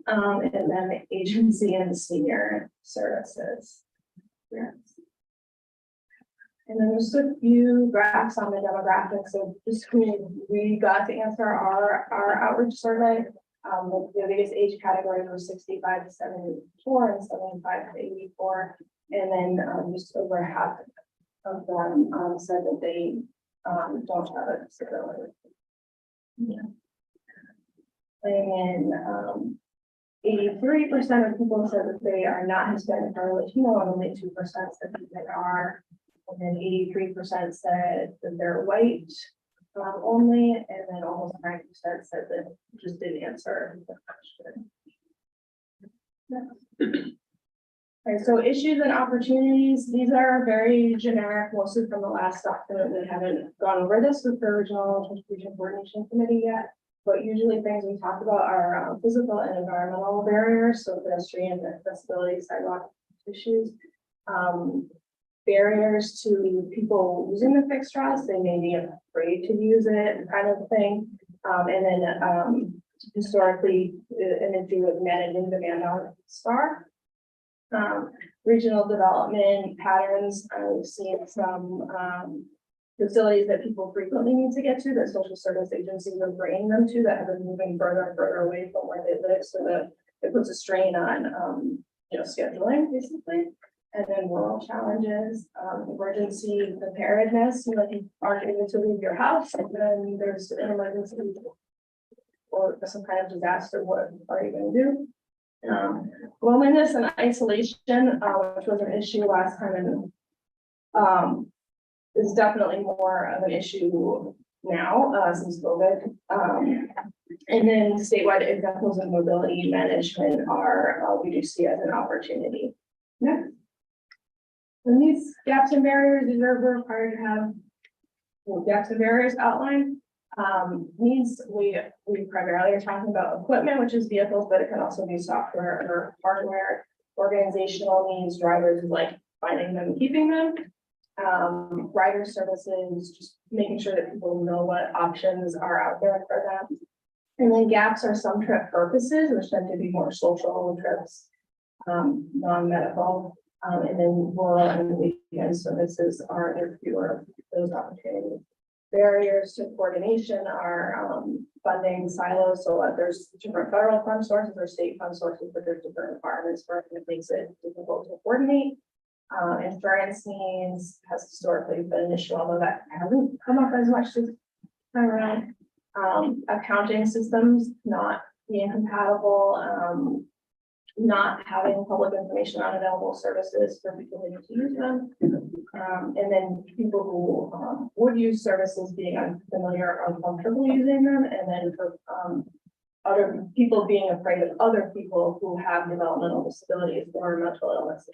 And then the agency and senior services. Yes. And then there's a few graphs on the demographics of just who we got to answer our outreach survey. The biggest age categories were 65 to 74 and 75 to 84. And then just over half of them said that they don't have a disability. Yeah. And then 83% of people said that they are not Hispanic or Latino, and only 2% said that they are. And then 83% said that they're white only, and then almost 90% said that just didn't answer the question. Yeah. Okay, so issues and opportunities, these are very generic, mostly from the last document. We haven't gone over this with the original transportation coordination committee yet. But usually things we talk about are physical and environmental barriers, so pedestrian accessibility, sidewalk issues. Barriers to people using the fixed routes, they may be afraid to use it, kind of thing. And then historically, an issue with managing demand on STAR. Regional development patterns, we've seen some facilities that people frequently need to get to, that social service agencies are bringing them to, that have been moving further and further away from where they live, so that it puts a strain on scheduling, basically. And then rural challenges, emergency preparedness, like you aren't able to leave your house, and then there's an emergency or some kind of disaster, what are you gonna do? Loneliness and isolation, which was an issue last time, and is definitely more of an issue now, since COVID. And then statewide examples of mobility management are, we do see as an opportunity. Next. And these gaps and barriers, these are required to have gaps and barriers outlined. Needs, we primarily are talking about equipment, which is vehicles, but it can also be software or hardware. Organizational needs, drivers, like finding them and keeping them. Rider services, just making sure that people know what options are out there for them. And then gaps are some trip purposes, which tend to be more social trips, non-medical. And then rural and weekend services are there fewer those opportunities. Barriers to coordination are funding silos, so there's different federal fund sources or state fund sources, but there's different requirements for it, and it makes it difficult to coordinate. Insurance needs has historically been an issue, although that hasn't come up as much this time around. Accounting systems not being compatible, not having public information on available services for people who need to use them. And then people who would use services being unfamiliar or uncomfortable using them, and then for other people being afraid of other people who have developmental disabilities or mental illnesses.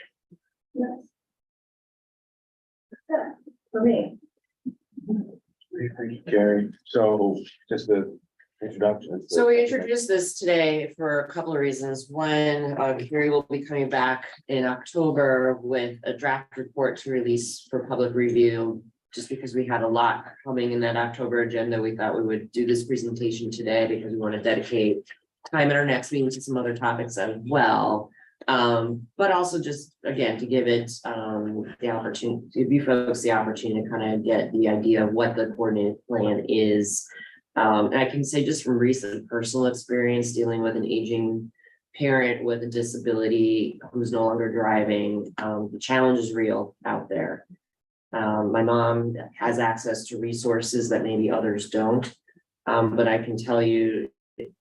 Yes. That's it for me. Thank you, Carrie. So just the introduction. So we introduced this today for a couple of reasons. One, Carrie will be coming back in October with a draft report to release for public review. Just because we had a lot coming in that October agenda, we thought we would do this presentation today because we want to dedicate time in our next meeting to some other topics as well. But also just, again, to give it the opportunity, give you folks the opportunity to kind of get the idea of what the coordinated plan is. And I can say just from recent personal experience dealing with an aging parent with a disability who's no longer driving, the challenge is real out there. My mom has access to resources that maybe others don't. But I can tell you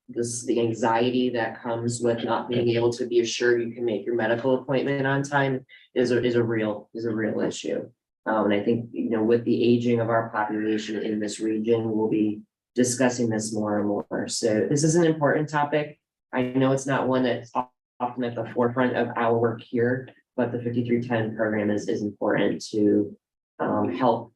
the anxiety that comes with not being able to be assured you can make your medical appointment on time is a real issue. And I think, with the aging of our population in this region, we'll be discussing this more and more. So this is an important topic. I know it's not one that's often at the forefront of our work here, but the 5310 program is important to help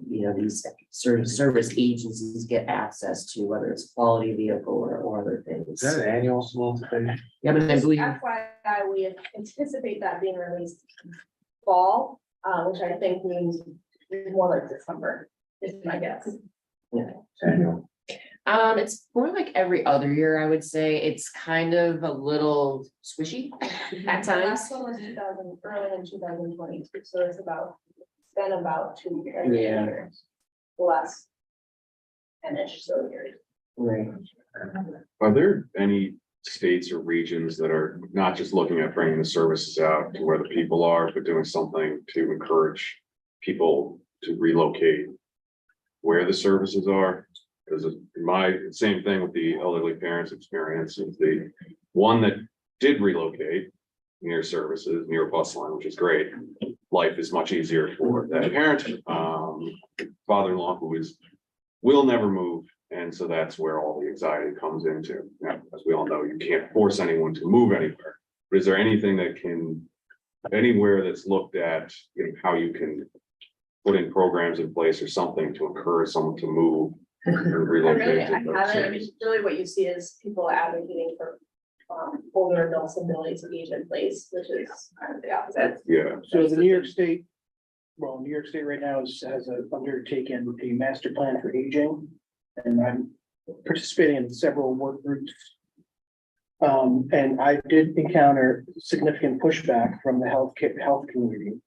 these service agencies get access to, whether it's quality vehicle or other things. Is that an annual solicitation? Yeah, but I believe FYI, we anticipate that being released fall, which I think means more like December, is my guess. Annual. It's more like every other year, I would say. It's kind of a little squishy at The times. last one was early in 2022, so it's been about 2 years. Yeah. The last 10-ish so years. Right. Are there any states or regions that are not just looking at bringing the services out to where the people are, but doing something to encourage people to relocate where the services are? Because my same thing with the elderly parents experience is the one that did relocate near services, near a bus line, which is great. Life is much easier for that parent. Father-in-law who will never move. And so that's where all the anxiety comes into. Now, as we all know, you can't force anyone to move anywhere. But is there anything that can anywhere that's looked at, you know, how you can put in programs in place or something to encourage someone to move and relocate. Really, to I those haven't, I mean, cities. really what you see is people advocating for older adults' ability to age in place, which is kind of the opposite. Yeah, So the New York State, well, New York State right now has undertaken a master plan for aging. And I'm participating in several work groups. And I did encounter significant pushback from the health community,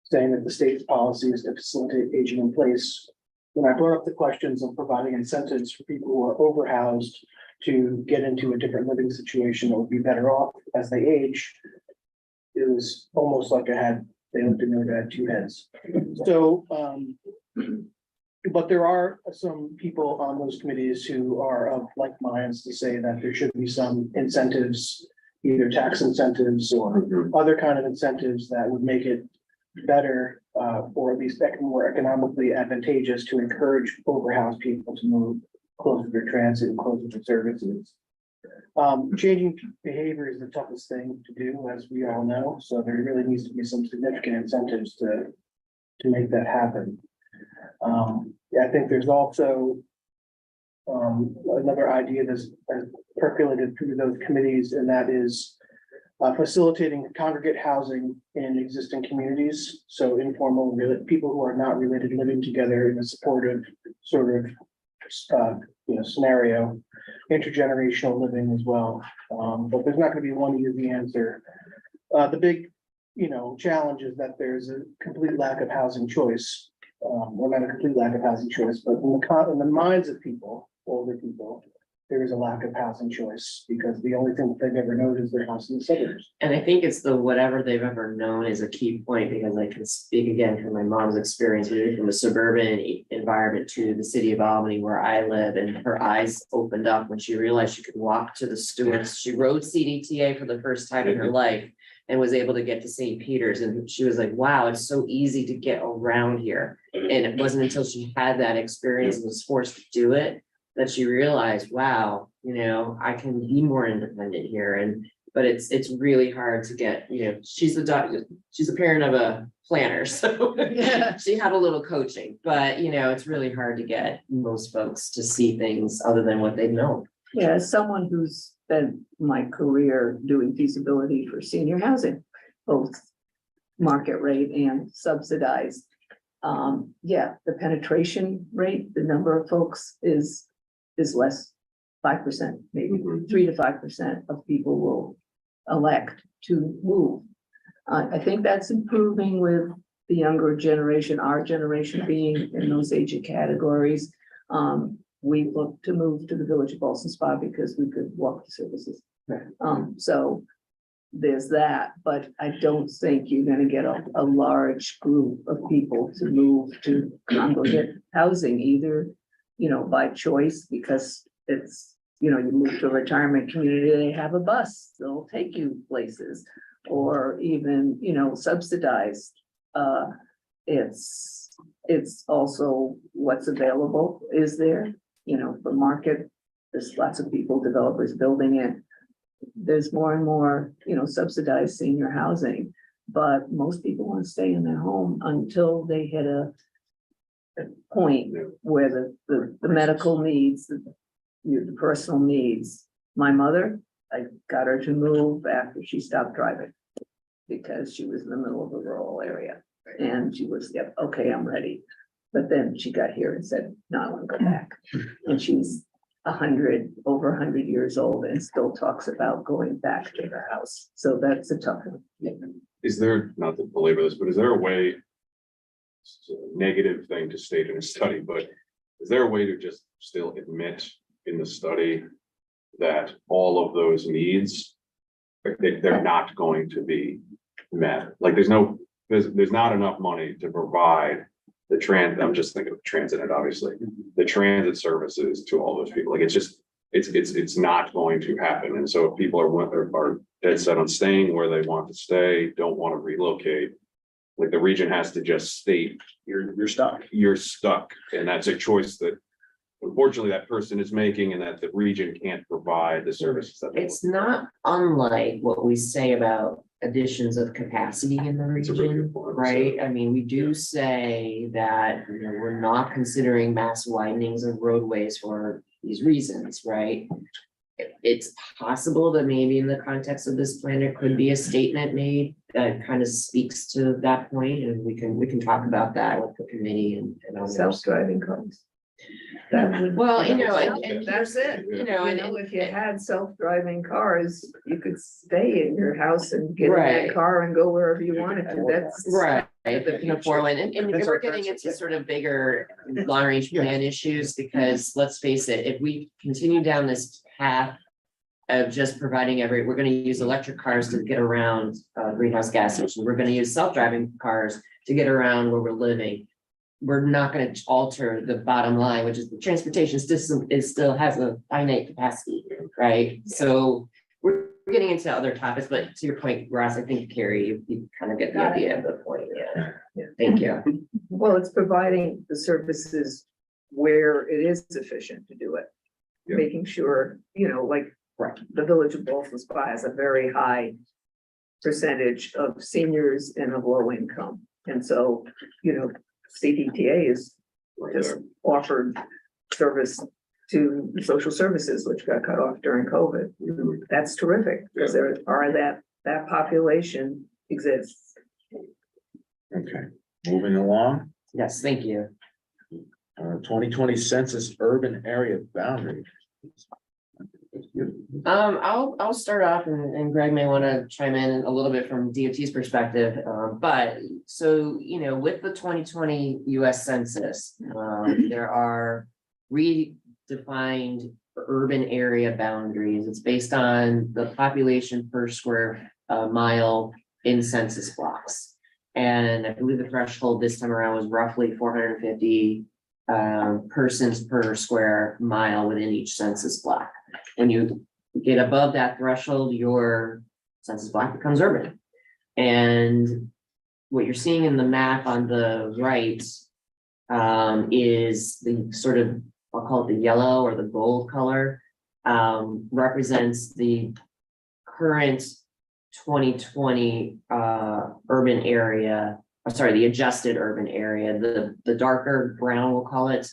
saying that the state's policy is to facilitate aging in place. When I brought up the questions of providing incentives for people who are overhoused to get into a different living situation that would be better off as they age, it was almost like they looked at me like I had two heads. So, but there are some people on those committees who are of like minds to say that there should be some incentives, either tax incentives or other kind of incentives that would make it better, or at least more economically advantageous to encourage overhoused people to move closer to their transit and closer to services. Changing behavior is the toughest thing to do, as we all know, so there really needs to be some significant incentives to make that happen. I think there's also another idea that's percolated through those committees, and that is facilitating congregate housing in existing communities. So informal, people who are not related living together in a supportive sort of scenario, intergenerational living as well. But there's not going to be one easy answer. The big, challenge is that there's a complete lack of housing choice. Well, not a complete lack of housing choice, but in the minds of people, older people, there is a lack of housing choice because the only thing that they've ever known is their house in the suburbs. And I think it's the whatever they've ever known is a key point, because I can speak again from my mom's experience, moving from a suburban environment to the city of Albany where I live, and her eyes opened up when she realized she could walk to the Stewarts. She rode CDTA for the first time in her life and was able to get to St. Peter's, and she was like, wow, it's so easy to get around here. And it wasn't until she had that experience and was forced to do it that she realized, wow, I can be more independent here. But it's really hard to get, she's a parent of a planner, so she had a little coaching, but it's really hard to get most folks to see things other than what they've known. Yeah, as someone who's spent my career doing feasibility for senior housing, both market rate and subsidized. The penetration rate, the number of folks is less, 5%, maybe 3 to 5% of people will elect to move. I think that's improving with the younger generation, our generation being in those age categories. We looked to move to the village of Boston Spa because we could walk to services. So there's that, but I don't think you're gonna get a large group of people to move to congregate housing either, by choice, because it's, you move to a retirement community, they have a bus, they'll take you places, or even, subsidized. It's also what's available is there, for market. There's lots of people, developers building it. There's more and more, subsidized senior housing, but most people want to stay in their home until they hit a point where the medical needs, the personal needs. My mother, I got her to move after she stopped driving because she was in the middle of a rural area, and she was, yep, okay, I'm ready. But then she got here and said, no, I want to go back. And she's over 100 years old and still talks about going back to her house. So that's a tough one. is there, not to belabor this, but is there a way? It's a negative thing to state in a study, but is there a way to just still admit in the study that all of those needs, they're not going to be met? Like there's not enough money to provide the I'm just thinking of transit, obviously, the transit services to all those people. Like it's not going to happen. And so if people are dead set on staying where they want to stay, don't want to relocate, like the region has to just state you're stuck, and that's a choice that unfortunately that person is making, and that the region can't provide the services that they It's not unlike what we say about additions of capacity in the It's a really region, good point. right? I mean, we do say that, you know, we're not considering mass widenings of roadways for these reasons, right? It's possible that maybe in the context of this plan, there could be a statement made that kind of speaks to that point, and we can talk about that with the committee and others. Self-driving cars. That would. Well, you know, and That's it. you know, You know, if you had self-driving cars, you could stay in your house and get in Right. that car and go wherever you wanted to. That's. right, the you know, Portland, and Depends we're on getting person, into sort of bigger long-range plan issues, because let's face it, if we continue down this path of just providing we're gonna use electric cars to get around greenhouse gas emissions, we're gonna use self-driving cars to get around where we're living. We're not gonna alter the bottom line, which is the transportation system still has a finite capacity, right? So we're getting into other topics, but to your point, Ross, I think Carrie, you kind of get the idea of the point, yeah. Thank you. Well, it's providing the services where it is efficient to do it. Yeah. Making sure, you know, like the village of Balsam Spa has a very high percentage of seniors and of low income. And so, you know, CDTA is just offered service to social services, which got cut off during COVID. That's terrific, because there are that population exists. Okay, moving along, Yes, thank you. 2020 census urban area boundary. I'll start off, and Greg may want to chime in a little bit from DOT's perspective. But so, you know, with the 2020 US Census, there are redefined urban area boundaries. It's based on the population per square mile in census blocks. And I believe the threshold this time around was roughly 450 persons per square mile within each census block. When you get above that threshold, your census block becomes urban. And what you're seeing in the map on the right is the sort of, I'll call it the yellow or the gold color, represents the current 2020 urban area, the adjusted urban area. The darker brown, we'll call it,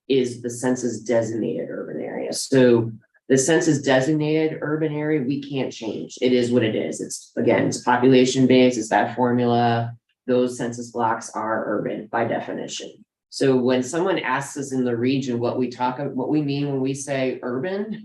is the census designated urban area. So the census designated urban area, we can't change. It is what it is. It's, again, it's population based, it's that formula. Those census blocks are urban by definition. So when someone asks us in the region what we mean when we say urban,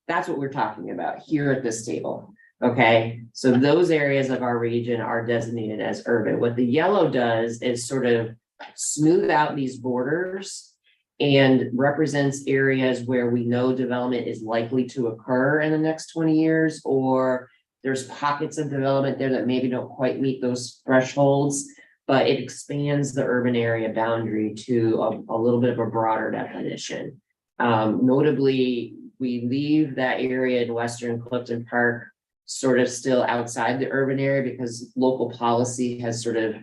that's what we're talking about here at this table. Okay, so those areas of our region are designated as urban. What the yellow does is sort of smooth out these borders and represents areas where we know development is likely to occur in the next 20 years, or there's pockets of development there that maybe don't quite meet those thresholds, but it expands the urban area boundary to a little bit of a broader definition. Notably, we leave that area in Western Clifton Park sort of still outside the urban area because local policy has sort of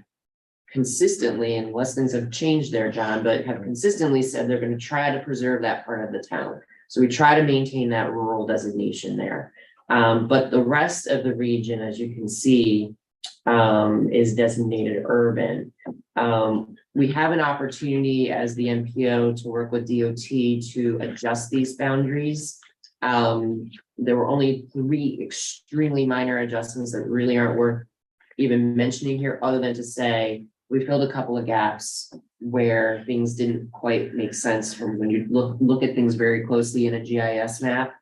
consistently, unless things have changed there, John, but have consistently said they're going to try to preserve that part of the town. So we try to maintain that rural designation there. But the rest of the region, as you can see, is designated urban. We have an opportunity as the MPO to work with DOT to adjust these boundaries. There were only 3 extremely minor adjustments that really aren't worth even mentioning here, other than to say we filled a couple of gaps where things didn't quite make sense from when you look at things very closely in a GIS map.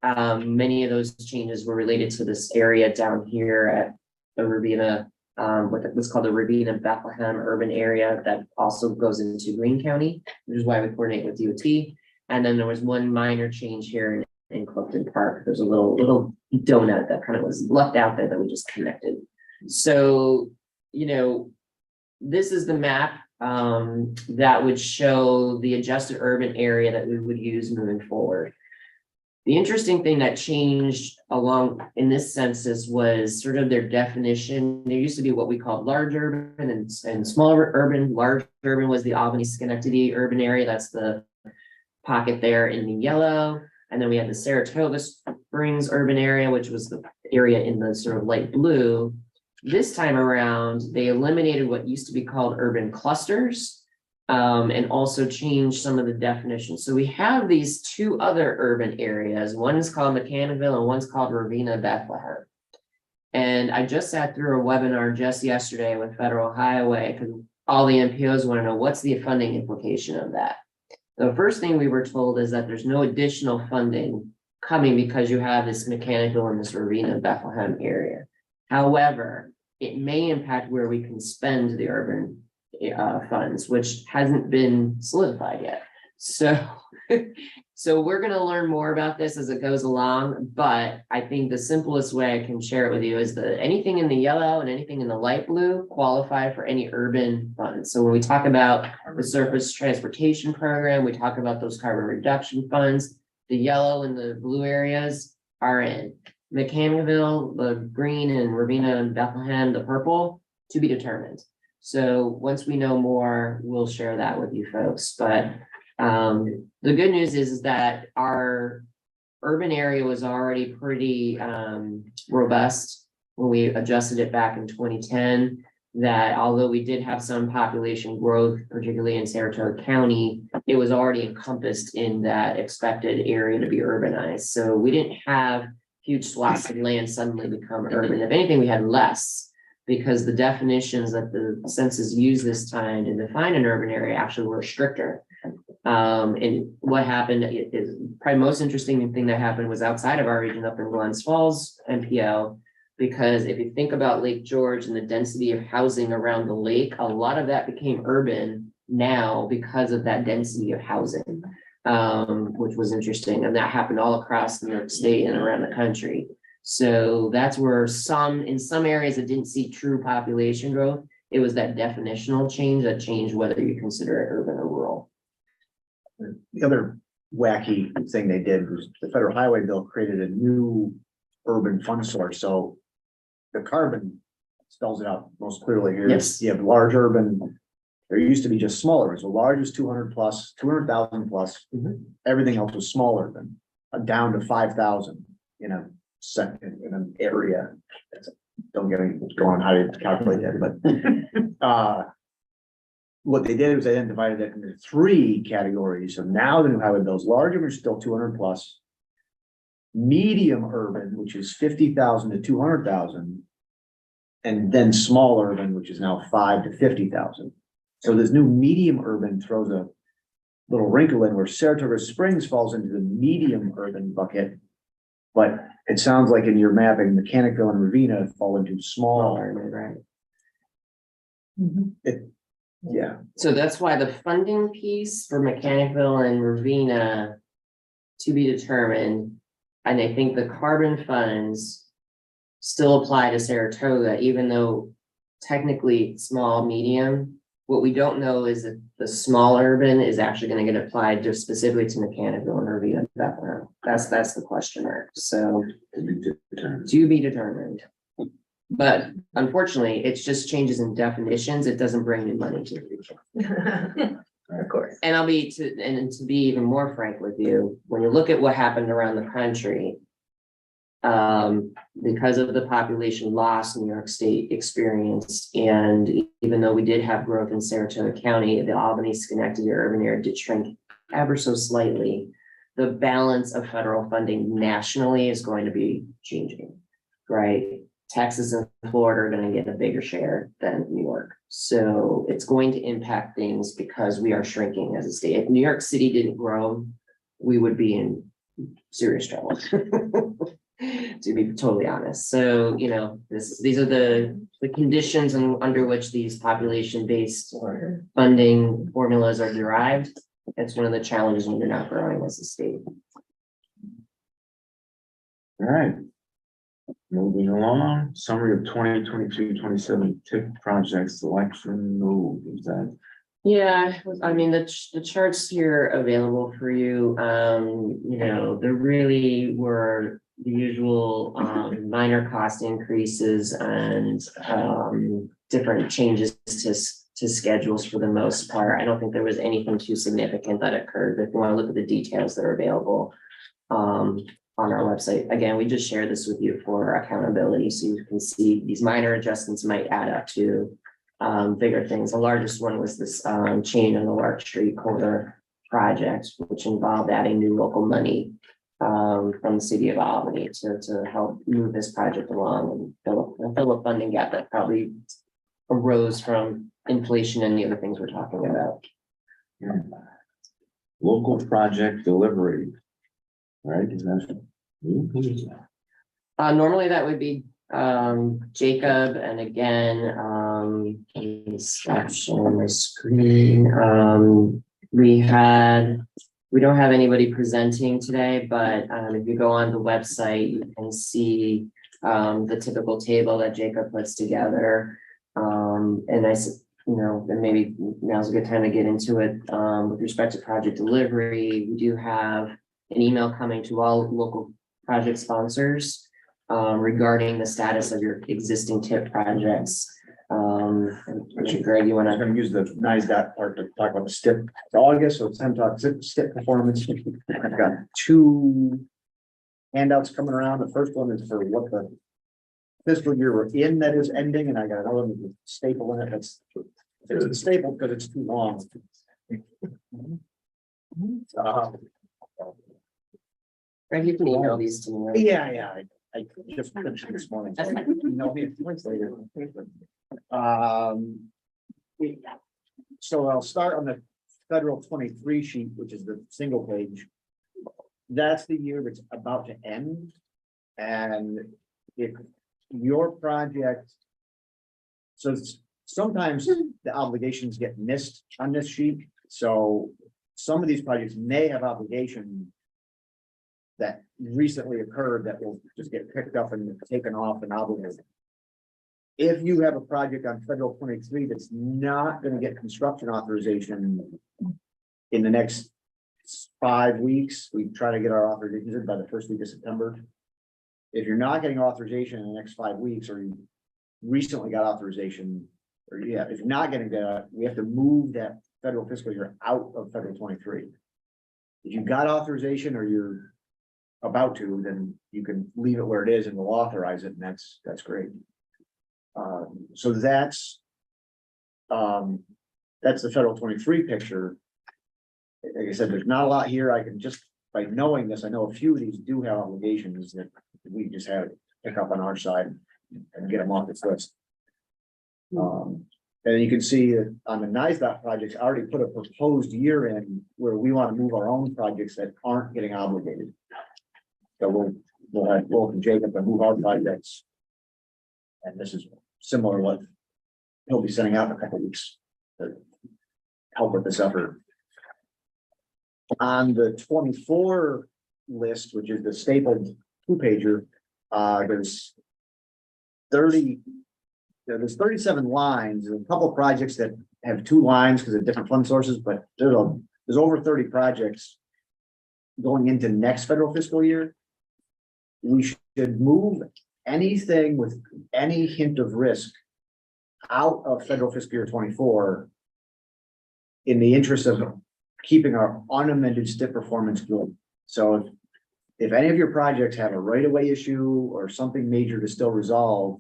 Many of those changes were related to this area down here at the Rabina, what's called the Rabina Bethlehem urban area that also goes into Greene County, which is why we coordinate with DOT. And then there was one minor change here in Clifton Park. There's a little donut that kind of was left out there that we just connected. So, you know, this is the map that would show the adjusted urban area that we would use moving forward. The interesting thing that changed along in this census was sort of their definition. There used to be what we called large urban and smaller urban. Large urban was the Albany Schenectady urban area. That's the pocket there in the yellow. And then we had the Saratoga Springs urban area, which was the area in the sort of light blue. this time around, they eliminated what used to be called urban clusters. And also changed some of the definitions. So we have these two other urban areas. One is called Mechanicsville and one's called Ravenna Bethlehem. And I just sat through a webinar just yesterday with Federal Highway because all the MPOs want to know what's the funding implication of that. The first thing we were told is that there's no additional funding coming because you have this Mechanicsville and this Ravenna Bethlehem area. However, it may impact where we can spend the urban funds, which hasn't been solidified yet. So, so we're going to learn more about this as it goes along. But I think the simplest way I can share it with you is that anything in the yellow and anything in the light blue qualify for any urban funds. So when we talk about the surface transportation program, we talk about those carbon reduction funds. The yellow and the blue areas are in Mechanicsville, the green, and Ravenna and Bethlehem, the purple, to be determined. So once we know more, we'll share that with you folks. But the good news is that our urban area was already pretty robust when we adjusted it back in 2010. That although we did have some population growth, particularly in Saratoga County, it was already encompassed in that expected area to be urbanized. So we didn't have huge swaths of land suddenly become urban. If anything, we had less, because the definitions that the census used this time to define an urban area actually were stricter. And what happened is probably most interesting thing that happened was outside of our region up in Glens Falls, MPO, because if you think about Lake George and the density of housing around the lake, a lot of that became urban now because of that density of housing, which was interesting. And that happened all across New York State and around the country. So that's where in some areas that didn't see true population growth, it was that definitional change that changed whether you consider it urban or rural. The other wacky thing they did was the federal highway bill created a new urban fund source. So the carbon spells it out most clearly here. Yes. You have large urban, there used to be just smaller. So large is 200 plus, 200,000 plus. Everything else was smaller than down to 5,000, second in an area. Don't get me going on how to calculate that, but what they did was they then divided it into 3 categories. So now the new highway bill is large urban is still 200 plus, medium urban, which is 50,000 to 200,000, and then small urban, which is now 5 to 50,000. So this new medium urban throws a little wrinkle in where Saratoga Springs falls into the medium urban bucket. But it sounds like in your mapping, Mechanicsville and Ravenna fall into small urban, right? Yeah. So that's why the funding piece for Mechanicsville and Ravenna to be determined. And I think the carbon funds still apply to Saratoga, even though technically small, medium. What we don't know is that the small urban is actually going to get applied just specifically to Mechanicsville and Ravenna. That's the question mark. So to be determined. But unfortunately, it's just changes in definitions. It doesn't bring new money to the region. Of course. And to be even more frank with you, when you look at what happened around the country, because of the population loss New York State experienced, and even though we did have growth in Saratoga County, the Albany Schenectady urban area did shrink ever so slightly. The balance of federal funding nationally is going to be changing, right? Texas and Florida are going to get a bigger share than New York. So it's going to impact things because we are shrinking as a state. If New York City didn't grow, we would be in serious trouble, to be totally honest. So, these are the conditions under which these population-based funding formulas are derived. It's one of the challenges when you're not growing as a state. All right. Moving along, summary of 2022-27 TIP project selection. Is that? Yeah, I mean, the charts here are available for you. There really were the usual minor cost increases and different changes to schedules for the most part. I don't think there was anything too significant that occurred. If you want to look at the details that are available. on our website. Again, we just share this with you for accountability, so you can see these minor adjustments might add up to bigger things. The largest one was this change in the Lark Street corridor project, which involved adding new local money from the city of Albany to help move this project along and fill a funding gap that probably arose from inflation and the other things we're talking about. Local project delivery. Right? Normally that would be Jacob, and again, on the screen, we don't have anybody presenting today, but if you go on the website, you can see the typical table that Jacob puts together. And and maybe now's a good time to get into it. With respect to project delivery, we do have an email coming to all local project sponsors regarding the status of your existing TIP projects. Greg, you want I'm to? gonna use the NISDOT part to talk about the STIP for August, so it's time to talk STIP performance. I've got two handouts coming around. The first one is for what the fiscal year we're in that is ending, and I got another one with a staple in it. It's the staple because it's too long. Greg, you can email these to me. Right? Yeah, I just finished this morning. So email me a few minutes later. So I'll start on the federal 23 sheet, which is the single page. That's the year that's about to end. And if your project, so sometimes the obligations get missed on this sheet. So some of these projects may have obligation that recently occurred that will just get picked up and taken off and obligated. If you have a project on federal 23 that's not going to get construction authorization in the next 5 weeks, we try to get our authorizations in by the first week of September. If you're not getting authorization in the next 5 weeks, or you recently got authorization, or if you're not getting that, we have to move that federal fiscal year out of federal 23. If you got authorization or you're about to, then you can leave it where it is and we'll authorize it, and that's great. So that's the federal 23 picture. Like I said, there's not a lot here. I can just, by knowing this, I know a few of these do have obligations that we just have to pick up on our side and get them off this list. And you can see that on the NISDOT projects, I already put a proposed year in where we want to move our own projects that aren't getting obligated. So we'll have Wolf and Jacob and move our projects. And this is similar to what he'll be sending out in a couple of weeks to help with this effort. On the 24 list, which is the stapled 2-pager, there's 37 lines, and a couple of projects that have 2 lines because of different fund sources, but there's over 30 projects going into next federal fiscal year. We should move anything with any hint of risk out of federal fiscal year 24 in the interest of keeping our unamended STIP performance good. So if any of your projects have a right-of-way issue or something major to still resolve,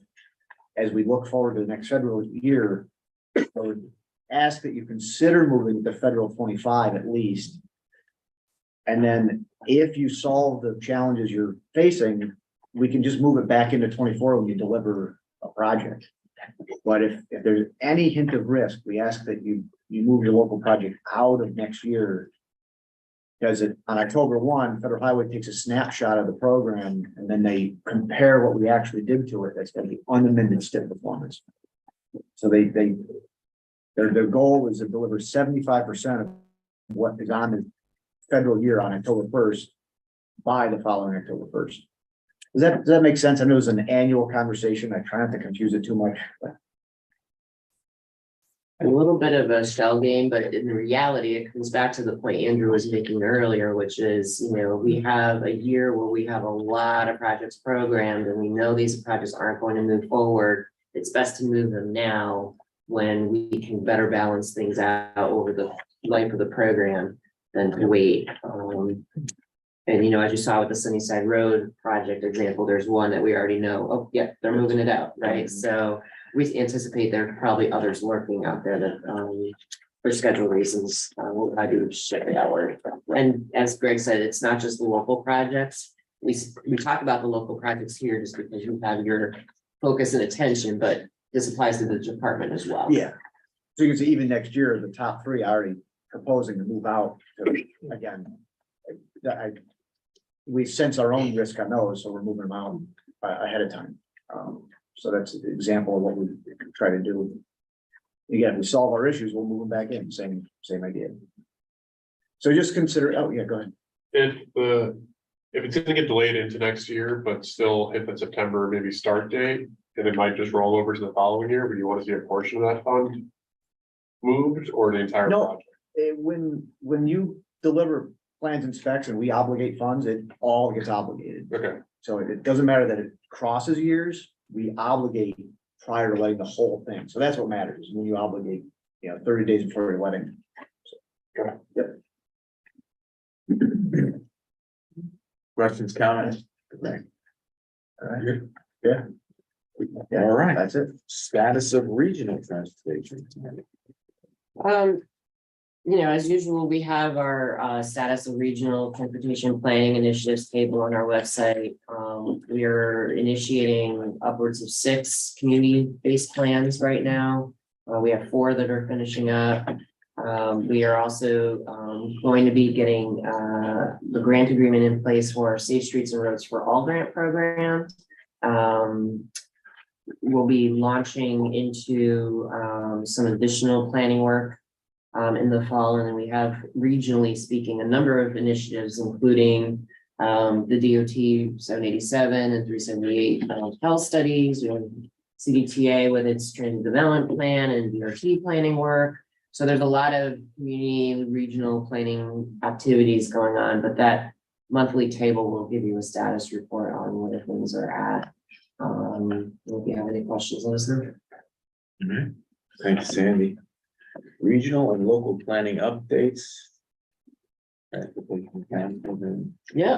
as we look forward to the next federal year, I would ask that you consider moving to federal 25 at least. And then if you solve the challenges you're facing, we can just move it back into 24 when you deliver a project. But if there's any hint of risk, we ask that you move your local project out of next year. Because on October 1, Federal Highway takes a snapshot of the program and then they compare what we actually did to it. That's going to be unamended STIP performance. So their goal is to deliver 75% of what is on the federal year on October 1st by the following October 1st. Does that make sense? I know it's an annual conversation. I try not to confuse it too much. But A little bit of a shell game, but in reality, it comes back to the point Andrew was making earlier, which is, we have a year where we have a lot of projects programmed and we know these projects aren't going to move forward. It's best to move them now when we can better balance things out over the life of the program than to wait. And, you know, as you saw with the Sunnyside Road project example, there's one that we already know, oh, yeah, they're moving it out, right? So we anticipate there are probably others lurking out there that, for schedule reasons, will I do ship it outward. And as Greg said, it's not just the local projects. We talk about the local projects here just because you have your focus and attention, but this applies to the department as well. Yeah. So you can see even next year, the top three are already proposing to move out to, again. We sense our own risk on those, so we're moving them out ahead of time. So that's an example of what we try to do. Again, we solve our issues, we'll move them back in, same idea. So just consider, oh yeah, go ahead. If it's gonna get delayed into next year, but still hit the September maybe start date, then it might just roll over to the following year, but you want to see a portion of that fund moved or the entire No. project? When you deliver plans and specs and we obligate funds, it all gets obligated. Okay, So it doesn't matter that it crosses years, we obligate prior to letting the whole thing. So that's what matters, when you obligate, 30 days before your wedding. Okay. Yep. Questions, comments? All right. Yeah. All right, That's it. status of regional transportation. You know, as usual, we have our status of regional transportation planning initiatives table on our website. We are initiating upwards of 6 community-based plans right now. We have 4 that are finishing up. We are also going to be getting the grant agreement in place for our Safe Streets and Roads for All grant program. We'll be launching into some additional planning work in the fall, and then we have, regionally speaking, a number of initiatives, including the DOT 787 and 378 health studies, CDTA with its transit development plan and DRT planning work. So there's a lot of community regional planning activities going on, but that monthly table will give you a status report on where things are at. If you have any questions, let us know. Thank you, Sandy. Regional and local planning updates. Yeah,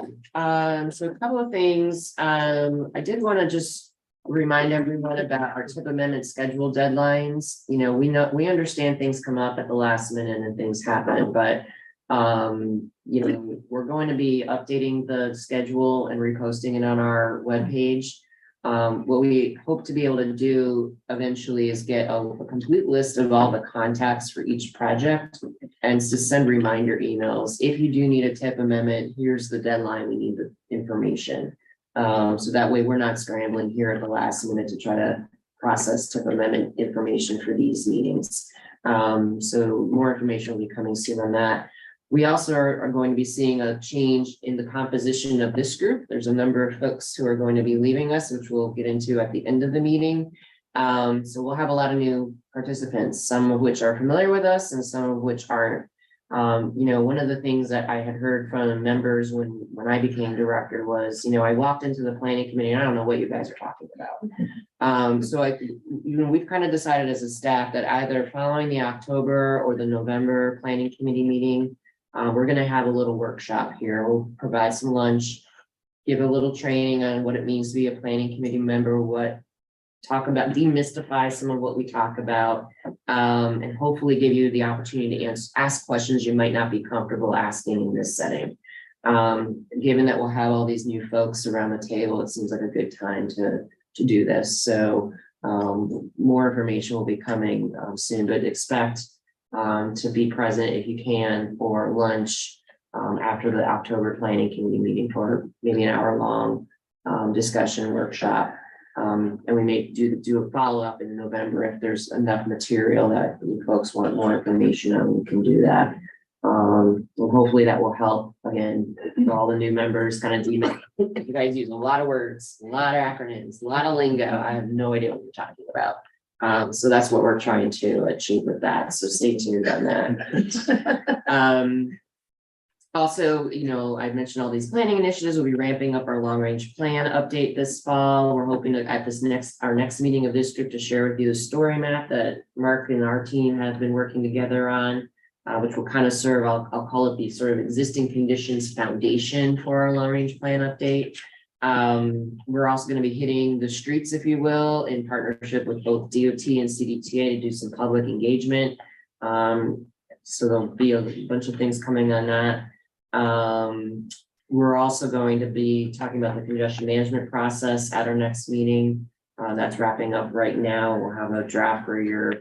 so a couple of things. I did want to just remind everyone about our tip amendment schedule deadlines. You know, we understand things come up at the last minute and things happen, but you know, we're going to be updating the schedule and reposting it on our webpage. What we hope to be able to do eventually is get a complete list of all the contacts for each project and to send reminder emails. If you do need a tip amendment, here's the deadline, we need the information. So that way we're not scrambling here at the last minute to try to process tip amendment information for these meetings. So more information will be coming soon on that. We also are going to be seeing a change in the composition of this group. There's a number of folks who are going to be leaving us, which we'll get into at the end of the meeting. So we'll have a lot of new participants, some of which are familiar with us and some of which aren't. You know, one of the things that I had heard from members when I became director was, you know, I walked into the planning committee and I don't know what you guys are talking about. So we've kind of decided as a staff that either following the October or the November planning committee meeting, we're going to have a little workshop here. We'll provide some lunch, give a little training on what it means to be a planning committee member, talk about, demystify some of what we talk about, and hopefully give you the opportunity to ask questions you might not be comfortable asking in this setting. Given that we'll have all these new folks around the table, it seems like a good time to do this. So more information will be coming soon, but expect to be present if you can for lunch after the October planning committee meeting for maybe an hour-long discussion workshop. And we may do a follow-up in November if there's enough material that you folks want more information on, we can do that. And hopefully that will help, again, for all the new members, kind of you guys use a lot of words, a lot of acronyms, a lot of lingo. I have no idea what you're talking about. So that's what we're trying to achieve with that. So stay tuned on that. Also, you know, I've mentioned all these planning initiatives. We'll be ramping up our long range plan update this fall. We're hoping to at our next meeting of this group to share with you the story map that Mark and our team have been working together on. which will kind of serve, I'll call it the sort of existing conditions foundation for our long-range plan update. We're also going to be hitting the streets, if you will, in partnership with both DOT and CDTA to do some public engagement. So there'll be a bunch of things coming on that. We're also going to be talking about the congestion management process at our next meeting. That's wrapping up right now. We'll have a draft for your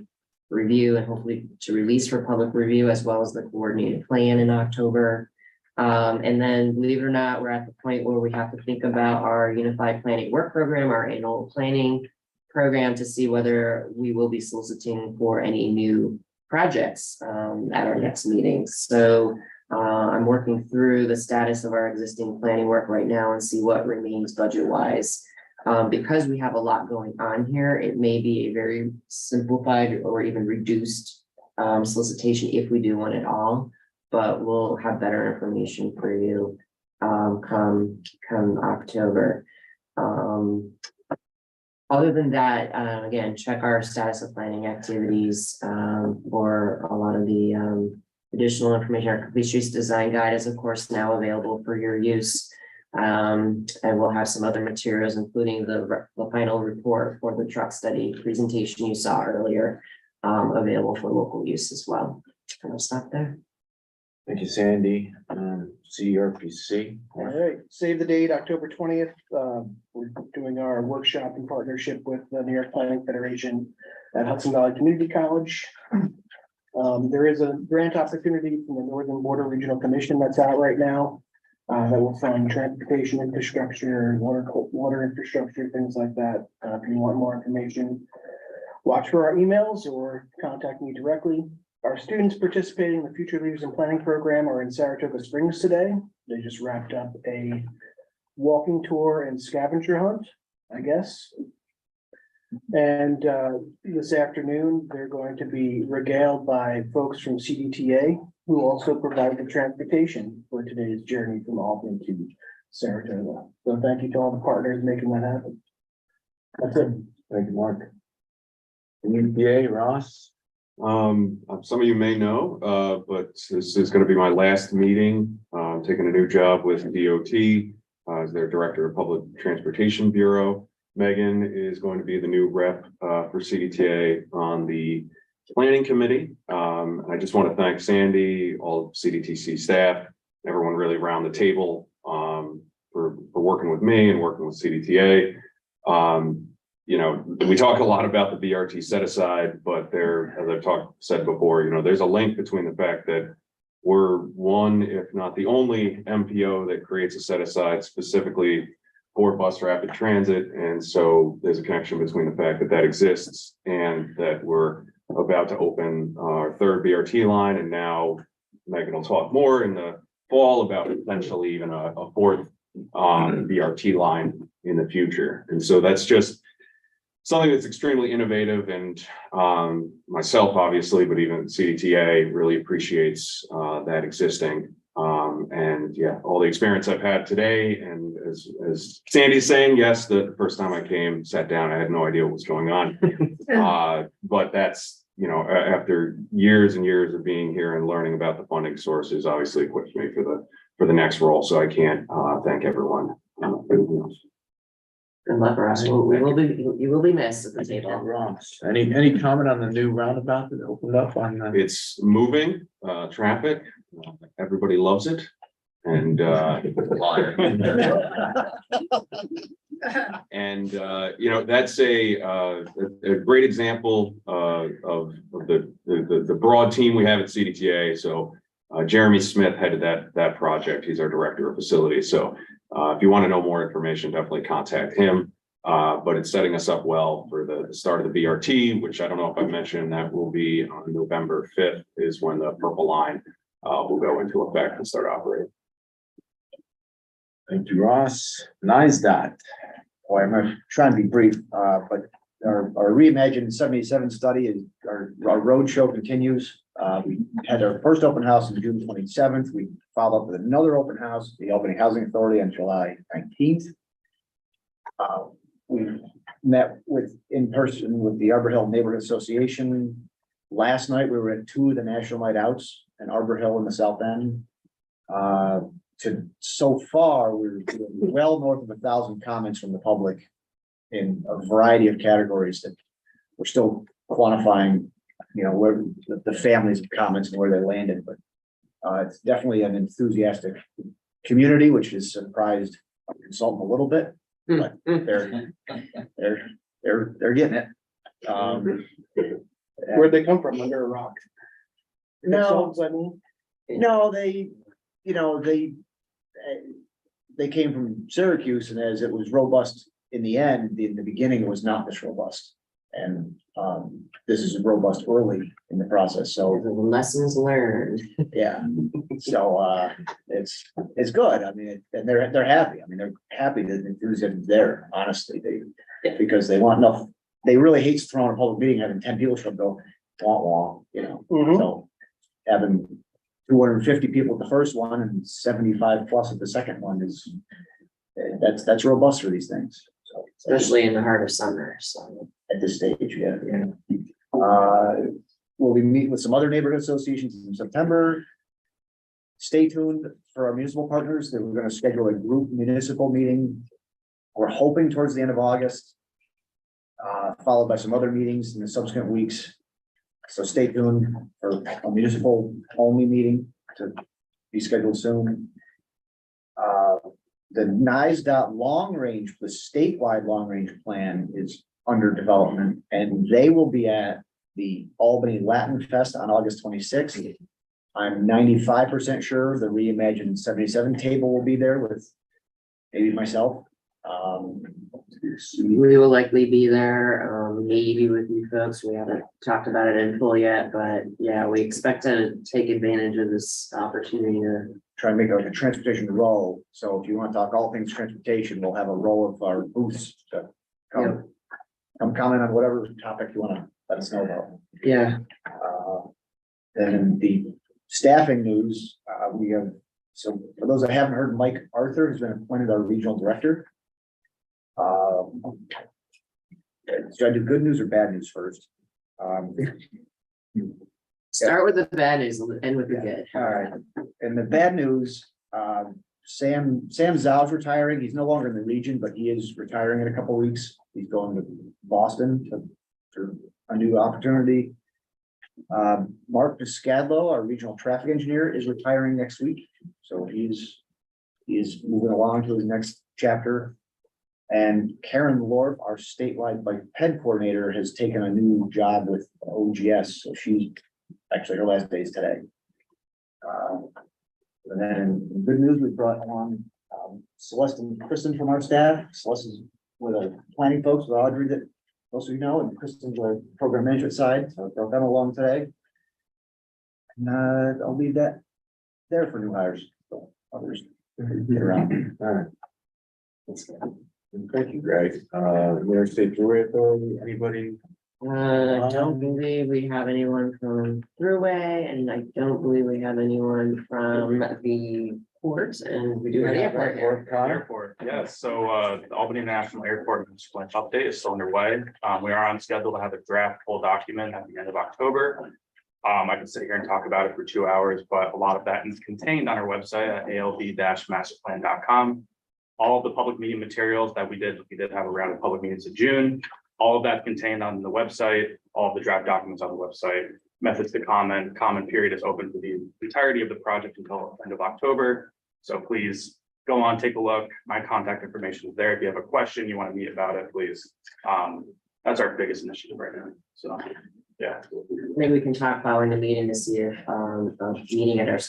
review and hopefully to release for public review, as well as the coordinated plan in October. And then, believe it or not, we're at the point where we have to think about our unified planning work program, our annual planning program, to see whether we will be soliciting for any new projects at our next meeting. So I'm working through the status of our existing planning work right now and see what remains budget-wise. Because we have a lot going on here, it may be a very simplified or even reduced solicitation if we do one at all. But we'll have better information for you come October. Other than that, again, check our status of planning activities for a lot of the additional information. Our Complete Streets Design Guide is, of course, now available for your use. And we'll have some other materials, including the final report for the truck study presentation you saw earlier, available for local use as well. And I'll stop there. Thank you, Sandy. CRPC. All right, save the date, October 20th. We're doing our workshop in partnership with the New York Planning Federation at Hudson Valley Community College. There is a grant opportunity from the Northern Border Regional Commission that's out right now. That will fund transportation infrastructure, water infrastructure, things like that. If you want more information, watch for our emails or contact me directly. Our students participating in the Future Leaders in Planning program are in Saratoga Springs today. They just wrapped up a walking tour and scavenger hunt, I guess. And this afternoon, they're going to be regaled by folks from CDTA, who also provide the transportation for today's journey from Albany to Saratoga. So thank you to all the partners making that happen. That's it. Thank you, Mark. EPA, Ross. Some of you may know, but this is going to be my last meeting. I'm taking a new job with DOT as their Director of Public Transportation Bureau. Megan is going to be the new rep for CDTA on the Planning Committee. I just want to thank Sandy, all CDTC staff, everyone really around the table for working with me and working with CDTA. You know, we talk a lot about the BRT set aside, but there, as I've said before, you know, there's a link between the fact that we're one, if not the only MPO that creates a set aside specifically for bus rapid transit. And so there's a connection between the fact that that exists and that we're about to open our third BRT line. And now Megan will talk more in the fall about potentially even a fourth BRT line in the future. And so that's just something that's extremely innovative, and myself, obviously, but even CDTA really appreciates that existing. And yeah, all the experience I've had today, and as Sandy's saying, yes, the first time I came, sat down, I had no idea what was going on. But that's, you know, after years and years of being here and learning about the funding sources, obviously equips me for the next role. So I can't thank everyone. Good luck, Ross. You will be missed at the table. Ross. Any comment on the new roundabout that opened up on the? It's moving, traffic, everybody loves it. And and you know, that's a great example of the broad team we have at CDTA. So Jeremy Smith headed that project. He's our director of facilities. So if you want to know more information, definitely contact him. But it's setting us up well for the start of the BRT, which I don't know if I mentioned, that will be on November 5th is when the purple line will go into effect and start operating. Thank you, Ross. NISDOT. Boy, I'm gonna try and be brief, but our Reimagined 77 study is our road show continues. We had our first open house on June 27th. We followed up with another open house, the Albany Housing Authority, on July 19th. We met in person with the Arbor Hill Neighborhood Association. Last night, we were at 2 of the National Night Outs. and Arbor Hill in the south end. So far, we're well north of 1,000 comments from the public in a variety of categories that we're still quantifying, where the families of comments and where they landed, but it's definitely an enthusiastic community, which has surprised our consultant a little bit, but they're getting it. Where'd they come from? Under a rock? No, I mean, no, they came from Syracuse, and as it was robust in the end, in the beginning, it was not this robust. And this is robust early in the process, so Lessons learned. yeah. So it's good. I mean, and they're happy. I mean, they're happy that the enthusiasm is there, honestly, because they want enough. They really hate throwing a public meeting, having 10 people show up, go, wah, Mhm. So having 250 people at the first one and 75 plus at the second one is, that's robust for these things. So Especially in the heart of summer, so. at this stage, yeah. We'll be meeting with some other neighborhood associations in September. Stay tuned for our municipal partners that we're gonna schedule a group municipal meeting. We're hoping towards the end of August. Followed by some other meetings in the subsequent weeks. So stay tuned for a municipal only meeting to be scheduled soon. The NISDOT long range, the statewide long range plan is under development, and they will be at the Albany Latin Fest on August 26th. I'm 95% sure the reimagined 77 table will be there with maybe myself. We will likely be there, maybe with you folks. We haven't talked about it in full yet, but yeah, we expect to take advantage of this opportunity to. Try and make like a transportation row. So if you want to talk all things transportation, we'll have a row of our booths to come comment on whatever topic you want to let us know about. Yeah. Then the staffing news, we have, so for those that haven't heard, Mike Arthur has been appointed our regional director. Should I do good news or bad news first? Start with the bad news, end with the good. All right, and the bad news, Sam Zhou's retiring. He's no longer in the region, but he is retiring in a couple of weeks. He's going to Boston for a new opportunity. Mark Piscadlo, our regional traffic engineer, is retiring next week. So he's moving along to his next chapter. And Karen Lorp, our statewide bike ped coordinator, has taken a new job with OGS. So she's actually, her last day is today. And then in good news, we brought along Celeste and Kristen from our staff. Celeste is with our planning folks with Audrey that most of you know, and Kristen's our program management side. So I brought them along today. And I'll leave that there for new hires. So others get around. All right. Thank you, Greg. New York State Thruway Authority, anybody? I don't believe we have anyone from Thruway, and I don't believe we have anyone from the port, and we do have the airport here. Airport, yes. So the Albany National Airport municipal update is still underway. We are on schedule to have a draft full document at the end of October. I can sit here and talk about it for 2 hours, but a lot of that is contained on our website at alb-masterplan.com. All of the public meeting materials that we did have a round of public meetings in June. All of that contained on the website, all of the draft documents on the website. Methods to comment period is open for the entirety of the project until end of October. So please go on, take a look. My contact information is there. If you have a question, you want to meet about it, please. That's our biggest initiative right now. So, yeah. Maybe we can talk following the meeting to see if a meeting at our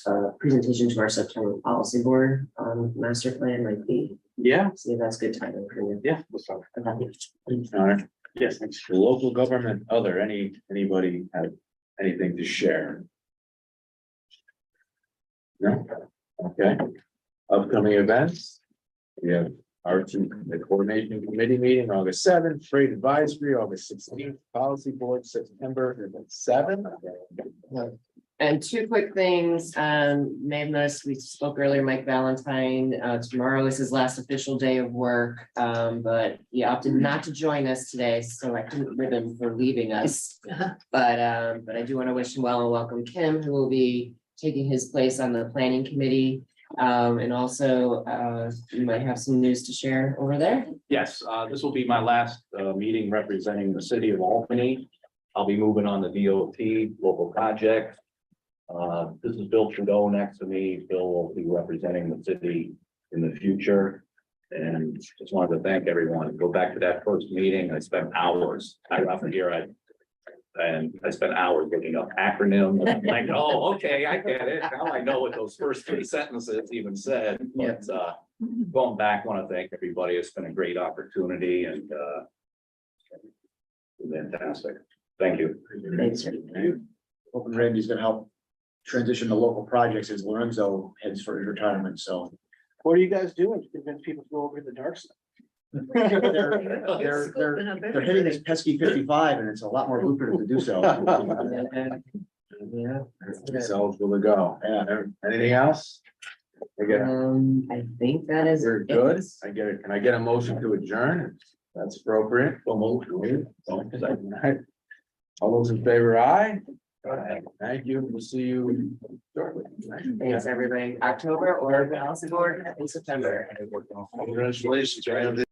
presentation to our September policy board master plan might be. Yeah. See if that's good timing for you. Yeah. Let's talk. All right. Yes, thanks. The local government, anybody have anything to share? No? Okay. Upcoming events. We have the coordination committee meeting, August 7th, freight advisory, August 16th, policy board, September 7th. And two quick things, may have noticed, we spoke earlier, Mike Valentine, tomorrow is his last official day of work, but he opted not to join us today, so I couldn't rib him for leaving us. But I do want to wish him well and welcome Kim, who will be taking his place on the planning committee. And also, you might have some news to share over there. Yes, this will be my last meeting representing the city of Albany. I'll be moving on the DOT local project. This is Bill Trudeau next to me. Bill will be representing the city in the future. And just wanted to thank everyone. Go back to that first meeting. I spent hours. I left here. I spent hours looking up acronyms. I'm like, oh, okay, I get it. Now I know what those first 3 sentences even said. But going back, want to thank everybody. It's been a great opportunity and fantastic. Thank you. Thanks. Hoping Randy's gonna help transition to local projects as Lorenzo heads for his retirement, so. What are you guys doing to convince people to go over to the dark side? They're hitting this pesky 55 and it's a lot more lucrative to do so. Yeah. It's eligible to go. Yeah, anything else? I think that is. We're good. Can I get a motion to adjourn? That's appropriate. All those in favor, aye? Thank you. We'll see you shortly. Thanks, everybody. October or policy board in September. Congratulations, Randy.